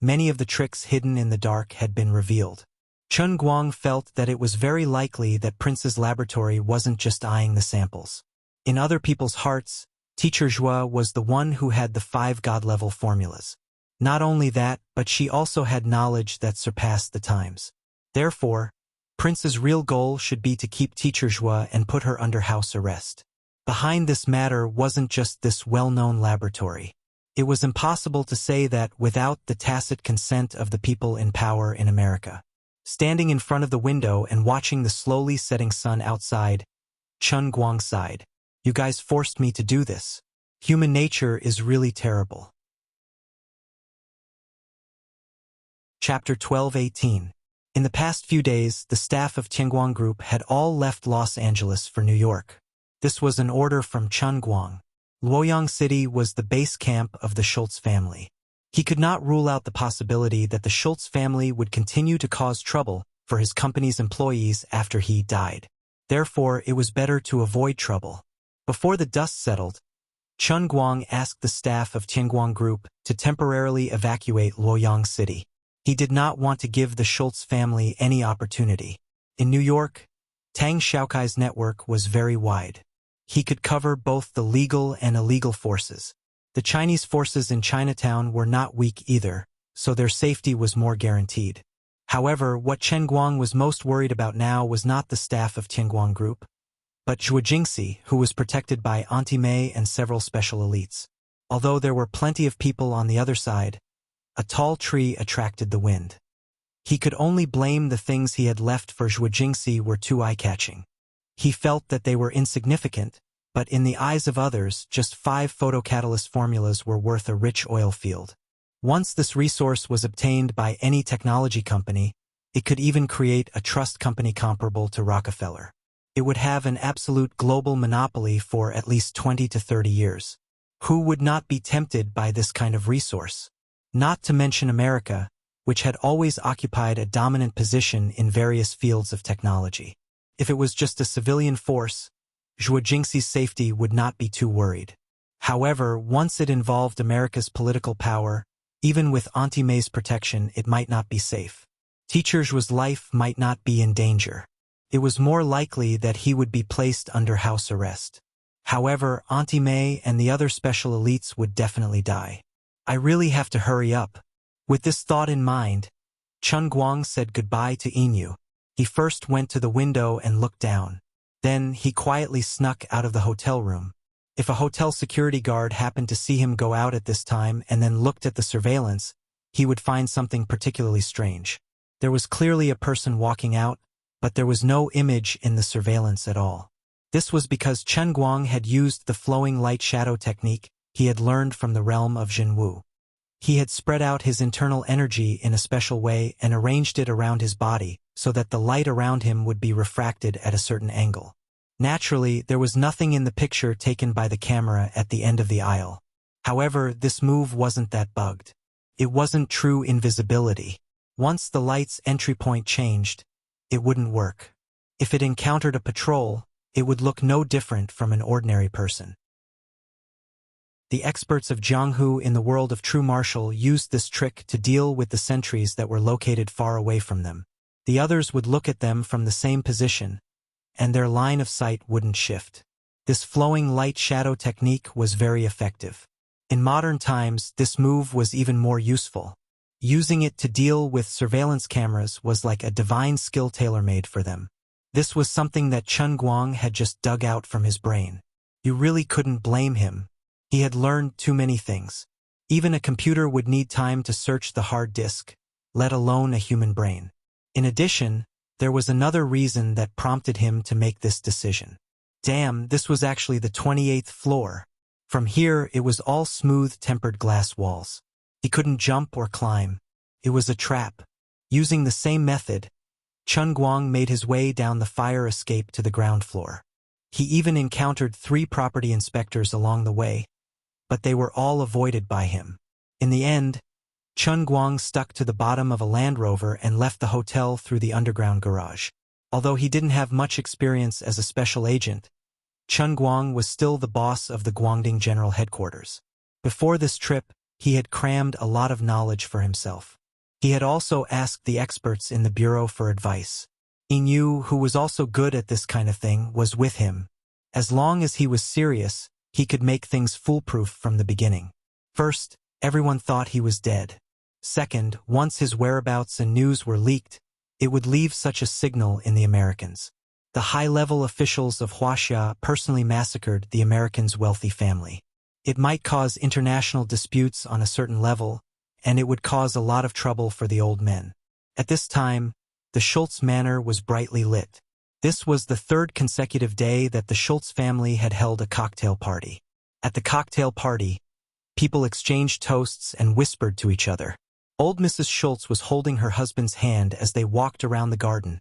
many of the tricks hidden in the dark had been revealed. Chen Guang felt that it was very likely that Prince's laboratory wasn't just eyeing the samples. In other people's hearts, Teacher Zhua was the one who had the 5 god-level formulas. Not only that, but she also had knowledge that surpassed the times. Therefore, Prince's real goal should be to keep Teacher Zhua and put her under house arrest. Behind this matter wasn't just this well-known laboratory. It was impossible to say that without the tacit consent of the people in power in America. Standing in front of the window and watching the slowly setting sun outside, Chen Guang sighed. You guys forced me to do this. Human nature is really terrible. Chapter 12:18. In the past few days, the staff of Tianguang Group had all left Los Angeles for New York. This was an order from Chen Guang. Luoyang City was the base camp of the Schultz family. He could not rule out the possibility that the Schultz family would continue to cause trouble for his company's employees after he died. Therefore, it was better to avoid trouble. Before the dust settled, Chen Guang asked the staff of Tianguang Group to temporarily evacuate Luoyang City. He did not want to give the Schultz family any opportunity. In New York, Tang Xiaokai's network was very wide. He could cover both the legal and illegal forces. The Chinese forces in Chinatown were not weak either, so their safety was more guaranteed. However, what Chen Guang was most worried about now was not the staff of Tianguang Group, but Zhuo Jingxi, who was protected by Auntie Mei and several special elites. Although there were plenty of people on the other side, a tall tree attracted the wind. He could only blame the things he had left for Zhuo Jingxi were too eye-catching. He felt that they were insignificant, but in the eyes of others, just 5 photocatalyst formulas were worth a rich oil field. Once this resource was obtained by any technology company, it could even create a trust company comparable to Rockefeller. It would have an absolute global monopoly for at least 20 to 30 years. Who would not be tempted by this kind of resource? Not to mention America, which had always occupied a dominant position in various fields of technology. If it was just a civilian force, Zhuo Jingxi's safety would not be too worried. However, once it involved America's political power, even with Auntie Mei's protection, it might not be safe. Teacher Zhuo's life might not be in danger. It was more likely that he would be placed under house arrest. However, Auntie Mei and the other special elites would definitely die. I really have to hurry up. With this thought in mind, Chen Guang said goodbye to Inu. He first went to the window and looked down. Then he quietly snuck out of the hotel room. If a hotel security guard happened to see him go out at this time and then looked at the surveillance, he would find something particularly strange. There was clearly a person walking out, but there was no image in the surveillance at all. This was because Chen Guang had used the flowing light shadow technique he had learned from the realm of Jinwu. He had spread out his internal energy in a special way and arranged it around his body so that the light around him would be refracted at a certain angle. Naturally, there was nothing in the picture taken by the camera at the end of the aisle. However, this move wasn't that bugged. It wasn't true invisibility. Once the light's entry point changed, it wouldn't work. If it encountered a patrol, it would look no different from an ordinary person. The experts of Jianghu in the world of true martial used this trick to deal with the sentries that were located far away from them. The others would look at them from the same position, and their line of sight wouldn't shift. This flowing light-shadow technique was very effective. In modern times, this move was even more useful. Using it to deal with surveillance cameras was like a divine skill tailor-made for them. This was something that Chen Guang had just dug out from his brain. You really couldn't blame him. He had learned too many things. Even a computer would need time to search the hard disk, let alone a human brain. In addition, there was another reason that prompted him to make this decision. Damn, this was actually the 28th floor. From here, it was all smooth tempered glass walls. He couldn't jump or climb. It was a trap. Using the same method, Chen Guang made his way down the fire escape to the ground floor. He even encountered 3 property inspectors along the way, but they were all avoided by him. In the end, Chen Guang stuck to the bottom of a Land Rover and left the hotel through the underground garage. Although he didn't have much experience as a special agent, Chen Guang was still the boss of the Guangding General Headquarters. Before this trip, he had crammed a lot of knowledge for himself. He had also asked the experts in the bureau for advice. Inu, who was also good at this kind of thing, was with him. As long as he was serious, he could make things foolproof from the beginning. First, everyone thought he was dead. Second, once his whereabouts and news were leaked, it would leave such a signal in the Americans. The high-level officials of Huaxia personally massacred the Americans' wealthy family. It might cause international disputes on a certain level, and it would cause a lot of trouble for the old men. At this time, the Schultz manor was brightly lit. This was the 3rd consecutive day that the Schultz family had held a cocktail party. At the cocktail party, people exchanged toasts and whispered to each other. Old Mrs. Schultz was holding her husband's hand as they walked around the garden,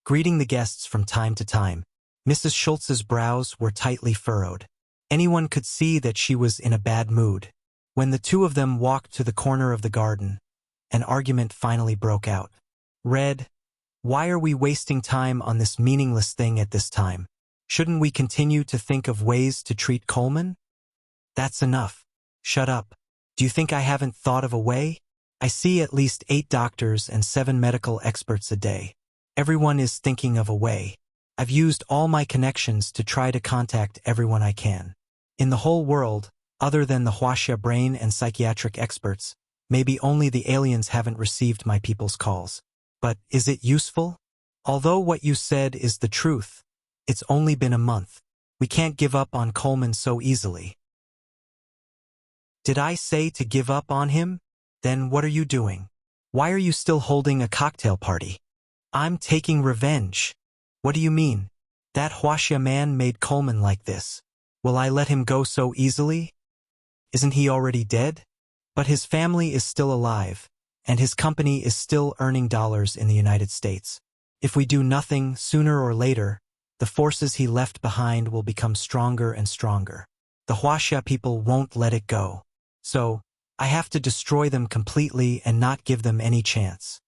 greeting the guests from time to time. Mrs. Schultz's brows were tightly furrowed. Anyone could see that she was in a bad mood. When the two of them walked to the corner of the garden, an argument finally broke out. Red, why are we wasting time on this meaningless thing at this time? Shouldn't we continue to think of ways to treat Coleman? That's enough. Shut up. Do you think I haven't thought of a way? I see at least 8 doctors and 7 medical experts a day. Everyone is thinking of a way. I've used all my connections to try to contact everyone I can. In the whole world, other than the Huaxia brain and psychiatric experts, maybe only the aliens haven't received my people's calls. But is it useful? Although what you said is the truth, it's only been a month. We can't give up on Coleman so easily. Did I say to give up on him? Then what are you doing? Why are you still holding a cocktail party? I'm taking revenge. What do you mean? That Huaxia man made Coleman like this. Will I let him go so easily? Isn't he already dead? But his family is still alive, and his company is still earning dollars in the United States. If we do nothing, sooner or later, the forces he left behind will become stronger and stronger. The Huaxia people won't let it go. So, I have to destroy them completely and not give them any chance.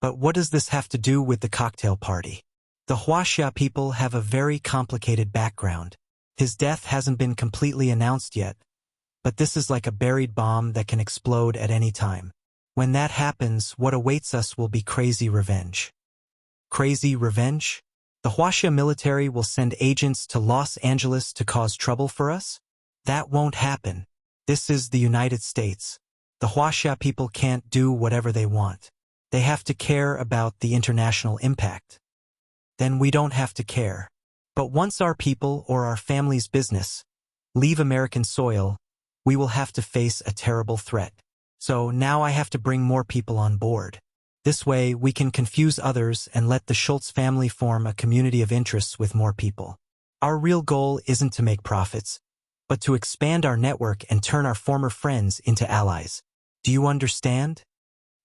But what does this have to do with the cocktail party? The Huaxia people have a very complicated background. His death hasn't been completely announced yet, but this is like a buried bomb that can explode at any time. When that happens, what awaits us will be crazy revenge. Crazy revenge? The Huaxia military will send agents to Los Angeles to cause trouble for us? That won't happen. This is the United States. The Huaxia people can't do whatever they want. They have to care about the international impact. Then we don't have to care. But once our people or our family's business leave American soil, we will have to face a terrible threat. So now I have to bring more people on board. This way, we can confuse others and let the Schultz family form a community of interests with more people. Our real goal isn't to make profits, but to expand our network and turn our former friends into allies. Do you understand?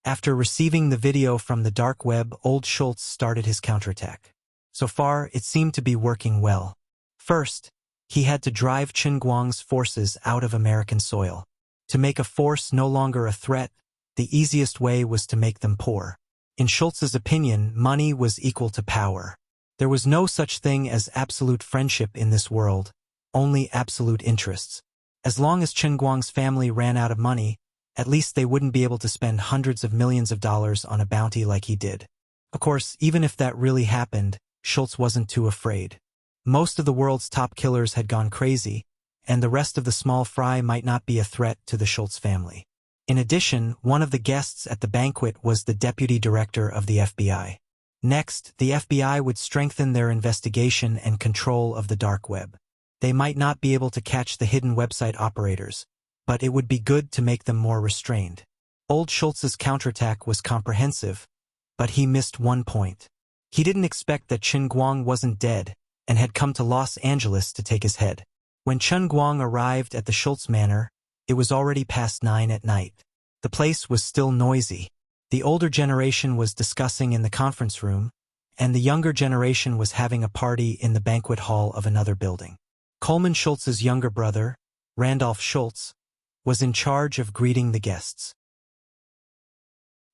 After receiving the video from the dark web, old Schultz started his counterattack. So far, it seemed to be working well. First, he had to drive Chen Guang's forces out of American soil. To make a force no longer a threat, the easiest way was to make them poor. In Schultz's opinion, money was equal to power. There was no such thing as absolute friendship in this world, only absolute interests. As long as Chen Guang's family ran out of money, at least they wouldn't be able to spend hundreds of millions of dollars on a bounty like he did. Of course, even if that really happened, Schultz wasn't too afraid. Most of the world's top killers had gone crazy, and the rest of the small fry might not be a threat to the Schultz family. In addition, one of the guests at the banquet was the deputy director of the FBI. Next, the FBI would strengthen their investigation and control of the dark web. They might not be able to catch the hidden website operators, but it would be good to make them more restrained. Old Schultz's counterattack was comprehensive, but he missed one point. He didn't expect that Chen Guang wasn't dead and had come to Los Angeles to take his head. When Chen Guang arrived at the Schultz manor, it was already past 9 at night. The place was still noisy. The older generation was discussing in the conference room, and the younger generation was having a party in the banquet hall of another building. Coleman Schultz's younger brother, Randolph Schultz, was in charge of greeting the guests.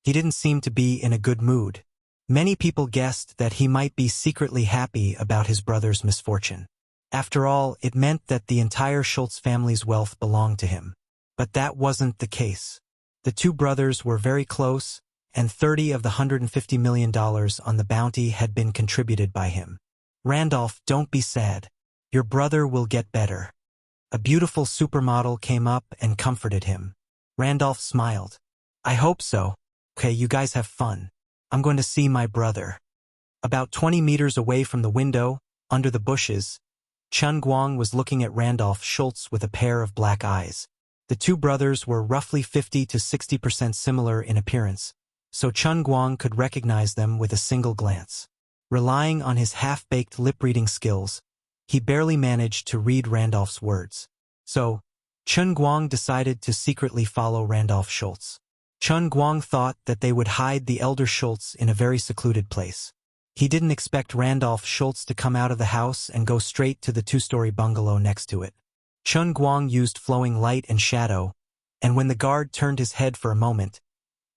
He didn't seem to be in a good mood. Many people guessed that he might be secretly happy about his brother's misfortune. After all, it meant that the entire Schultz family's wealth belonged to him. But that wasn't the case. The two brothers were very close, and 30 of the $150 million on the bounty had been contributed by him. Randolph, don't be sad. Your brother will get better. A beautiful supermodel came up and comforted him. Randolph smiled. I hope so. Okay, you guys have fun. I'm going to see my brother. About 20 meters away from the window, under the bushes, Chen Guang was looking at Randolph Schultz with a pair of black eyes. The two brothers were roughly 50 to 60% similar in appearance, so Chen Guang could recognize them with a single glance. Relying on his half-baked lip-reading skills, he barely managed to read Randolph's words. So, Chen Guang decided to secretly follow Randolph Schultz. Chen Guang thought that they would hide the elder Schultz in a very secluded place. He didn't expect Randolph Schultz to come out of the house and go straight to the two-story bungalow next to it. Chen Guang used flowing light and shadow, and when the guard turned his head for a moment,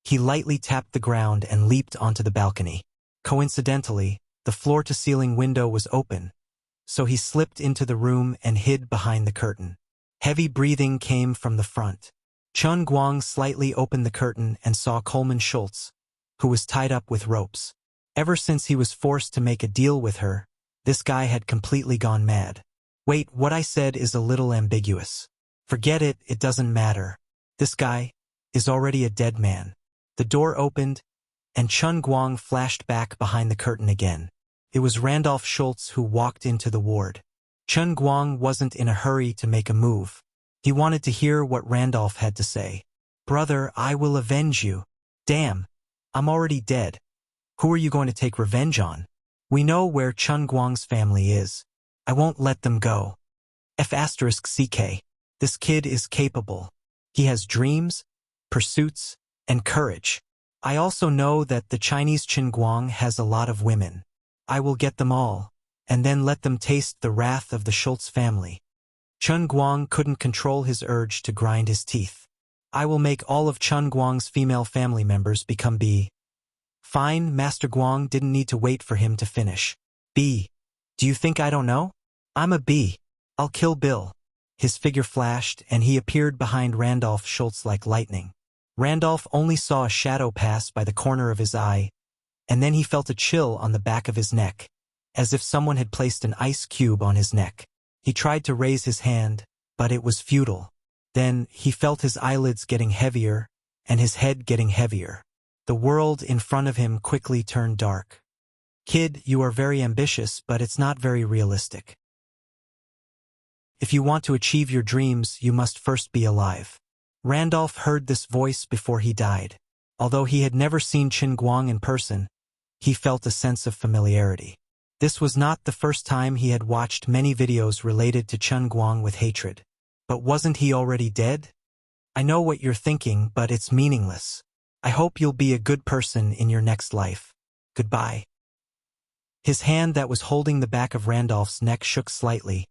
he lightly tapped the ground and leaped onto the balcony. Coincidentally, the floor-to-ceiling window was open, so he slipped into the room and hid behind the curtain. Heavy breathing came from the front. Chun Guang slightly opened the curtain and saw Coleman Schultz, who was tied up with ropes. Ever since he was forced to make a deal with her, this guy had completely gone mad. Wait, what I said is a little ambiguous. Forget it, it doesn't matter. This guy is already a dead man. The door opened, and Chun Guang flashed back behind the curtain again. It was Randolph Schultz who walked into the ward. Chun Guang wasn't in a hurry to make a move. He wanted to hear what Randolph had to say. Brother, I will avenge you. Damn, I'm already dead. Who are you going to take revenge on? We know where Chun Guang's family is. I won't let them go. F***CK. This kid is capable. He has dreams, pursuits, and courage. I also know that the Chinese Chun Guang has a lot of women. I will get them all, and then let them taste the wrath of the Schultz family. Chun Guang couldn't control his urge to grind his teeth. I will make all of Chun Guang's female family members become B. Fine, Master Guang didn't need to wait for him to finish. B. Do you think I don't know? I'm a B. I'll kill Bill. His figure flashed, and he appeared behind Randolph Schultz like lightning. Randolph only saw a shadow pass by the corner of his eye, and then he felt a chill on the back of his neck, as if someone had placed an ice cube on his neck. He tried to raise his hand, but it was futile. Then he felt his eyelids getting heavier, and his head getting heavier. The world in front of him quickly turned dark. Kid, you are very ambitious, but it's not very realistic. If you want to achieve your dreams, you must first be alive. Randolph heard this voice before he died. Although he had never seen Chun Guang in person, he felt a sense of familiarity. This was not the first time he had watched many videos related to Chun Guang with hatred. But wasn't he already dead? I know what you're thinking, but it's meaningless. I hope you'll be a good person in your next life. Goodbye. His hand that was holding the back of Randolph's neck shook slightly,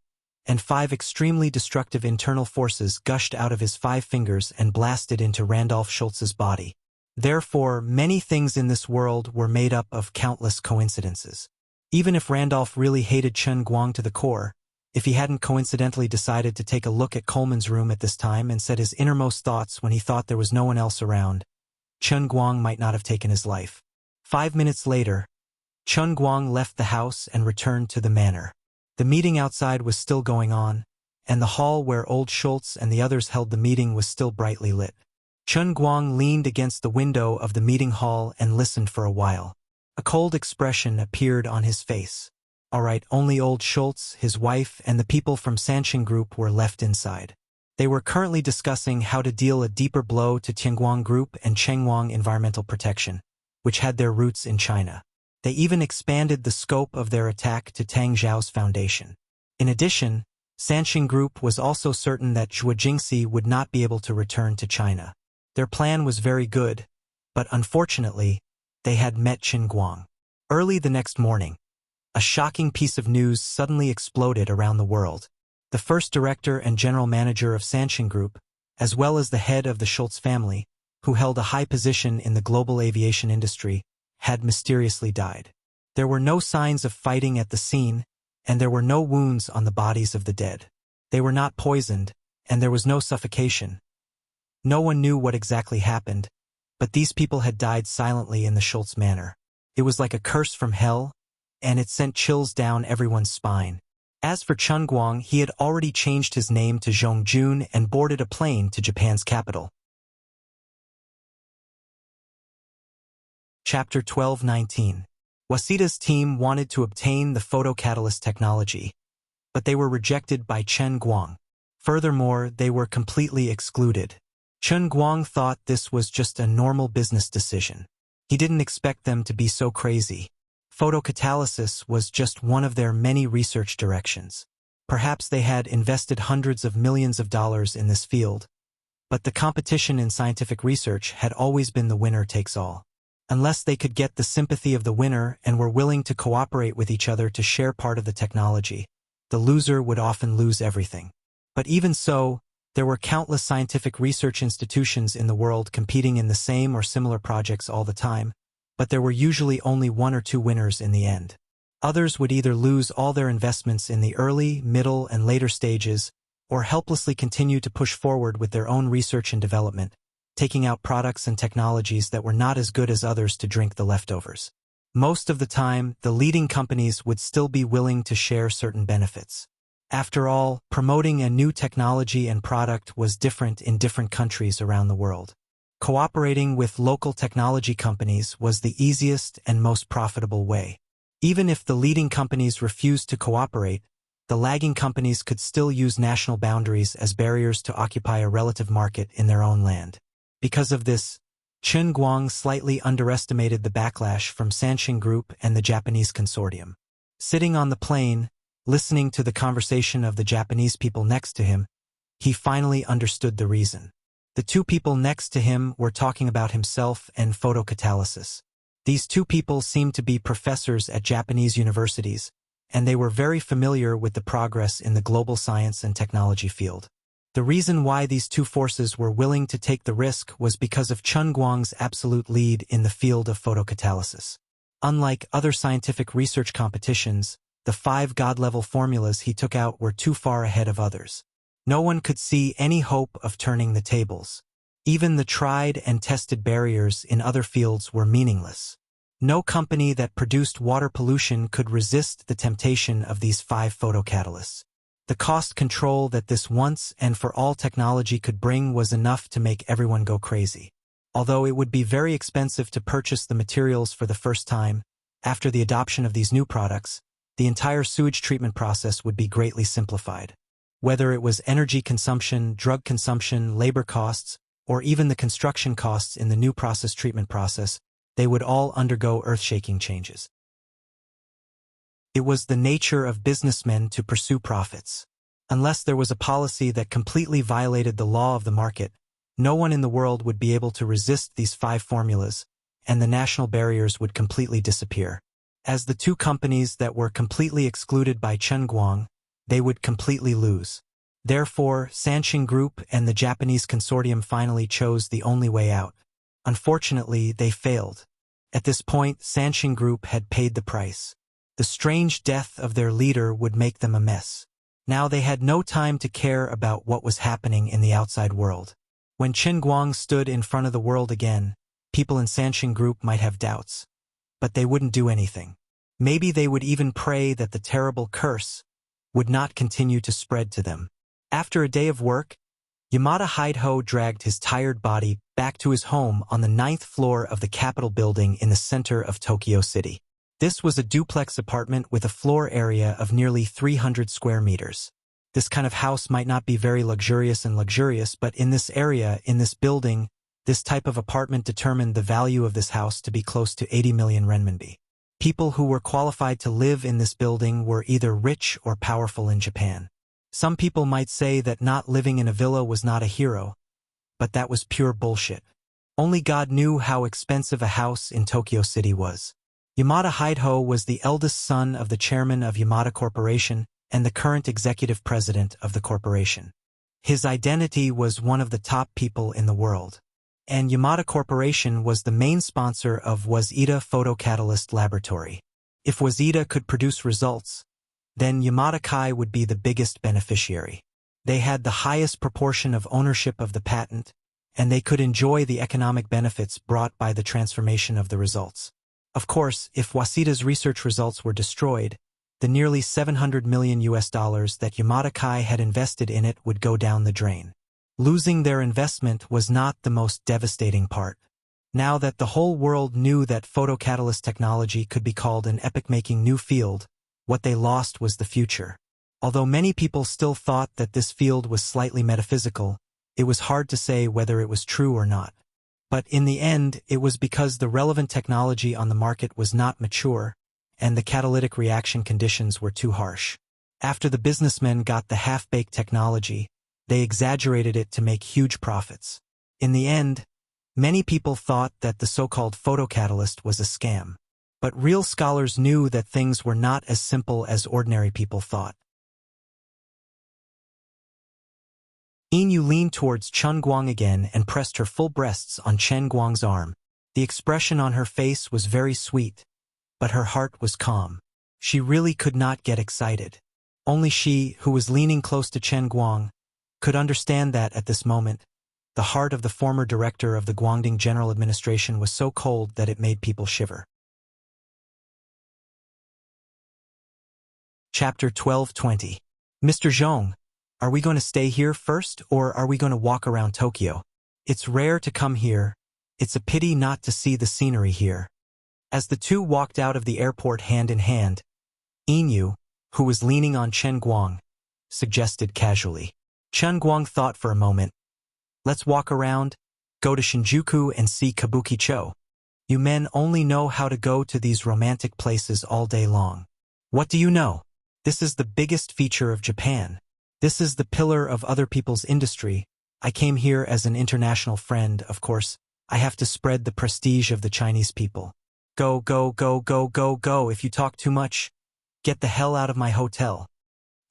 and 5 extremely destructive internal forces gushed out of his 5 fingers and blasted into Randolph Schultz's body. Therefore, many things in this world were made up of countless coincidences. Even if Randolph really hated Chun Guang to the core, if he hadn't coincidentally decided to take a look at Coleman's room at this time and said his innermost thoughts when he thought there was no one else around, Chun Guang might not have taken his life. 5 minutes later, Chun Guang left the house and returned to the manor. The meeting outside was still going on, and the hall where old Schultz and the others held the meeting was still brightly lit. Chun Guang leaned against the window of the meeting hall and listened for a while. A cold expression appeared on his face. All right, only old Schultz, his wife, and the people from Sanshin Group were left inside. They were currently discussing how to deal a deeper blow to Tianguang Group and Chengguang Environmental Protection, which had their roots in China. They even expanded the scope of their attack to Tang Zhao's foundation. In addition, Sanshin Group was also certain that Zhuo Jingxi would not be able to return to China. Their plan was very good, but unfortunately, they had met Chun Guang. Early the next morning, a shocking piece of news suddenly exploded around the world. The first director and general manager of Sanshin Group, as well as the head of the Schultz family, who held a high position in the global aviation industry, had mysteriously died. There were no signs of fighting at the scene, and there were no wounds on the bodies of the dead. They were not poisoned, and there was no suffocation. No one knew what exactly happened, but these people had died silently in the Schultz manor. It was like a curse from hell, and it sent chills down everyone's spine. As for Chun Guang, he had already changed his name to Zhongjun and boarded a plane to Japan's capital. Chapter 12:19. Wasida's team wanted to obtain the photocatalyst technology, but they were rejected by Chun Guang. Furthermore, they were completely excluded. Chun Guang thought this was just a normal business decision. He didn't expect them to be so crazy. Photocatalysis was just one of their many research directions. Perhaps they had invested hundreds of millions of dollars in this field, but the competition in scientific research had always been the winner takes all. Unless they could get the sympathy of the winner and were willing to cooperate with each other to share part of the technology, the loser would often lose everything. But even so, there were countless scientific research institutions in the world competing in the same or similar projects all the time, but there were usually only 1 or 2 winners in the end. Others would either lose all their investments in the early, middle, and later stages, or helplessly continue to push forward with their own research and development, taking out products and technologies that were not as good as others to drink the leftovers. Most of the time, the leading companies would still be willing to share certain benefits. After all, promoting a new technology and product was different in different countries around the world. Cooperating with local technology companies was the easiest and most profitable way. Even if the leading companies refused to cooperate, the lagging companies could still use national boundaries as barriers to occupy a relative market in their own land. Because of this, Chen Guang slightly underestimated the backlash from Sanshin Group and the Japanese consortium. Sitting on the plane, listening to the conversation of the Japanese people next to him, he finally understood the reason. The two people next to him were talking about himself and photocatalysis. These two people seemed to be professors at Japanese universities, and they were very familiar with the progress in the global science and technology field. The reason why these two forces were willing to take the risk was because of Chen Guang's absolute lead in the field of photocatalysis. Unlike other scientific research competitions, the 5 God-level formulas he took out were too far ahead of others. No one could see any hope of turning the tables. Even the tried and tested barriers in other fields were meaningless. No company that produced water pollution could resist the temptation of these 5 photocatalysts. The cost control that this once-and-for-all technology could bring was enough to make everyone go crazy. Although it would be very expensive to purchase the materials for the first time, after the adoption of these new products, the entire sewage treatment process would be greatly simplified. Whether it was energy consumption, drug consumption, labor costs, or even the construction costs in the new process treatment process, they would all undergo earth-shaking changes. It was the nature of businessmen to pursue profits. Unless there was a policy that completely violated the law of the market, no one in the world would be able to resist these 5 formulas, and the national barriers would completely disappear. As the two companies that were completely excluded by Chen Guang, they would completely lose. Therefore, Sanshin Group and the Japanese consortium finally chose the only way out. Unfortunately, they failed. At this point, Sanshin Group had paid the price. The strange death of their leader would make them a mess. Now they had no time to care about what was happening in the outside world. When Chen Guang stood in front of the world again, people in Sanshin Group might have doubts. But they wouldn't do anything. Maybe they would even pray that the terrible curse would not continue to spread to them. After a day of work, Yamada Hideho dragged his tired body back to his home on the 9th floor of the Capitol building in the center of Tokyo City. This was a duplex apartment with a floor area of nearly 300 square meters. This kind of house might not be very luxurious, but in this area, in this building, this type of apartment determined the value of this house to be close to 80 million renminbi. People who were qualified to live in this building were either rich or powerful in Japan. Some people might say that not living in a villa was not a hero, but that was pure bullshit. Only God knew how expensive a house in Tokyo City was. Yamada Hideho was the eldest son of the chairman of Yamada Corporation and the current executive president of the corporation. His identity was one of the top people in the world. And Yamada Corporation was the main sponsor of Waseda Photocatalyst Laboratory. If Waseda could produce results, then Yamada Kai would be the biggest beneficiary. They had the highest proportion of ownership of the patent, and they could enjoy the economic benefits brought by the transformation of the results. Of course, if Waseda's research results were destroyed, the nearly $700 million that Yamada Kai had invested in it would go down the drain. Losing their investment was not the most devastating part. Now that the whole world knew that photocatalyst technology could be called an epoch-making new field, what they lost was the future. Although many people still thought that this field was slightly metaphysical, it was hard to say whether it was true or not. But in the end, it was because the relevant technology on the market was not mature, and the catalytic reaction conditions were too harsh. After the businessmen got the half-baked technology, they exaggerated it to make huge profits. In the end, many people thought that the so-called photocatalyst was a scam. But real scholars knew that things were not as simple as ordinary people thought. Inu leaned towards Chen Guang again and pressed her full breasts on Chen Guang's arm. The expression on her face was very sweet, but her heart was calm. She really could not get excited. Only she, who was leaning close to Chen Guang, could understand that at this moment, the heart of the former director of the Guangdong General Administration was so cold that it made people shiver. Chapter 12:20. Mr. Zhong, are we going to stay here first or are we going to walk around Tokyo? It's rare to come here. It's a pity not to see the scenery here. As the two walked out of the airport hand in hand, Inu, who was leaning on Chen Guang, suggested casually. Chen Guang thought for a moment. Let's walk around, go to Shinjuku and see Kabukicho. You men only know how to go to these romantic places all day long. What do you know? This is the biggest feature of Japan. This is the pillar of other people's industry. I came here as an international friend, of course. I have to spread the prestige of the Chinese people. Go, go, go, go, go, go. If you talk too much, get the hell out of my hotel.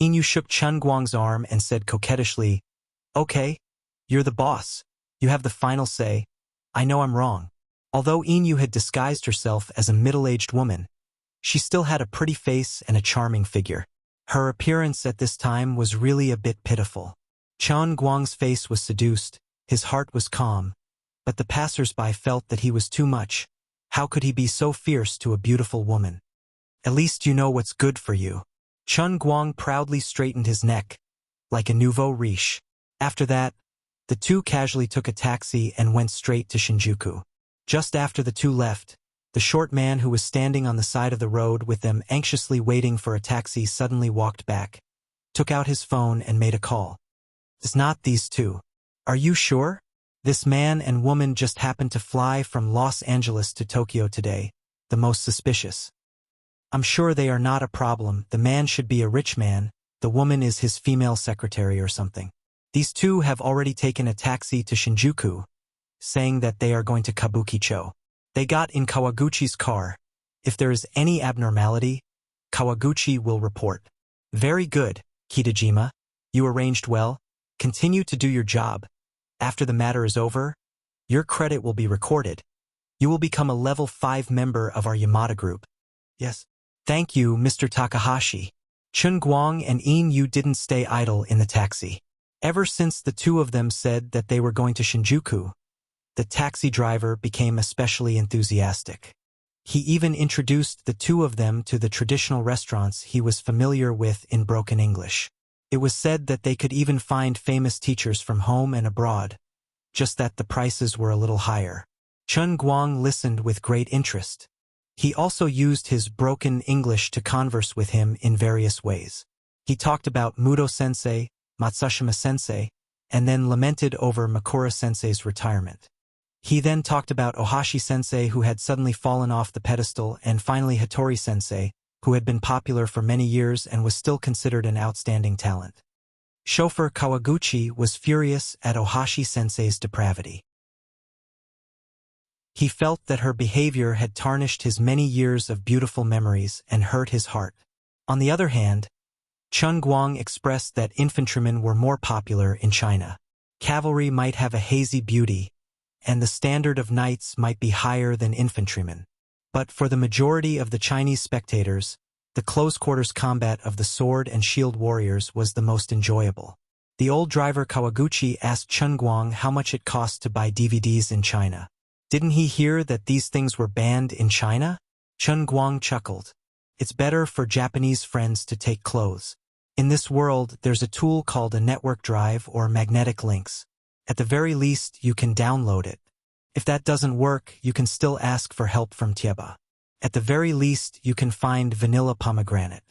Inu shook Chen Guang's arm and said coquettishly, Okay, you're the boss. You have the final say. I know I'm wrong. Although Inu had disguised herself as a middle-aged woman, she still had a pretty face and a charming figure. Her appearance at this time was really a bit pitiful. Chen Guang's face was seduced, his heart was calm, but the passers-by felt that he was too much. How could he be so fierce to a beautiful woman? At least you know what's good for you. Chen Guang proudly straightened his neck, like a nouveau riche. After that, the two casually took a taxi and went straight to Shinjuku. Just after the two left, the short man who was standing on the side of the road with them anxiously waiting for a taxi suddenly walked back, took out his phone and made a call. It's not these two. Are you sure? This man and woman just happened to fly from Los Angeles to Tokyo today, the most suspicious. I'm sure they are not a problem. The man should be a rich man, the woman is his female secretary or something. These two have already taken a taxi to Shinjuku, saying that they are going to Kabukicho. They got in Kawaguchi's car. If there is any abnormality, Kawaguchi will report. Very good, Kitajima. You arranged well. Continue to do your job. After the matter is over, your credit will be recorded. You will become a level 5 member of our Yamada group. Yes. Thank you, Mr. Takahashi. Chen Guang and Inu didn't stay idle in the taxi. Ever since the two of them said that they were going to Shinjuku, the taxi driver became especially enthusiastic. He even introduced the two of them to the traditional restaurants he was familiar with in broken English. It was said that they could even find famous teachers from home and abroad, just that the prices were a little higher. Chen Guang listened with great interest. He also used his broken English to converse with him in various ways. He talked about Muto-sensei, Matsushima-sensei, and then lamented over Makura-sensei's retirement. He then talked about Ohashi-sensei, who had suddenly fallen off the pedestal, and finally Hattori-sensei, who had been popular for many years and was still considered an outstanding talent. Chauffeur Kawaguchi was furious at Ohashi-sensei's depravity. He felt that her behavior had tarnished his many years of beautiful memories and hurt his heart. On the other hand, Chen Guang expressed that infantrymen were more popular in China. Cavalry might have a hazy beauty, and the standard of knights might be higher than infantrymen. But for the majority of the Chinese spectators, the close-quarters combat of the sword and shield warriors was the most enjoyable. The old driver Kawaguchi asked Chen Guang how much it cost to buy DVDs in China. Didn't he hear that these things were banned in China? Chen Guang chuckled. It's better for Japanese friends to take clothes. In this world, there's a tool called a network drive or magnetic links. At the very least, you can download it. If that doesn't work, you can still ask for help from Tieba. At the very least, you can find vanilla pomegranate.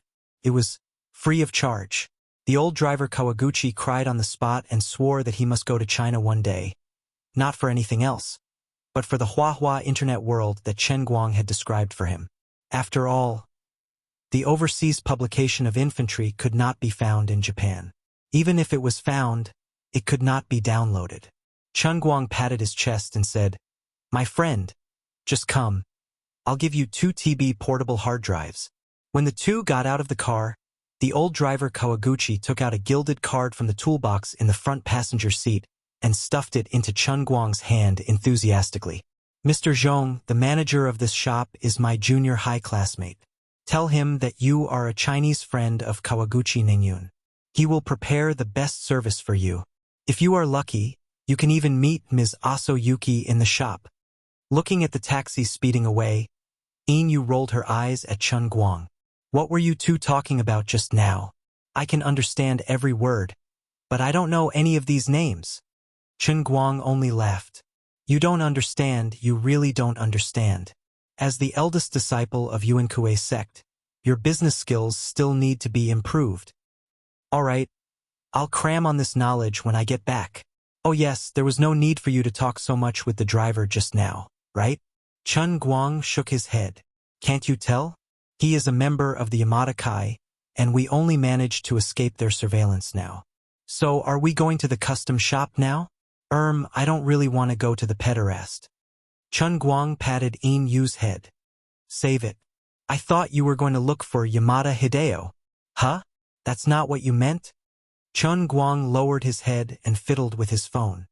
It was free of charge. The old driver Kawaguchi cried on the spot and swore that he must go to China one day. Not for anything else, but for the Huahua internet world that Chen Guang had described for him. After all, the overseas publication of infantry could not be found in Japan. Even if it was found, it could not be downloaded. Chen Guang patted his chest and said, "My friend, just come. I'll give you 2 TB portable hard drives." When the two got out of the car, the old driver Kawaguchi took out a gilded card from the toolbox in the front passenger seat and stuffed it into Chen Guang's hand enthusiastically. "Mr. Zhong, the manager of this shop, is my junior high classmate. Tell him that you are a Chinese friend of Kawaguchi Ningyun. He will prepare the best service for you. If you are lucky, you can even meet Ms. Aso Yuki in the shop. Looking at the taxi speeding away, Inu rolled her eyes at Chun Guang. What were you two talking about just now? I can understand every word, but I don't know any of these names. Chun Guang only laughed. You don't understand, you really don't understand. As the eldest disciple of Yuankue sect, your business skills still need to be improved. All right, I'll cram on this knowledge when I get back. Oh yes, there was no need for you to talk so much with the driver just now, right? Chun Guang shook his head. Can't you tell? He is a member of the Yamada Kai, and we only managed to escape their surveillance now. So are we going to the custom shop now? I don't really want to go to the pederast. Chun Guang patted Yu's head. Save it. I thought you were going to look for Yamada Hideo. Huh? That's not what you meant? Chun Guang lowered his head and fiddled with his phone.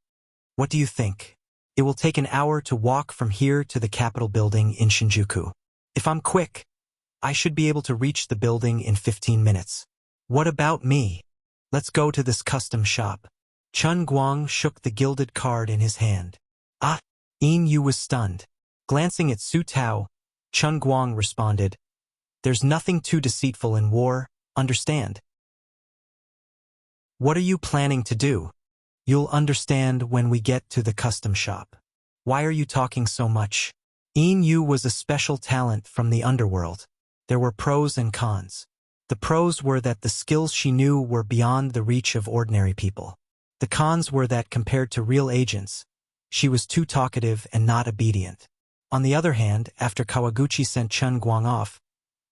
What do you think? It will take an hour to walk from here to the Capitol building in Shinjuku. If I'm quick, I should be able to reach the building in 15 minutes. What about me? Let's go to this custom shop. Chun Guang shook the gilded card in his hand. Ah! Yu was stunned. Glancing at Su Tao, Chun Guang responded, There's nothing too deceitful in war, understand? What are you planning to do? You'll understand when we get to the custom shop. Why are you talking so much? Yu was a special talent from the underworld. There were pros and cons. The pros were that the skills she knew were beyond the reach of ordinary people. The cons were that compared to real agents, she was too talkative and not obedient. On the other hand, after Kawaguchi sent Chun Guang off,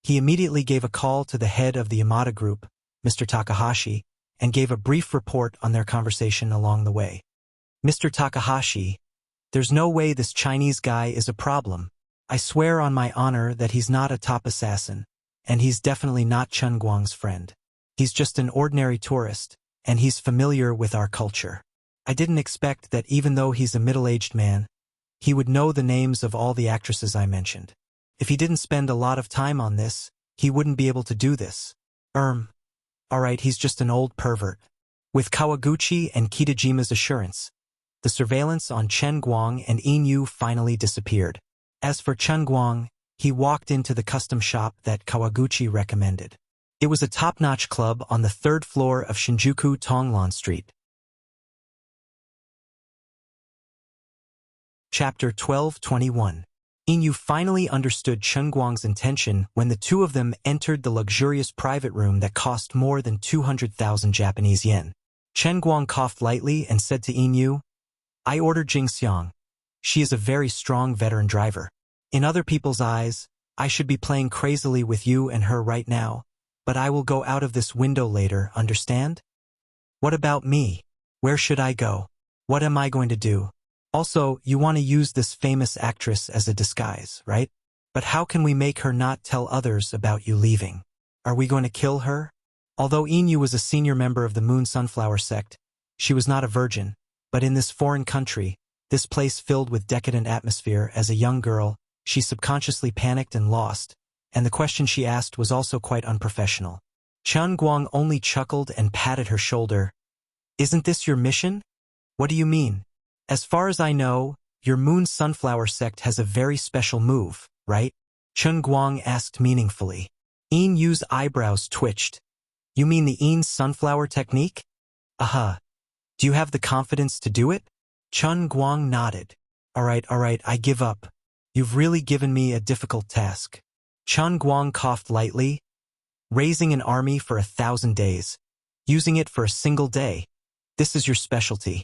he immediately gave a call to the head of the Yamada group, Mr. Takahashi, and gave a brief report on their conversation along the way. Mr. Takahashi, there's no way this Chinese guy is a problem. I swear on my honor that he's not a top assassin, and he's definitely not Chun Guang's friend. He's just an ordinary tourist, and he's familiar with our culture. I didn't expect that even though he's a middle-aged man, he would know the names of all the actresses I mentioned. If he didn't spend a lot of time on this, he wouldn't be able to do this. Alright, he's just an old pervert. With Kawaguchi and Kitajima's assurance, the surveillance on Chen Guang and Yu finally disappeared. As for Chun Guang, he walked into the custom shop that Kawaguchi recommended. It was a top-notch club on the 3rd floor of Shinjuku Tonglan Street. Chapter 12:21. Yu finally understood Chun Guang's intention when the two of them entered the luxurious private room that cost more than 200,000 Japanese yen. Chen Guang coughed lightly and said to Yu, I ordered Jingxiang. She is a very strong veteran driver. In other people's eyes, I should be playing crazily with you and her right now, but I will go out of this window later, understand? What about me? Where should I go? What am I going to do? Also, you want to use this famous actress as a disguise, right? But how can we make her not tell others about you leaving? Are we going to kill her? Although Inu was a senior member of the Moon Sunflower sect, she was not a virgin, but in this foreign country, this place filled with decadent atmosphere, as a young girl, she subconsciously panicked and lost, and the question she asked was also quite unprofessional. Chun Guang only chuckled and patted her shoulder. Isn't this your mission? What do you mean? As far as I know, your Moon Sunflower sect has a very special move, right? Chun Guang asked meaningfully. Yu's eyebrows twitched. You mean the Sunflower technique? Do you have the confidence to do it? Chun Guang nodded. Alright, I give up. You've really given me a difficult task. Chun Guang coughed lightly. Raising an army for 1,000 days. Using it for a single day. This is your specialty.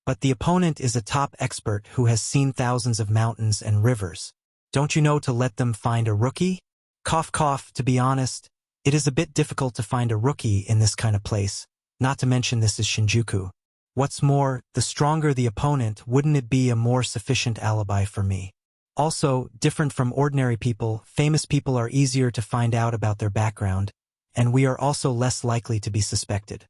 But the opponent is a top expert who has seen thousands of mountains and rivers. Don't you know to let them find a rookie? Cough cough, to be honest, it is a bit difficult to find a rookie in this kind of place, not to mention this is Shinjuku. What's more, the stronger the opponent, wouldn't it be a more sufficient alibi for me? Also, different from ordinary people, famous people are easier to find out about their background, and we are also less likely to be suspected.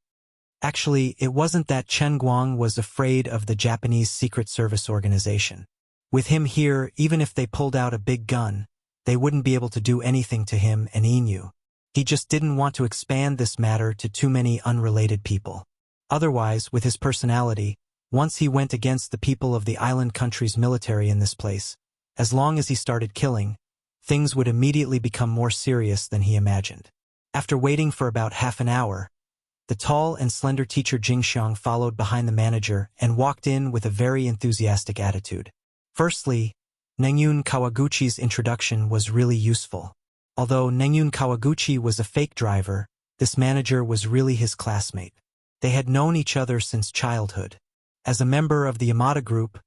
Actually, it wasn't that Chen Guang was afraid of the Japanese Secret Service organization. With him here, even if they pulled out a big gun, they wouldn't be able to do anything to him and Inu. He just didn't want to expand this matter to too many unrelated people. Otherwise, with his personality, once he went against the people of the island country's military in this place, as long as he started killing, things would immediately become more serious than he imagined. After waiting for about half an hour, the tall and slender teacher Jingxiang followed behind the manager and walked in with a very enthusiastic attitude. Firstly, Nengyun Kawaguchi's introduction was really useful. Although Nengyun Kawaguchi was a fake driver, this manager was really his classmate. They had known each other since childhood. As a member of the Yamada group,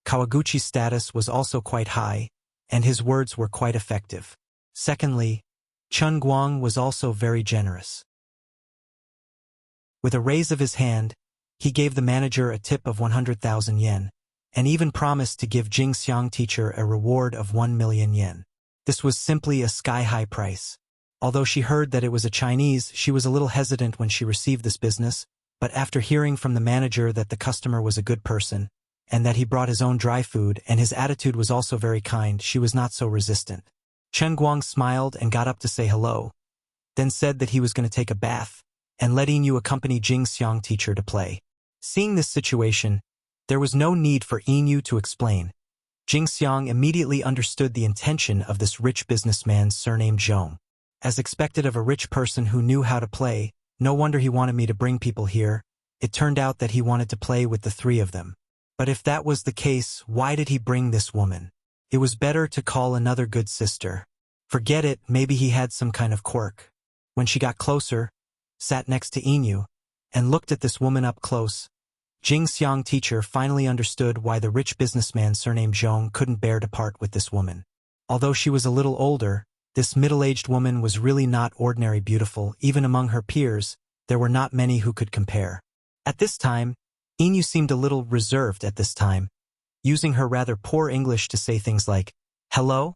Kawaguchi's status was also quite high, and his words were quite effective. Secondly, Chun Guang was also very generous. With a raise of his hand, he gave the manager a tip of 100,000 yen, and even promised to give Jingxiang teacher a reward of 1 million yen. This was simply a sky-high price. Although she heard that it was a Chinese, she was a little hesitant when she received this business, but after hearing from the manager that the customer was a good person, and that he brought his own dry food and his attitude was also very kind, she was not so resistant. Chen Guang smiled and got up to say hello, then said that he was going to take a bath, and let Inu accompany Jingxiang teacher to play. Seeing this situation, there was no need for Inu to explain. Jingxiang immediately understood the intention of this rich businessman surnamed Zhong. As expected of a rich person who knew how to play, no wonder he wanted me to bring people here. It turned out that he wanted to play with the three of them. But if that was the case, why did he bring this woman? It was better to call another good sister. Forget it, maybe he had some kind of quirk. When she got closer, sat next to Inu, and looked at this woman up close, Jingxiang teacher finally understood why the rich businessman surnamed Zhong couldn't bear to part with this woman. Although she was a little older, this middle-aged woman was really not ordinary beautiful. Even among her peers, there were not many who could compare. At this time, Inu seemed a little reserved at this time, using her rather poor English to say things like, "Hello?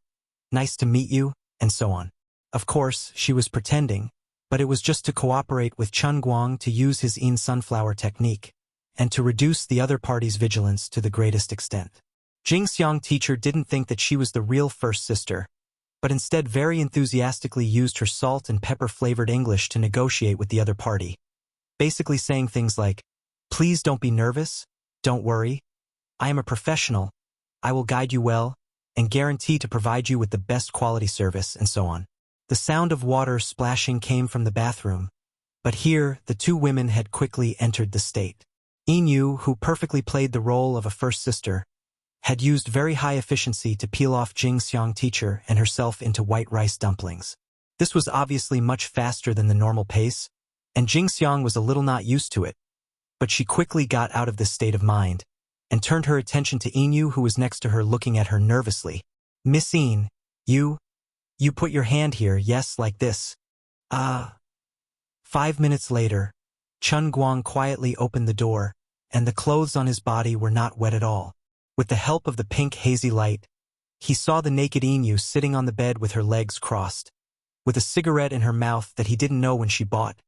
Nice to meet you," and so on. Of course, she was pretending, but it was just to cooperate with Chun Guang to use his sunflower technique, and to reduce the other party's vigilance to the greatest extent. Jingxiang teacher didn't think that she was the real first sister, but instead very enthusiastically used her salt and pepper-flavored English to negotiate with the other party, basically saying things like, "Please don't be nervous, don't worry. I am a professional, I will guide you well, and guarantee to provide you with the best quality service," and so on. The sound of water splashing came from the bathroom, but here the two women had quickly entered the state. Inu, who perfectly played the role of a first sister, had used very high efficiency to peel off Jingxiang teacher and herself into white rice dumplings. This was obviously much faster than the normal pace, and Jingxiang was a little not used to it, but she quickly got out of this state of mind, and turned her attention to Inu, who was next to her looking at her nervously. "Miss In, you put your hand here, yes, like this. 5 minutes later, Chun Guang quietly opened the door, and the clothes on his body were not wet at all. With the help of the pink hazy light, he saw the naked Inu sitting on the bed with her legs crossed, with a cigarette in her mouth that he didn't know when she bought,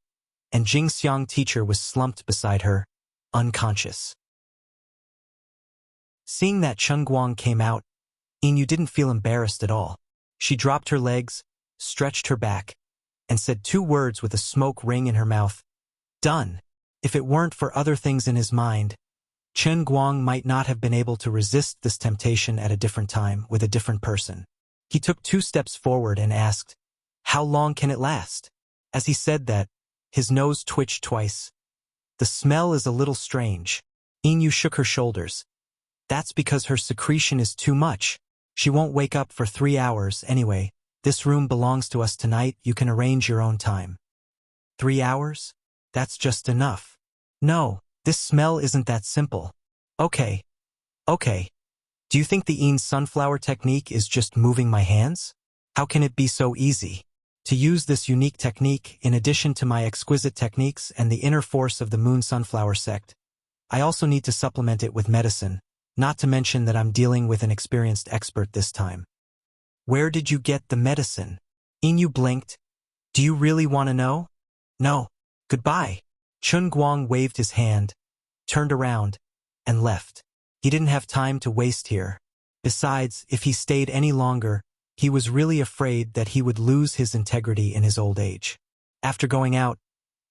and Jingxiang teacher was slumped beside her, unconscious. Seeing that Chun Guang came out, Inu didn't feel embarrassed at all. She dropped her legs, stretched her back, and said 2 words with a smoke ring in her mouth. "Done." If it weren't for other things in his mind, Chun Guang might not have been able to resist this temptation at a different time with a different person. He took 2 steps forward and asked, "How long can it last?" As he said that, his nose twitched twice. "The smell is a little strange." Inu shook her shoulders. "That's because her secretion is too much. She won't wake up for 3 hours anyway. This room belongs to us tonight, you can arrange your own time." 3 hours? That's just enough. No, this smell isn't that simple. Okay. Do you think the sunflower technique is just moving my hands? How can it be so easy? To use this unique technique, in addition to my exquisite techniques and the inner force of the moon sunflower sect, I also need to supplement it with medicine, not to mention that I'm dealing with an experienced expert this time. Where did you get the medicine? Inu blinked. Do you really want to know? No. Goodbye. Chun Guang waved his hand, turned around, and left. He didn't have time to waste here. Besides, if he stayed any longer, He was really afraid that he would lose his integrity in his old age. After going out,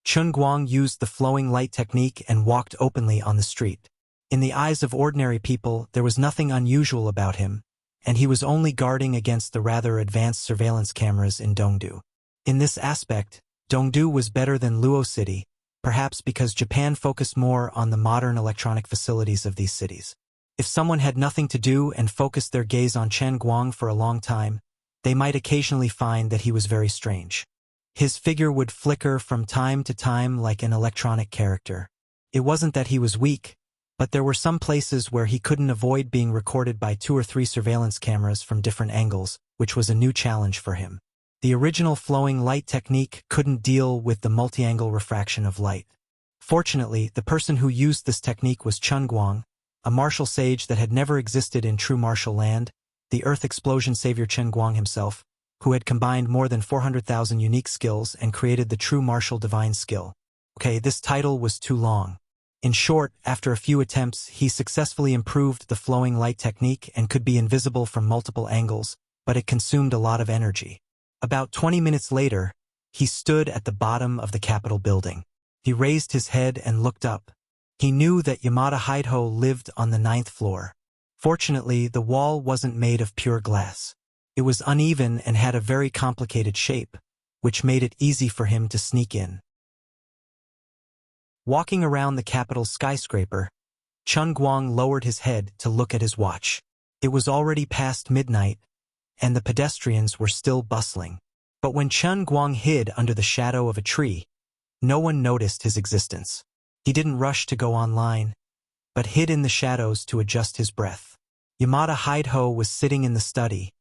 Chun Guang used the flowing light technique and walked openly on the street. In the eyes of ordinary people, there was nothing unusual about him, and he was only guarding against the rather advanced surveillance cameras in Dongdu. In this aspect, Dongdu was better than Luo City, perhaps because Japan focused more on the modern electronic facilities of these cities. If someone had nothing to do and focused their gaze on Chen Guang for a long time, they might occasionally find that he was very strange. His figure would flicker from time to time like an electronic character. It wasn't that he was weak, but there were some places where he couldn't avoid being recorded by 2 or 3 surveillance cameras from different angles, which was a new challenge for him. The original flowing light technique couldn't deal with the multi-angle refraction of light. Fortunately, the person who used this technique was Chun Guang, a martial sage that had never existed in true martial land, the Earth Explosion savior Chen Guang himself, who had combined more than 400,000 unique skills and created the true martial divine skill. Okay, this title was too long. In short, after a few attempts, he successfully improved the flowing light technique and could be invisible from multiple angles, but it consumed a lot of energy. About 20 minutes later, he stood at the bottom of the Capitol building. He raised his head and looked up. He knew that Yamada Hideho lived on the 9th floor. Fortunately, the wall wasn't made of pure glass. It was uneven and had a very complicated shape, which made it easy for him to sneak in. Walking around the Capitol's skyscraper, Chun Guang lowered his head to look at his watch. It was already past midnight, and the pedestrians were still bustling. But when Chun Guang hid under the shadow of a tree, no one noticed his existence. He didn't rush to go online, but hid in the shadows to adjust his breath. Yamada Hideho was sitting in the study,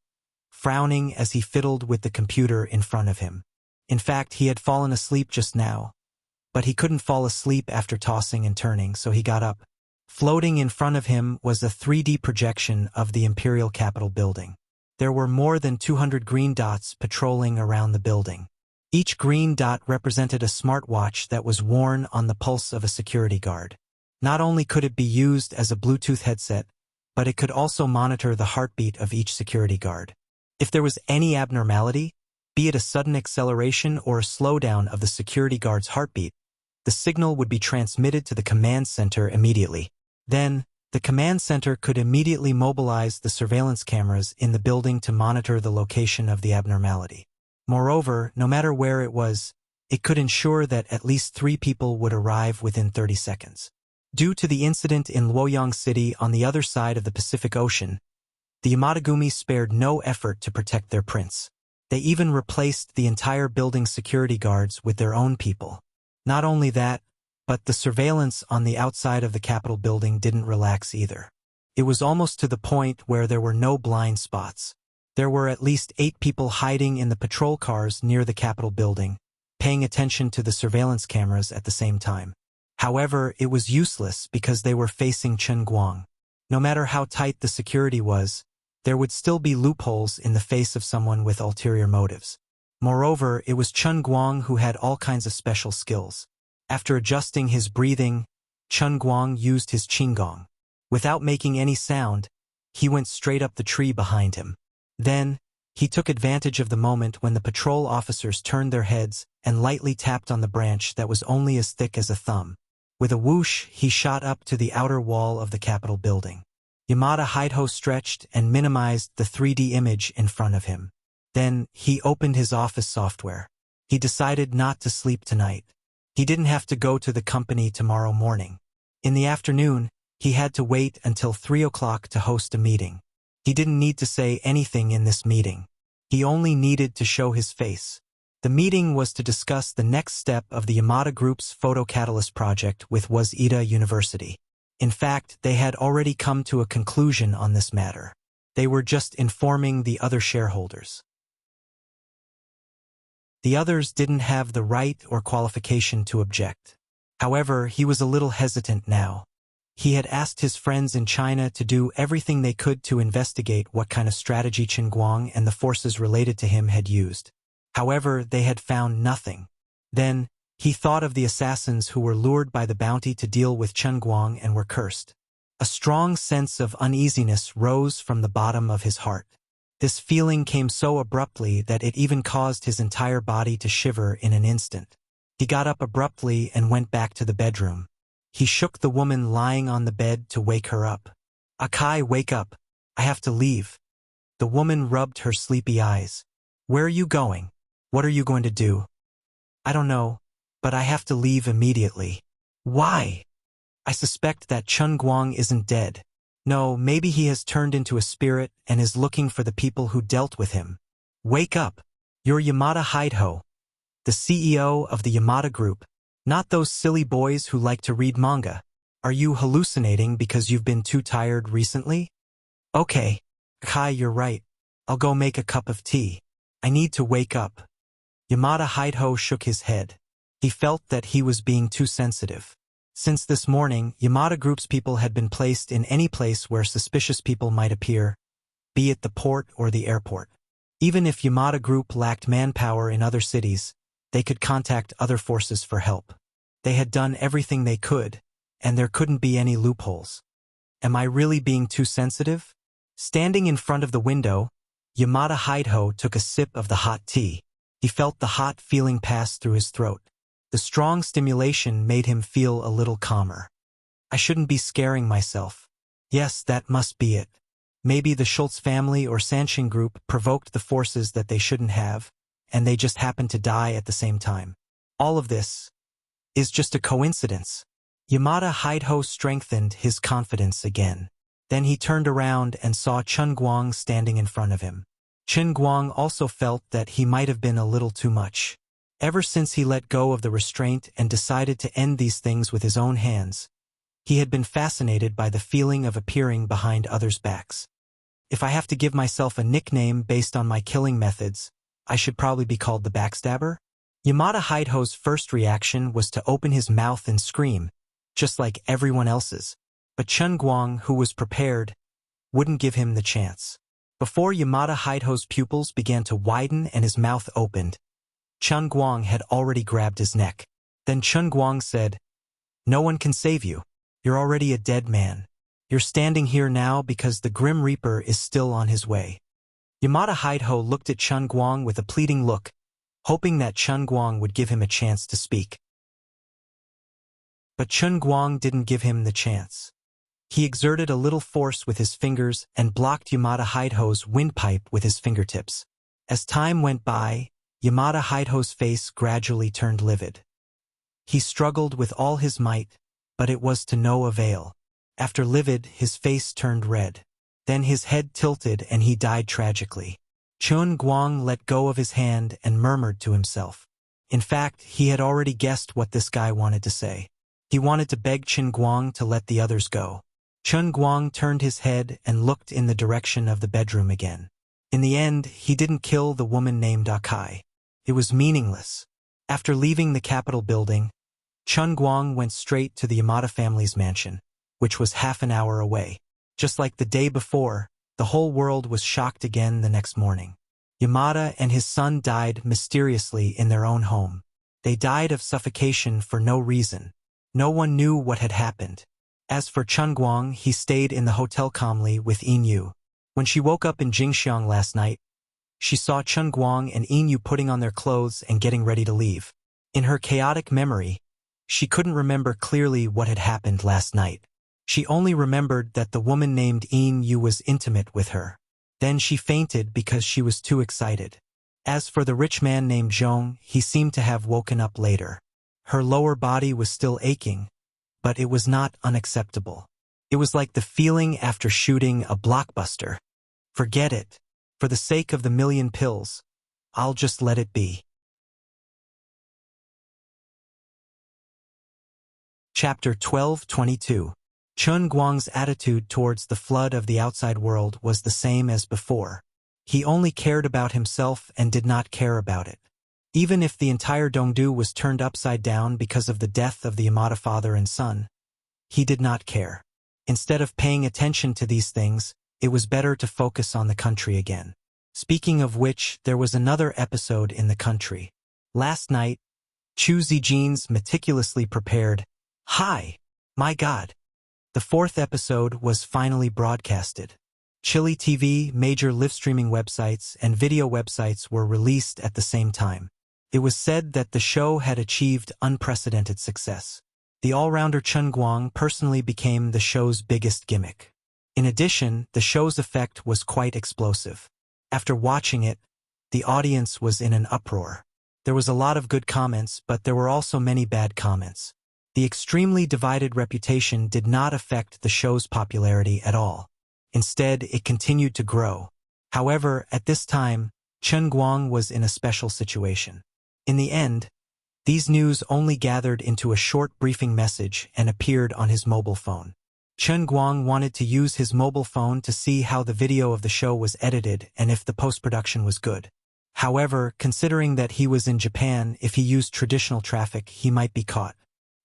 frowning as he fiddled with the computer in front of him. In fact, he had fallen asleep just now, but he couldn't fall asleep after tossing and turning, so he got up. Floating in front of him was a 3D projection of the Imperial Capitol building. There were more than 200 green dots patrolling around the building. Each green dot represented a smartwatch that was worn on the pulse of a security guard. Not only could it be used as a Bluetooth headset, but it could also monitor the heartbeat of each security guard. If there was any abnormality, be it a sudden acceleration or a slowdown of the security guard's heartbeat, the signal would be transmitted to the command center immediately. Then, the command center could immediately mobilize the surveillance cameras in the building to monitor the location of the abnormality. Moreover, no matter where it was, it could ensure that at least 3 people would arrive within 30 seconds. Due to the incident in Luoyang City on the other side of the Pacific Ocean, the Yamadagumi spared no effort to protect their prince. They even replaced the entire building's security guards with their own people. Not only that, but the surveillance on the outside of the Capitol building didn't relax either. It was almost to the point where there were no blind spots. There were at least 8 people hiding in the patrol cars near the Capitol building, paying attention to the surveillance cameras at the same time. However, it was useless because they were facing Chun Guang. No matter how tight the security was, there would still be loopholes in the face of someone with ulterior motives. Moreover, it was Chun Guang who had all kinds of special skills. After adjusting his breathing, Chun Guang used his qinggong. Without making any sound, he went straight up the tree behind him. Then, he took advantage of the moment when the patrol officers turned their heads and lightly tapped on the branch that was only as thick as a thumb. With a whoosh, he shot up to the outer wall of the Capitol building. Yamada Hideho stretched and minimized the 3D image in front of him. Then, he opened his office software. He decided not to sleep tonight. He didn't have to go to the company tomorrow morning. In the afternoon, he had to wait until 3 o'clock to host a meeting. He didn't need to say anything in this meeting. He only needed to show his face. The meeting was to discuss the next step of the Yamada Group's photocatalyst project with Waseda University. In fact, they had already come to a conclusion on this matter. They were just informing the other shareholders. The others didn't have the right or qualification to object. However, he was a little hesitant now. He had asked his friends in China to do everything they could to investigate what kind of strategy Chen Guang and the forces related to him had used. However, they had found nothing. Then, he thought of the assassins who were lured by the bounty to deal with Chen Guang and were cursed. A strong sense of uneasiness rose from the bottom of his heart. This feeling came so abruptly that it even caused his entire body to shiver in an instant. He got up abruptly and went back to the bedroom. He shook the woman lying on the bed to wake her up. "Akai, wake up. I have to leave." The woman rubbed her sleepy eyes. "Where are you going? What are you going to do?" "I don't know, but I have to leave immediately." "Why?" "I suspect that Chun Guang isn't dead. No, maybe he has turned into a spirit and is looking for the people who dealt with him." "Wake up. You're Yamada Hideho, the CEO of the Yamada Group, not those silly boys who like to read manga. Are you hallucinating because you've been too tired recently?" "Okay, Kai, you're right. I'll go make a cup of tea. I need to wake up." Yamada Hideho shook his head. He felt that he was being too sensitive. Since this morning, Yamada Group's people had been placed in any place where suspicious people might appear, be it the port or the airport. Even if Yamada Group lacked manpower in other cities, they could contact other forces for help. They had done everything they could, and there couldn't be any loopholes. Am I really being too sensitive? Standing in front of the window, Yamada Hideho took a sip of the hot tea. He felt the hot feeling pass through his throat. The strong stimulation made him feel a little calmer. I shouldn't be scaring myself. Yes, that must be it. Maybe the Schultz family or Sanshin group provoked the forces that they shouldn't have, and they just happened to die at the same time. All of this is just a coincidence. Yamada Hideho strengthened his confidence again. Then he turned around and saw Chun Guang standing in front of him. Chun Guang also felt that he might have been a little too much. Ever since he let go of the restraint and decided to end these things with his own hands, he had been fascinated by the feeling of appearing behind others' backs. If I have to give myself a nickname based on my killing methods, I should probably be called the Backstabber. Yamada Hideho's first reaction was to open his mouth and scream, just like everyone else's. But Chun Guang, who was prepared, wouldn't give him the chance. Before Yamada Hideho's pupils began to widen and his mouth opened, Chun Guang had already grabbed his neck. Then Chun Guang said, "No one can save you. You're already a dead man. You're standing here now because the Grim Reaper is still on his way." Yamada Hideho looked at Chun Guang with a pleading look, hoping that Chun Guang would give him a chance to speak. But Chun Guang didn't give him the chance. He exerted a little force with his fingers and blocked Yamada Hideho's windpipe with his fingertips. As time went by, Yamada Hideho's face gradually turned livid. He struggled with all his might, but it was to no avail. After livid, his face turned red. Then his head tilted and he died tragically. Chun Guang let go of his hand and murmured to himself. In fact, he had already guessed what this guy wanted to say. He wanted to beg Chun Guang to let the others go. Chun Guang turned his head and looked in the direction of the bedroom again. In the end, he didn't kill the woman named Akai. It was meaningless. After leaving the Capitol building, Chun Guang went straight to the Yamada family's mansion, which was half an hour away. Just like the day before, the whole world was shocked again the next morning. Yamada and his son died mysteriously in their own home. They died of suffocation for no reason. No one knew what had happened. As for Chun Guang, he stayed in the hotel calmly with Yin. When she woke up in Jingxiang last night, she saw Chun Guang and Yin putting on their clothes and getting ready to leave. In her chaotic memory, she couldn't remember clearly what had happened last night. She only remembered that the woman named Yin was intimate with her. Then she fainted because she was too excited. As for the rich man named Zhong, he seemed to have woken up later. Her lower body was still aching, but it was not unacceptable. It was like the feeling after shooting a blockbuster. Forget it. For the sake of the million pills, I'll just let it be. Chapter 12:22. Chun Guang's attitude towards the flood of the outside world was the same as before. He only cared about himself and did not care about it. Even if the entire Dongdu was turned upside down because of the death of the Yamada father and son, he did not care. Instead of paying attention to these things, it was better to focus on the country again. Speaking of which, there was another episode in the country. Last night, Chu Zijin's meticulously prepared, "Hi, my God." The fourth episode was finally broadcasted. Chili TV, major live streaming websites, and video websites were released at the same time. It was said that the show had achieved unprecedented success. The all-rounder Chen Guang personally became the show's biggest gimmick. In addition, the show's effect was quite explosive. After watching it, the audience was in an uproar. There was a lot of good comments, but there were also many bad comments. The extremely divided reputation did not affect the show's popularity at all. Instead, it continued to grow. However, at this time, Chen Guang was in a special situation. In the end, these news only gathered into a short briefing message and appeared on his mobile phone. Chen Guang wanted to use his mobile phone to see how the video of the show was edited and if the post-production was good. However, considering that he was in Japan, if he used traditional traffic, he might be caught.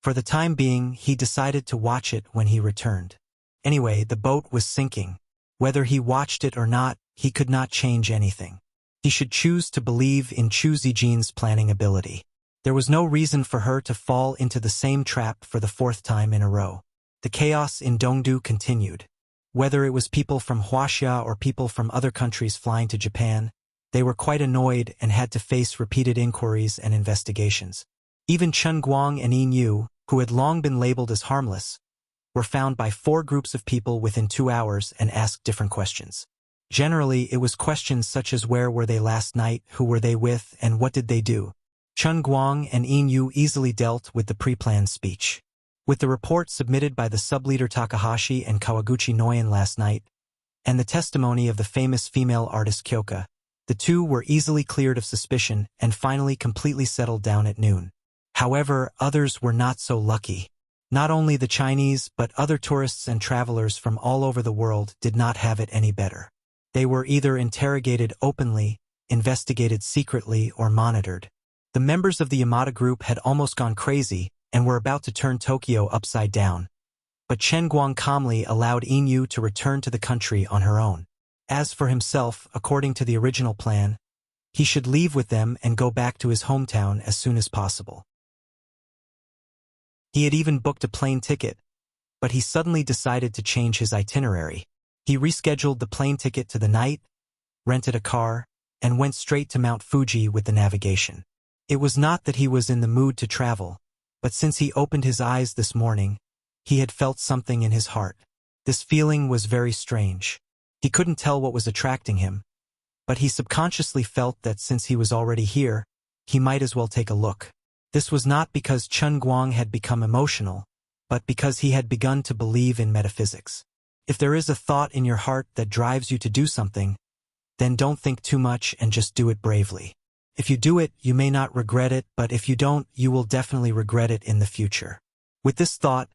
For the time being, he decided to watch it when he returned. Anyway, the boat was sinking. Whether he watched it or not, he could not change anything. He should choose to believe in Chu Zijin's planning ability. There was no reason for her to fall into the same trap for the fourth time in a row. The chaos in Dongdu continued. Whether it was people from Huaxia or people from other countries flying to Japan, they were quite annoyed and had to face repeated inquiries and investigations. Even Chen Guang and Yin Yu, who had long been labeled as harmless, were found by 4 groups of people within 2 hours and asked different questions. Generally, it was questions such as where were they last night, who were they with, and what did they do. Chen Guang and Yin Yu easily dealt with the pre-planned speech. With the report submitted by the sub-leader Takahashi and Kawaguchi Noyan last night, and the testimony of the famous female artist Kyoka, the two were easily cleared of suspicion and finally completely settled down at noon. However, others were not so lucky. Not only the Chinese, but other tourists and travelers from all over the world did not have it any better. They were either interrogated openly, investigated secretly, or monitored. The members of the Yamada group had almost gone crazy and were about to turn Tokyo upside down. But Chen Guang calmly allowed Yin Yu to return to the country on her own. As for himself, according to the original plan, he should leave with them and go back to his hometown as soon as possible. He had even booked a plane ticket, but he suddenly decided to change his itinerary. He rescheduled the plane ticket to the night, rented a car, and went straight to Mount Fuji with the navigation. It was not that he was in the mood to travel, but since he opened his eyes this morning, he had felt something in his heart. This feeling was very strange. He couldn't tell what was attracting him, but he subconsciously felt that since he was already here, he might as well take a look. This was not because Chen Guang had become emotional, but because he had begun to believe in metaphysics. If there is a thought in your heart that drives you to do something, then don't think too much and just do it bravely. If you do it, you may not regret it, but if you don't, you will definitely regret it in the future. With this thought,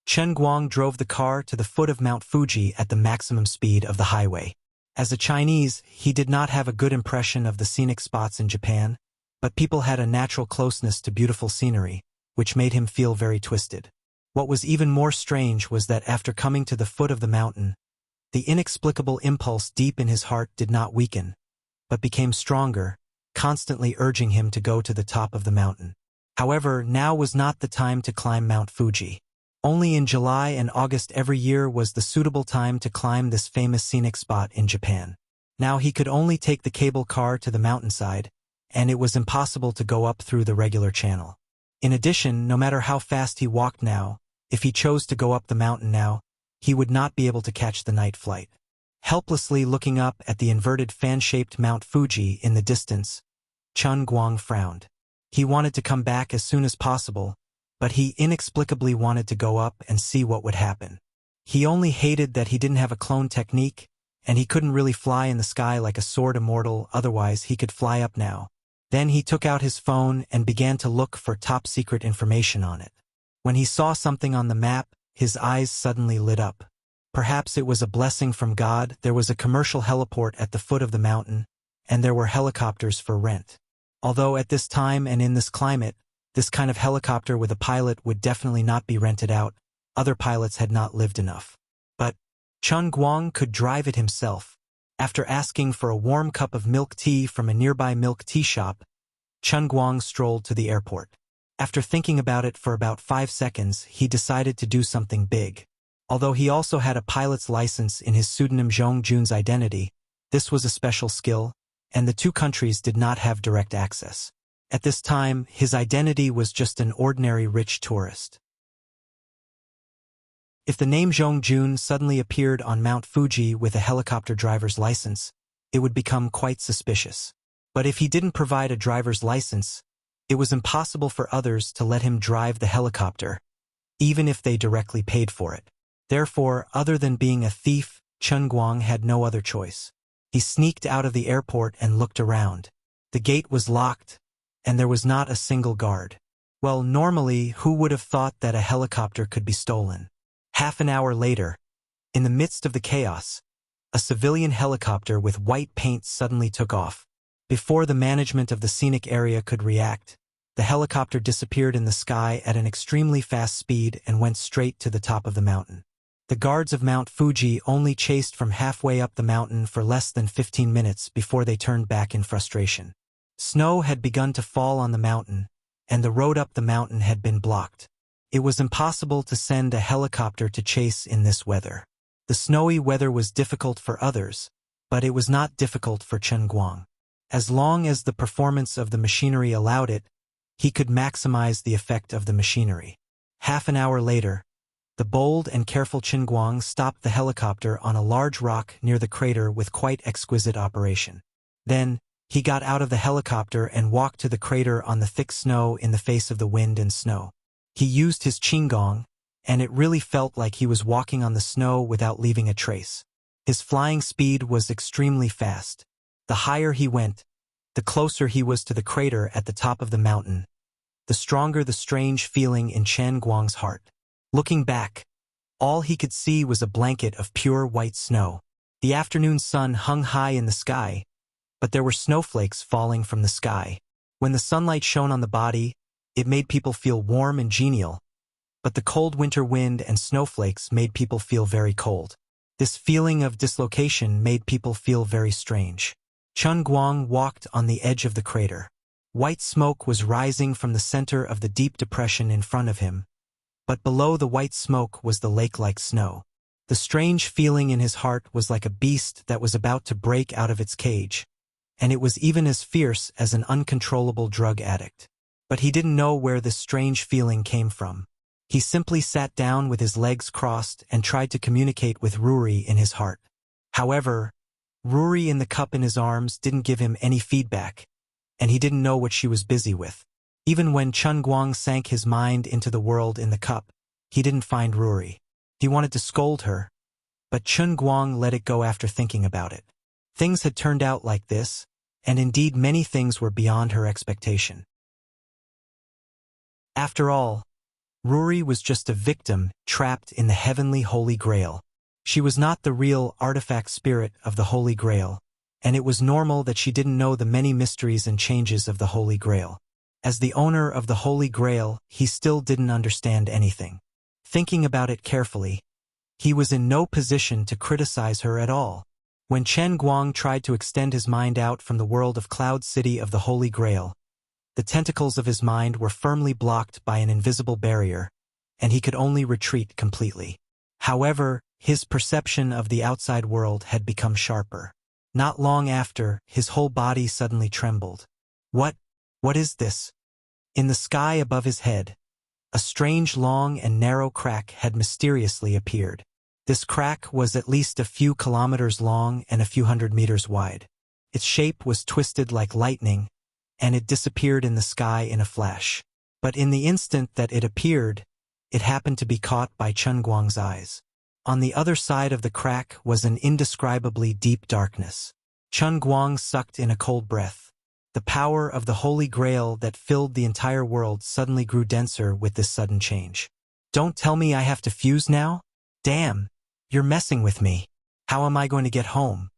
Chen Guang drove the car to the foot of Mount Fuji at the maximum speed of the highway. As a Chinese, he did not have a good impression of the scenic spots in Japan, but people had a natural closeness to beautiful scenery, which made him feel very twisted. What was even more strange was that after coming to the foot of the mountain, the inexplicable impulse deep in his heart did not weaken, but became stronger, constantly urging him to go to the top of the mountain. However, now was not the time to climb Mount Fuji. Only in July and August every year was the suitable time to climb this famous scenic spot in Japan. Now he could only take the cable car to the mountainside, and it was impossible to go up through the regular channel. In addition, no matter how fast he walked now, if he chose to go up the mountain now, he would not be able to catch the night flight. Helplessly looking up at the inverted fan-shaped Mount Fuji in the distance, Chen Guang frowned. He wanted to come back as soon as possible, but he inexplicably wanted to go up and see what would happen. He only hated that he didn't have a clone technique, and he couldn't really fly in the sky like a sword immortal, otherwise he could fly up now. Then he took out his phone and began to look for top-secret information on it. When he saw something on the map, his eyes suddenly lit up. Perhaps it was a blessing from God. There was a commercial heliport at the foot of the mountain, and there were helicopters for rent. Although at this time and in this climate, this kind of helicopter with a pilot would definitely not be rented out. Other pilots had not lived enough. But Chen Guang could drive it himself. After asking for a warm cup of milk tea from a nearby milk tea shop, Chen Guang strolled to the airport. After thinking about it for about 5 seconds, he decided to do something big. Although he also had a pilot's license in his pseudonym Zhong Jun's identity, this was a special skill, and the two countries did not have direct access. At this time, his identity was just an ordinary rich tourist. If the name Zhong Jun suddenly appeared on Mount Fuji with a helicopter driver's license, it would become quite suspicious. But if he didn't provide a driver's license, it was impossible for others to let him drive the helicopter, even if they directly paid for it. Therefore, other than being a thief, Chen Guang had no other choice. He sneaked out of the airport and looked around. The gate was locked, and there was not a single guard. Well, normally, who would have thought that a helicopter could be stolen? Half an hour later, in the midst of the chaos, a civilian helicopter with white paint suddenly took off. Before the management of the scenic area could react, the helicopter disappeared in the sky at an extremely fast speed and went straight to the top of the mountain. The guards of Mount Fuji only chased from halfway up the mountain for less than 15 minutes before they turned back in frustration. Snow had begun to fall on the mountain, and the road up the mountain had been blocked. It was impossible to send a helicopter to chase in this weather. The snowy weather was difficult for others, but it was not difficult for Chen Guang. As long as the performance of the machinery allowed it, he could maximize the effect of the machinery. Half an hour later, the bold and careful Chen Guang stopped the helicopter on a large rock near the crater with quite exquisite operation. Then, he got out of the helicopter and walked to the crater on the thick snow in the face of the wind and snow. He used his qinggong, and it really felt like he was walking on the snow without leaving a trace. His flying speed was extremely fast. The higher he went, the closer he was to the crater at the top of the mountain, the stronger the strange feeling in Chen Guang's heart. Looking back, all he could see was a blanket of pure white snow. The afternoon sun hung high in the sky, but there were snowflakes falling from the sky. When the sunlight shone on the body, it made people feel warm and genial, but the cold winter wind and snowflakes made people feel very cold. This feeling of dislocation made people feel very strange. Chen Guang walked on the edge of the crater. White smoke was rising from the center of the deep depression in front of him, but below the white smoke was the lake-like snow. The strange feeling in his heart was like a beast that was about to break out of its cage, and it was even as fierce as an uncontrollable drug addict. But he didn't know where this strange feeling came from. He simply sat down with his legs crossed and tried to communicate with Ruri in his heart. However, Ruri in the cup in his arms didn't give him any feedback, and he didn't know what she was busy with. Even when Chen Guang sank his mind into the world in the cup, he didn't find Ruri. He wanted to scold her, but Chen Guang let it go after thinking about it. Things had turned out like this, and indeed many things were beyond her expectation. After all, Ruri was just a victim trapped in the heavenly Holy Grail. She was not the real artifact spirit of the Holy Grail, and it was normal that she didn't know the many mysteries and changes of the Holy Grail. As the owner of the Holy Grail, he still didn't understand anything. Thinking about it carefully, he was in no position to criticize her at all. When Chen Guang tried to extend his mind out from the world of Cloud City of the Holy Grail, the tentacles of his mind were firmly blocked by an invisible barrier, and he could only retreat completely. However, his perception of the outside world had become sharper. Not long after, his whole body suddenly trembled. What is this? In the sky above his head, a strange long and narrow crack had mysteriously appeared. This crack was at least a few kilometers long and a few hundred meters wide. Its shape was twisted like lightning, and it disappeared in the sky in a flash. But in the instant that it appeared, it happened to be caught by Chen Guang's eyes. On the other side of the crack was an indescribably deep darkness. Chen Guang sucked in a cold breath. The power of the Holy Grail that filled the entire world suddenly grew denser with this sudden change. Don't tell me I have to fuse now? Damn, you're messing with me. How am I going to get home?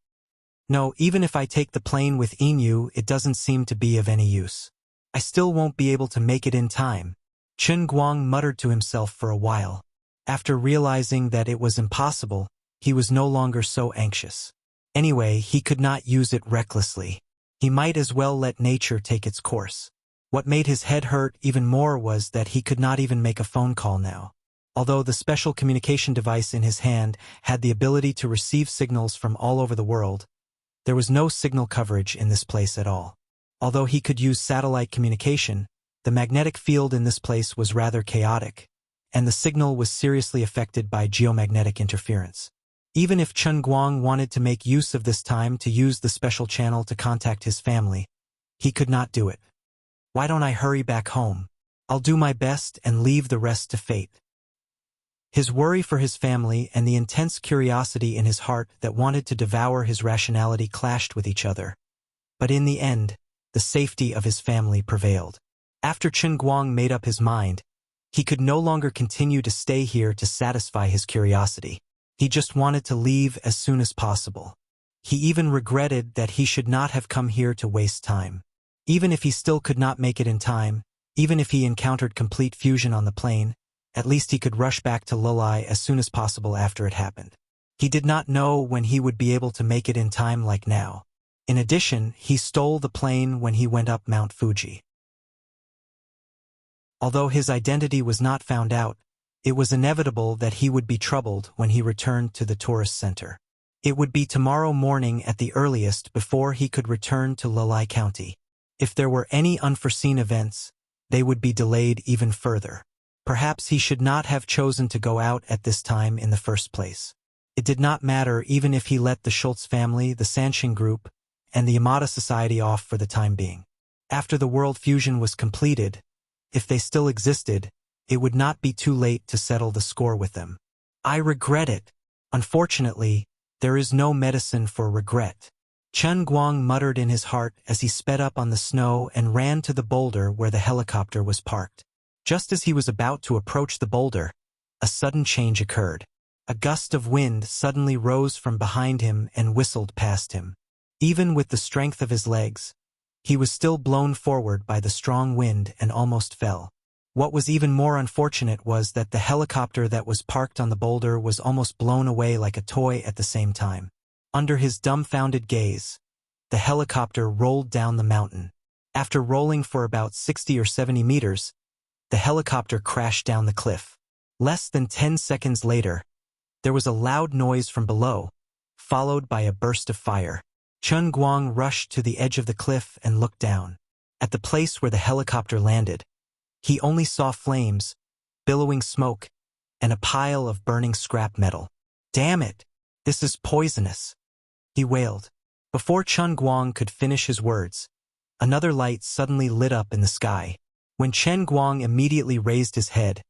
No, even if I take the plane with Inu, it doesn't seem to be of any use. I still won't be able to make it in time. Chen Guang muttered to himself for a while. After realizing that it was impossible, he was no longer so anxious. Anyway, he could not use it recklessly. He might as well let nature take its course. What made his head hurt even more was that he could not even make a phone call now. Although the special communication device in his hand had the ability to receive signals from all over the world, there was no signal coverage in this place at all. Although he could use satellite communication, the magnetic field in this place was rather chaotic, and the signal was seriously affected by geomagnetic interference. Even if Chen Guang wanted to make use of this time to use the special channel to contact his family, he could not do it. Why don't I hurry back home? I'll do my best and leave the rest to fate. His worry for his family and the intense curiosity in his heart that wanted to devour his rationality clashed with each other. But in the end, the safety of his family prevailed. After Chen Guang made up his mind, he could no longer continue to stay here to satisfy his curiosity. He just wanted to leave as soon as possible. He even regretted that he should not have come here to waste time. Even if he still could not make it in time, even if he encountered complete fusion on the plane, at least he could rush back to Lulai as soon as possible after it happened. He did not know when he would be able to make it in time like now. In addition, he stole the plane when he went up Mount Fuji. Although his identity was not found out, it was inevitable that he would be troubled when he returned to the tourist center. It would be tomorrow morning at the earliest before he could return to Lulai County. If there were any unforeseen events, they would be delayed even further. Perhaps he should not have chosen to go out at this time in the first place. It did not matter even if he let the Schultz family, the Sanshin group, and the Yamada Society off for the time being. After the world fusion was completed, if they still existed, it would not be too late to settle the score with them. I regret it. Unfortunately, there is no medicine for regret. Chen Guang muttered in his heart as he sped up on the snow and ran to the boulder where the helicopter was parked. Just as he was about to approach the boulder, a sudden change occurred. A gust of wind suddenly rose from behind him and whistled past him. Even with the strength of his legs, he was still blown forward by the strong wind and almost fell. What was even more unfortunate was that the helicopter that was parked on the boulder was almost blown away like a toy at the same time. Under his dumbfounded gaze, the helicopter rolled down the mountain. After rolling for about 60 or 70 meters, the helicopter crashed down the cliff. Less than 10 seconds later, there was a loud noise from below, followed by a burst of fire. Chen Guang rushed to the edge of the cliff and looked down. At the place where the helicopter landed, he only saw flames, billowing smoke, and a pile of burning scrap metal. Damn it! This is poisonous! He wailed. Before Chen Guang could finish his words, another light suddenly lit up in the sky. When Chen Guang immediately raised his head,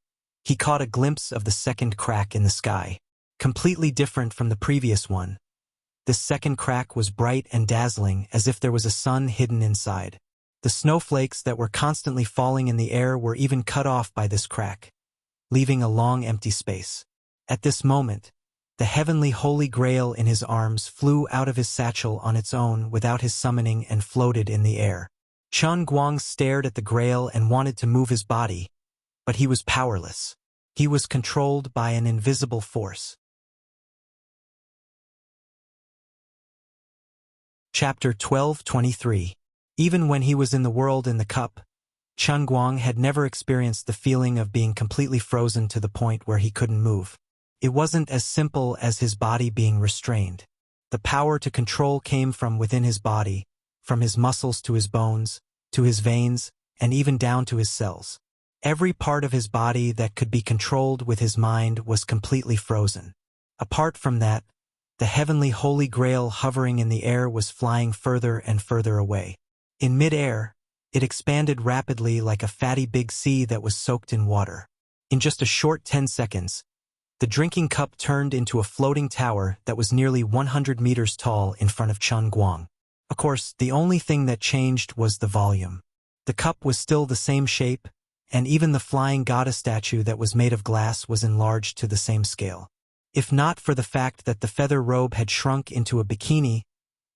he caught a glimpse of the second crack in the sky. Completely different from the previous one, this second crack was bright and dazzling as if there was a sun hidden inside. The snowflakes that were constantly falling in the air were even cut off by this crack, leaving a long empty space. At this moment, the heavenly Holy Grail in his arms flew out of his satchel on its own without his summoning and floated in the air. Chen Guang stared at the Grail and wanted to move his body, but he was powerless. He was controlled by an invisible force. Chapter 12:23. Even when he was in the world in the cup, Chen Guang had never experienced the feeling of being completely frozen to the point where he couldn't move. It wasn't as simple as his body being restrained. The power to control came from within his body, from his muscles to his bones, to his veins, and even down to his cells. Every part of his body that could be controlled with his mind was completely frozen. Apart from that, the heavenly Holy Grail hovering in the air was flying further and further away. In mid-air, it expanded rapidly like a fatty big sea that was soaked in water. In just a short 10 seconds, the drinking cup turned into a floating tower that was nearly 100 meters tall in front of Chen Guang. Of course, the only thing that changed was the volume. The cup was still the same shape, and even the flying goddess statue that was made of glass was enlarged to the same scale. If not for the fact that the feather robe had shrunk into a bikini,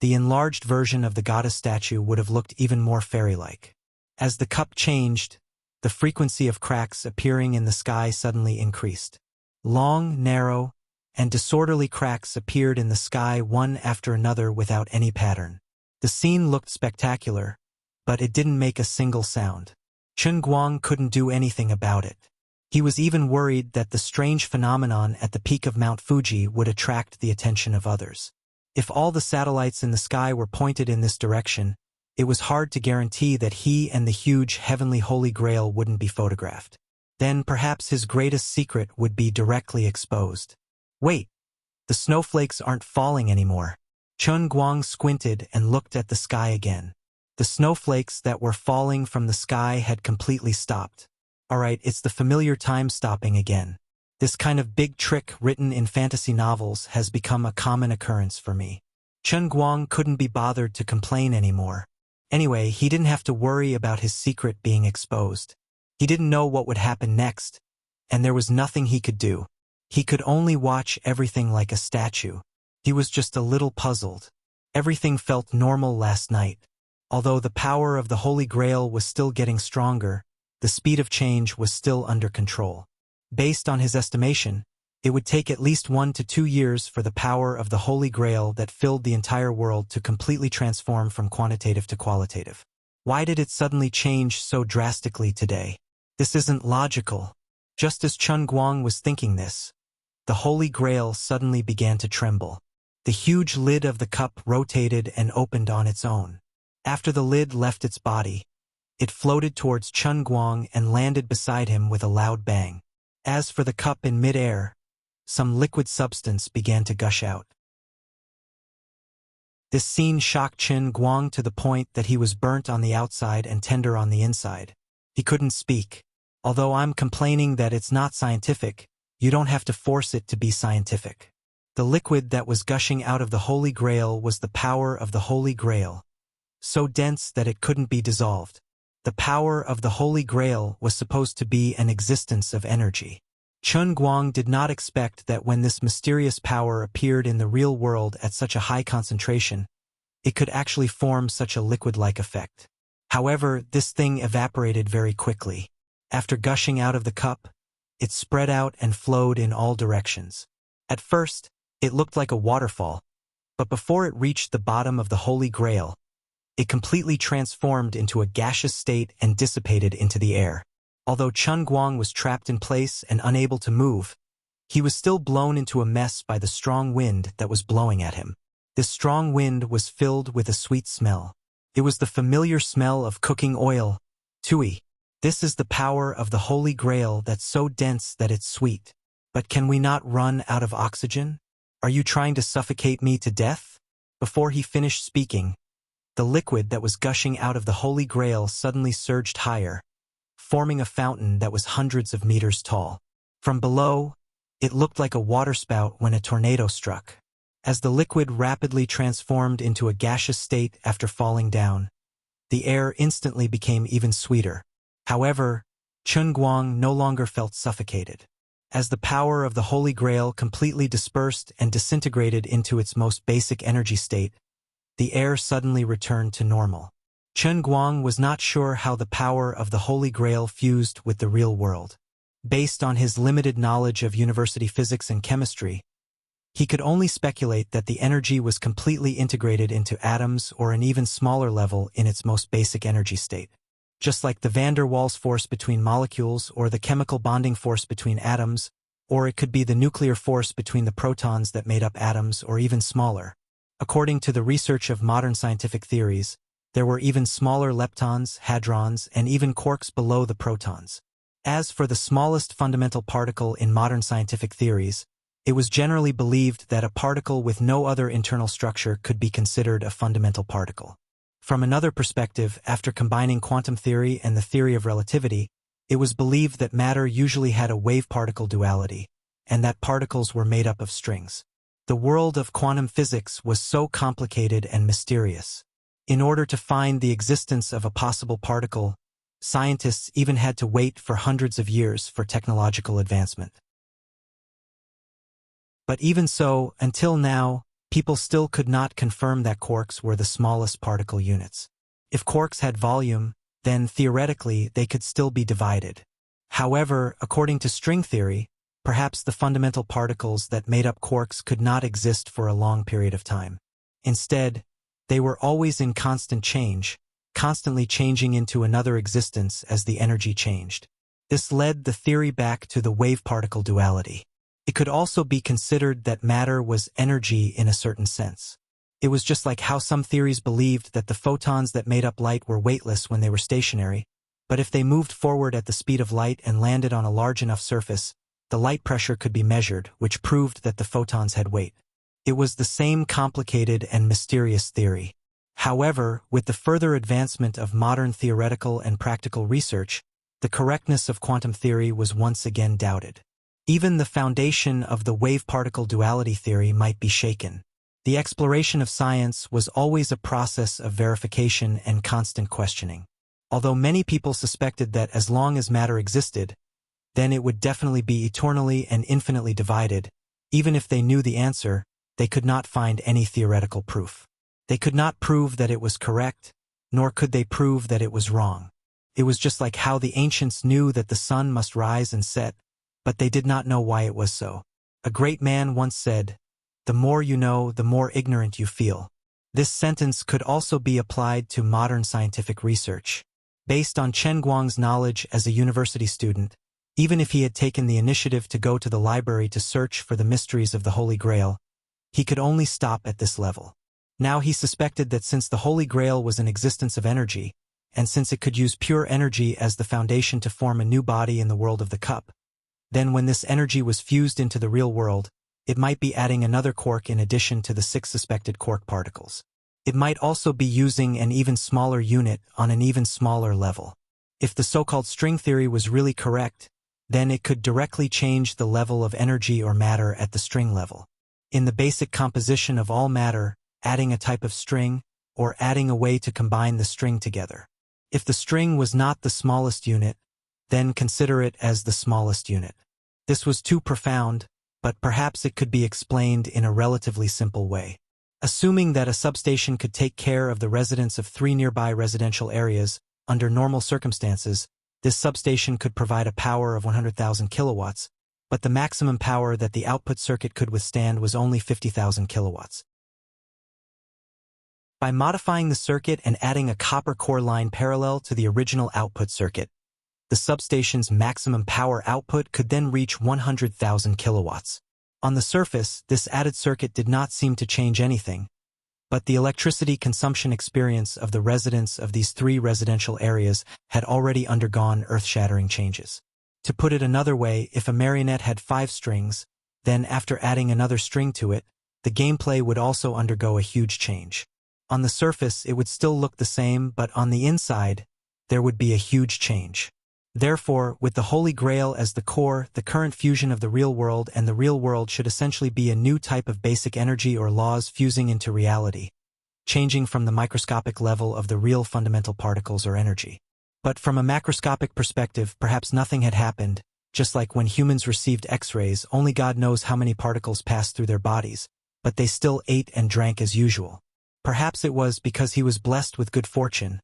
the enlarged version of the goddess statue would have looked even more fairy-like. As the cup changed, the frequency of cracks appearing in the sky suddenly increased. Long, narrow, and disorderly cracks appeared in the sky one after another without any pattern. The scene looked spectacular, but it didn't make a single sound. Chen Guang couldn't do anything about it. He was even worried that the strange phenomenon at the peak of Mount Fuji would attract the attention of others. If all the satellites in the sky were pointed in this direction, it was hard to guarantee that he and the huge heavenly Holy Grail wouldn't be photographed. Then perhaps his greatest secret would be directly exposed. Wait, the snowflakes aren't falling anymore. Chun Guang squinted and looked at the sky again. The snowflakes that were falling from the sky had completely stopped. Alright, it's the familiar time stopping again. This kind of big trick written in fantasy novels has become a common occurrence for me. Chun Guang couldn't be bothered to complain anymore. Anyway, he didn't have to worry about his secret being exposed. He didn't know what would happen next, and there was nothing he could do. He could only watch everything like a statue. He was just a little puzzled. Everything felt normal last night. Although the power of the Holy Grail was still getting stronger, the speed of change was still under control. Based on his estimation, it would take at least 1 to 2 years for the power of the Holy Grail that filled the entire world to completely transform from quantitative to qualitative. Why did it suddenly change so drastically today? This isn't logical. Just as Chun Guang was thinking this, the Holy Grail suddenly began to tremble. The huge lid of the cup rotated and opened on its own. After the lid left its body, it floated towards Chun Guang and landed beside him with a loud bang. As for the cup in mid-air, some liquid substance began to gush out. This scene shocked Chun Guang to the point that he was burnt on the outside and tender on the inside. He couldn't speak. Although I'm complaining that it's not scientific, you don't have to force it to be scientific. The liquid that was gushing out of the Holy Grail was the power of the Holy Grail, so dense that it couldn't be dissolved. The power of the Holy Grail was supposed to be an existence of energy. Chun Guang did not expect that when this mysterious power appeared in the real world at such a high concentration, it could actually form such a liquid-like effect. However, this thing evaporated very quickly. After gushing out of the cup, it spread out and flowed in all directions. At first, it looked like a waterfall, but before it reached the bottom of the Holy Grail, it completely transformed into a gaseous state and dissipated into the air. Although Chun Guang was trapped in place and unable to move, he was still blown into a mess by the strong wind that was blowing at him. This strong wind was filled with a sweet smell. It was the familiar smell of cooking oil, tui. This is the power of the Holy Grail that's so dense that it's sweet. But can we not run out of oxygen? Are you trying to suffocate me to death? Before he finished speaking, the liquid that was gushing out of the Holy Grail suddenly surged higher, forming a fountain that was hundreds of meters tall. From below, it looked like a waterspout when a tornado struck. As the liquid rapidly transformed into a gaseous state after falling down, the air instantly became even sweeter. However, Chun Guang no longer felt suffocated. As the power of the Holy Grail completely dispersed and disintegrated into its most basic energy state, the air suddenly returned to normal. Chun Guang was not sure how the power of the Holy Grail fused with the real world. Based on his limited knowledge of university physics and chemistry, he could only speculate that the energy was completely integrated into atoms or an even smaller level in its most basic energy state. Just like the van der Waals force between molecules or the chemical bonding force between atoms, or it could be the nuclear force between the protons that made up atoms or even smaller. According to the research of modern scientific theories, there were even smaller leptons, hadrons, and even quarks below the protons. As for the smallest fundamental particle in modern scientific theories, it was generally believed that a particle with no other internal structure could be considered a fundamental particle. From another perspective, after combining quantum theory and the theory of relativity, it was believed that matter usually had a wave-particle duality, and that particles were made up of strings. The world of quantum physics was so complicated and mysterious. In order to find the existence of a possible particle, scientists even had to wait for hundreds of years for technological advancement. But even so, until now, people still could not confirm that quarks were the smallest particle units. If quarks had volume, then theoretically they could still be divided. However, according to string theory, perhaps the fundamental particles that made up quarks could not exist for a long period of time. Instead, they were always in constant change, constantly changing into another existence as the energy changed. This led the theory back to the wave-particle duality. It could also be considered that matter was energy in a certain sense. It was just like how some theories believed that the photons that made up light were weightless when they were stationary, but if they moved forward at the speed of light and landed on a large enough surface, the light pressure could be measured, which proved that the photons had weight. It was the same complicated and mysterious theory. However, with the further advancement of modern theoretical and practical research, the correctness of quantum theory was once again doubted. Even the foundation of the wave-particle duality theory might be shaken. The exploration of science was always a process of verification and constant questioning. Although many people suspected that as long as matter existed, then it would definitely be eternally and infinitely divided, even if they knew the answer, they could not find any theoretical proof. They could not prove that it was correct, nor could they prove that it was wrong. It was just like how the ancients knew that the sun must rise and set, but they did not know why it was so. A great man once said, "The more you know, the more ignorant you feel." This sentence could also be applied to modern scientific research. Based on Chen Guang's knowledge as a university student, even if he had taken the initiative to go to the library to search for the mysteries of the Holy Grail, he could only stop at this level. Now he suspected that since the Holy Grail was an existence of energy, and since it could use pure energy as the foundation to form a new body in the world of the cup, then when this energy was fused into the real world, it might be adding another quark in addition to the 6 suspected quark particles. It might also be using an even smaller unit on an even smaller level. If the so-called string theory was really correct, then it could directly change the level of energy or matter at the string level. In the basic composition of all matter, adding a type of string, or adding a way to combine the string together. If the string was not the smallest unit, then consider it as the smallest unit. This was too profound, but perhaps it could be explained in a relatively simple way. Assuming that a substation could take care of the residents of 3 nearby residential areas, under normal circumstances, this substation could provide a power of 100,000 kilowatts, but the maximum power that the output circuit could withstand was only 50,000 kilowatts. By modifying the circuit and adding a copper core line parallel to the original output circuit, the substation's maximum power output could then reach 100,000 kilowatts. On the surface, this added circuit did not seem to change anything, but the electricity consumption experience of the residents of these 3 residential areas had already undergone earth-shattering changes. To put it another way, if a marionette had 5 strings, then after adding another string to it, the gameplay would also undergo a huge change. On the surface, it would still look the same, but on the inside, there would be a huge change. Therefore, with the Holy Grail as the core, the current fusion of the real world and the real world should essentially be a new type of basic energy or laws fusing into reality, changing from the microscopic level of the real fundamental particles or energy. But from a macroscopic perspective, perhaps nothing had happened, just like when humans received X-rays, only God knows how many particles passed through their bodies, but they still ate and drank as usual. Perhaps it was because he was blessed with good fortune.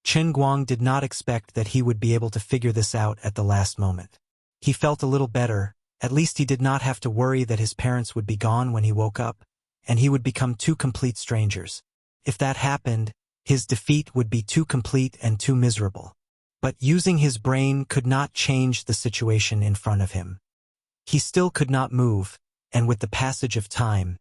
Chen Guang did not expect that he would be able to figure this out at the last moment. He felt a little better, at least he did not have to worry that his parents would be gone when he woke up, and he would become 2 complete strangers. If that happened, his defeat would be too complete and too miserable. But using his brain could not change the situation in front of him. He still could not move, and with the passage of time,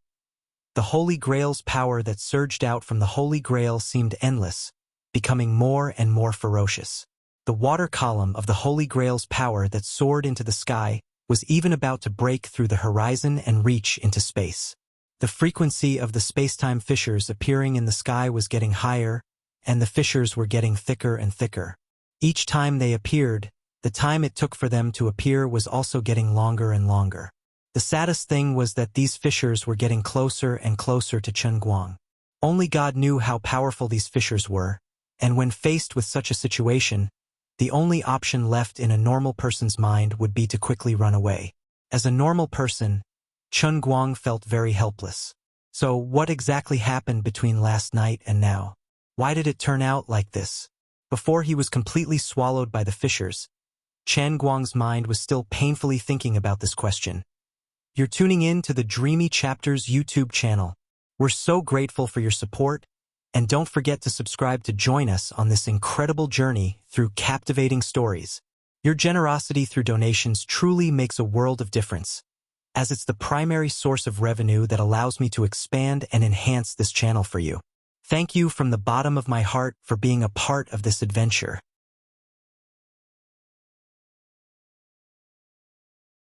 the Holy Grail's power that surged out from the Holy Grail seemed endless, becoming more and more ferocious. The water column of the Holy Grail's power that soared into the sky was even about to break through the horizon and reach into space. The frequency of the space-time fissures appearing in the sky was getting higher, and the fissures were getting thicker and thicker. Each time they appeared, the time it took for them to appear was also getting longer and longer. The saddest thing was that these fissures were getting closer and closer to Chen Guang. Only God knew how powerful these fissures were, and when faced with such a situation, the only option left in a normal person's mind would be to quickly run away. As a normal person, Chen Guang felt very helpless. So what exactly happened between last night and now? Why did it turn out like this? Before he was completely swallowed by the fissures, Chen Guang's mind was still painfully thinking about this question. You're tuning in to the Dreamy Chapters YouTube channel. We're so grateful for your support, and don't forget to subscribe to join us on this incredible journey through captivating stories. Your generosity through donations truly makes a world of difference, as it's the primary source of revenue that allows me to expand and enhance this channel for you. Thank you from the bottom of my heart for being a part of this adventure.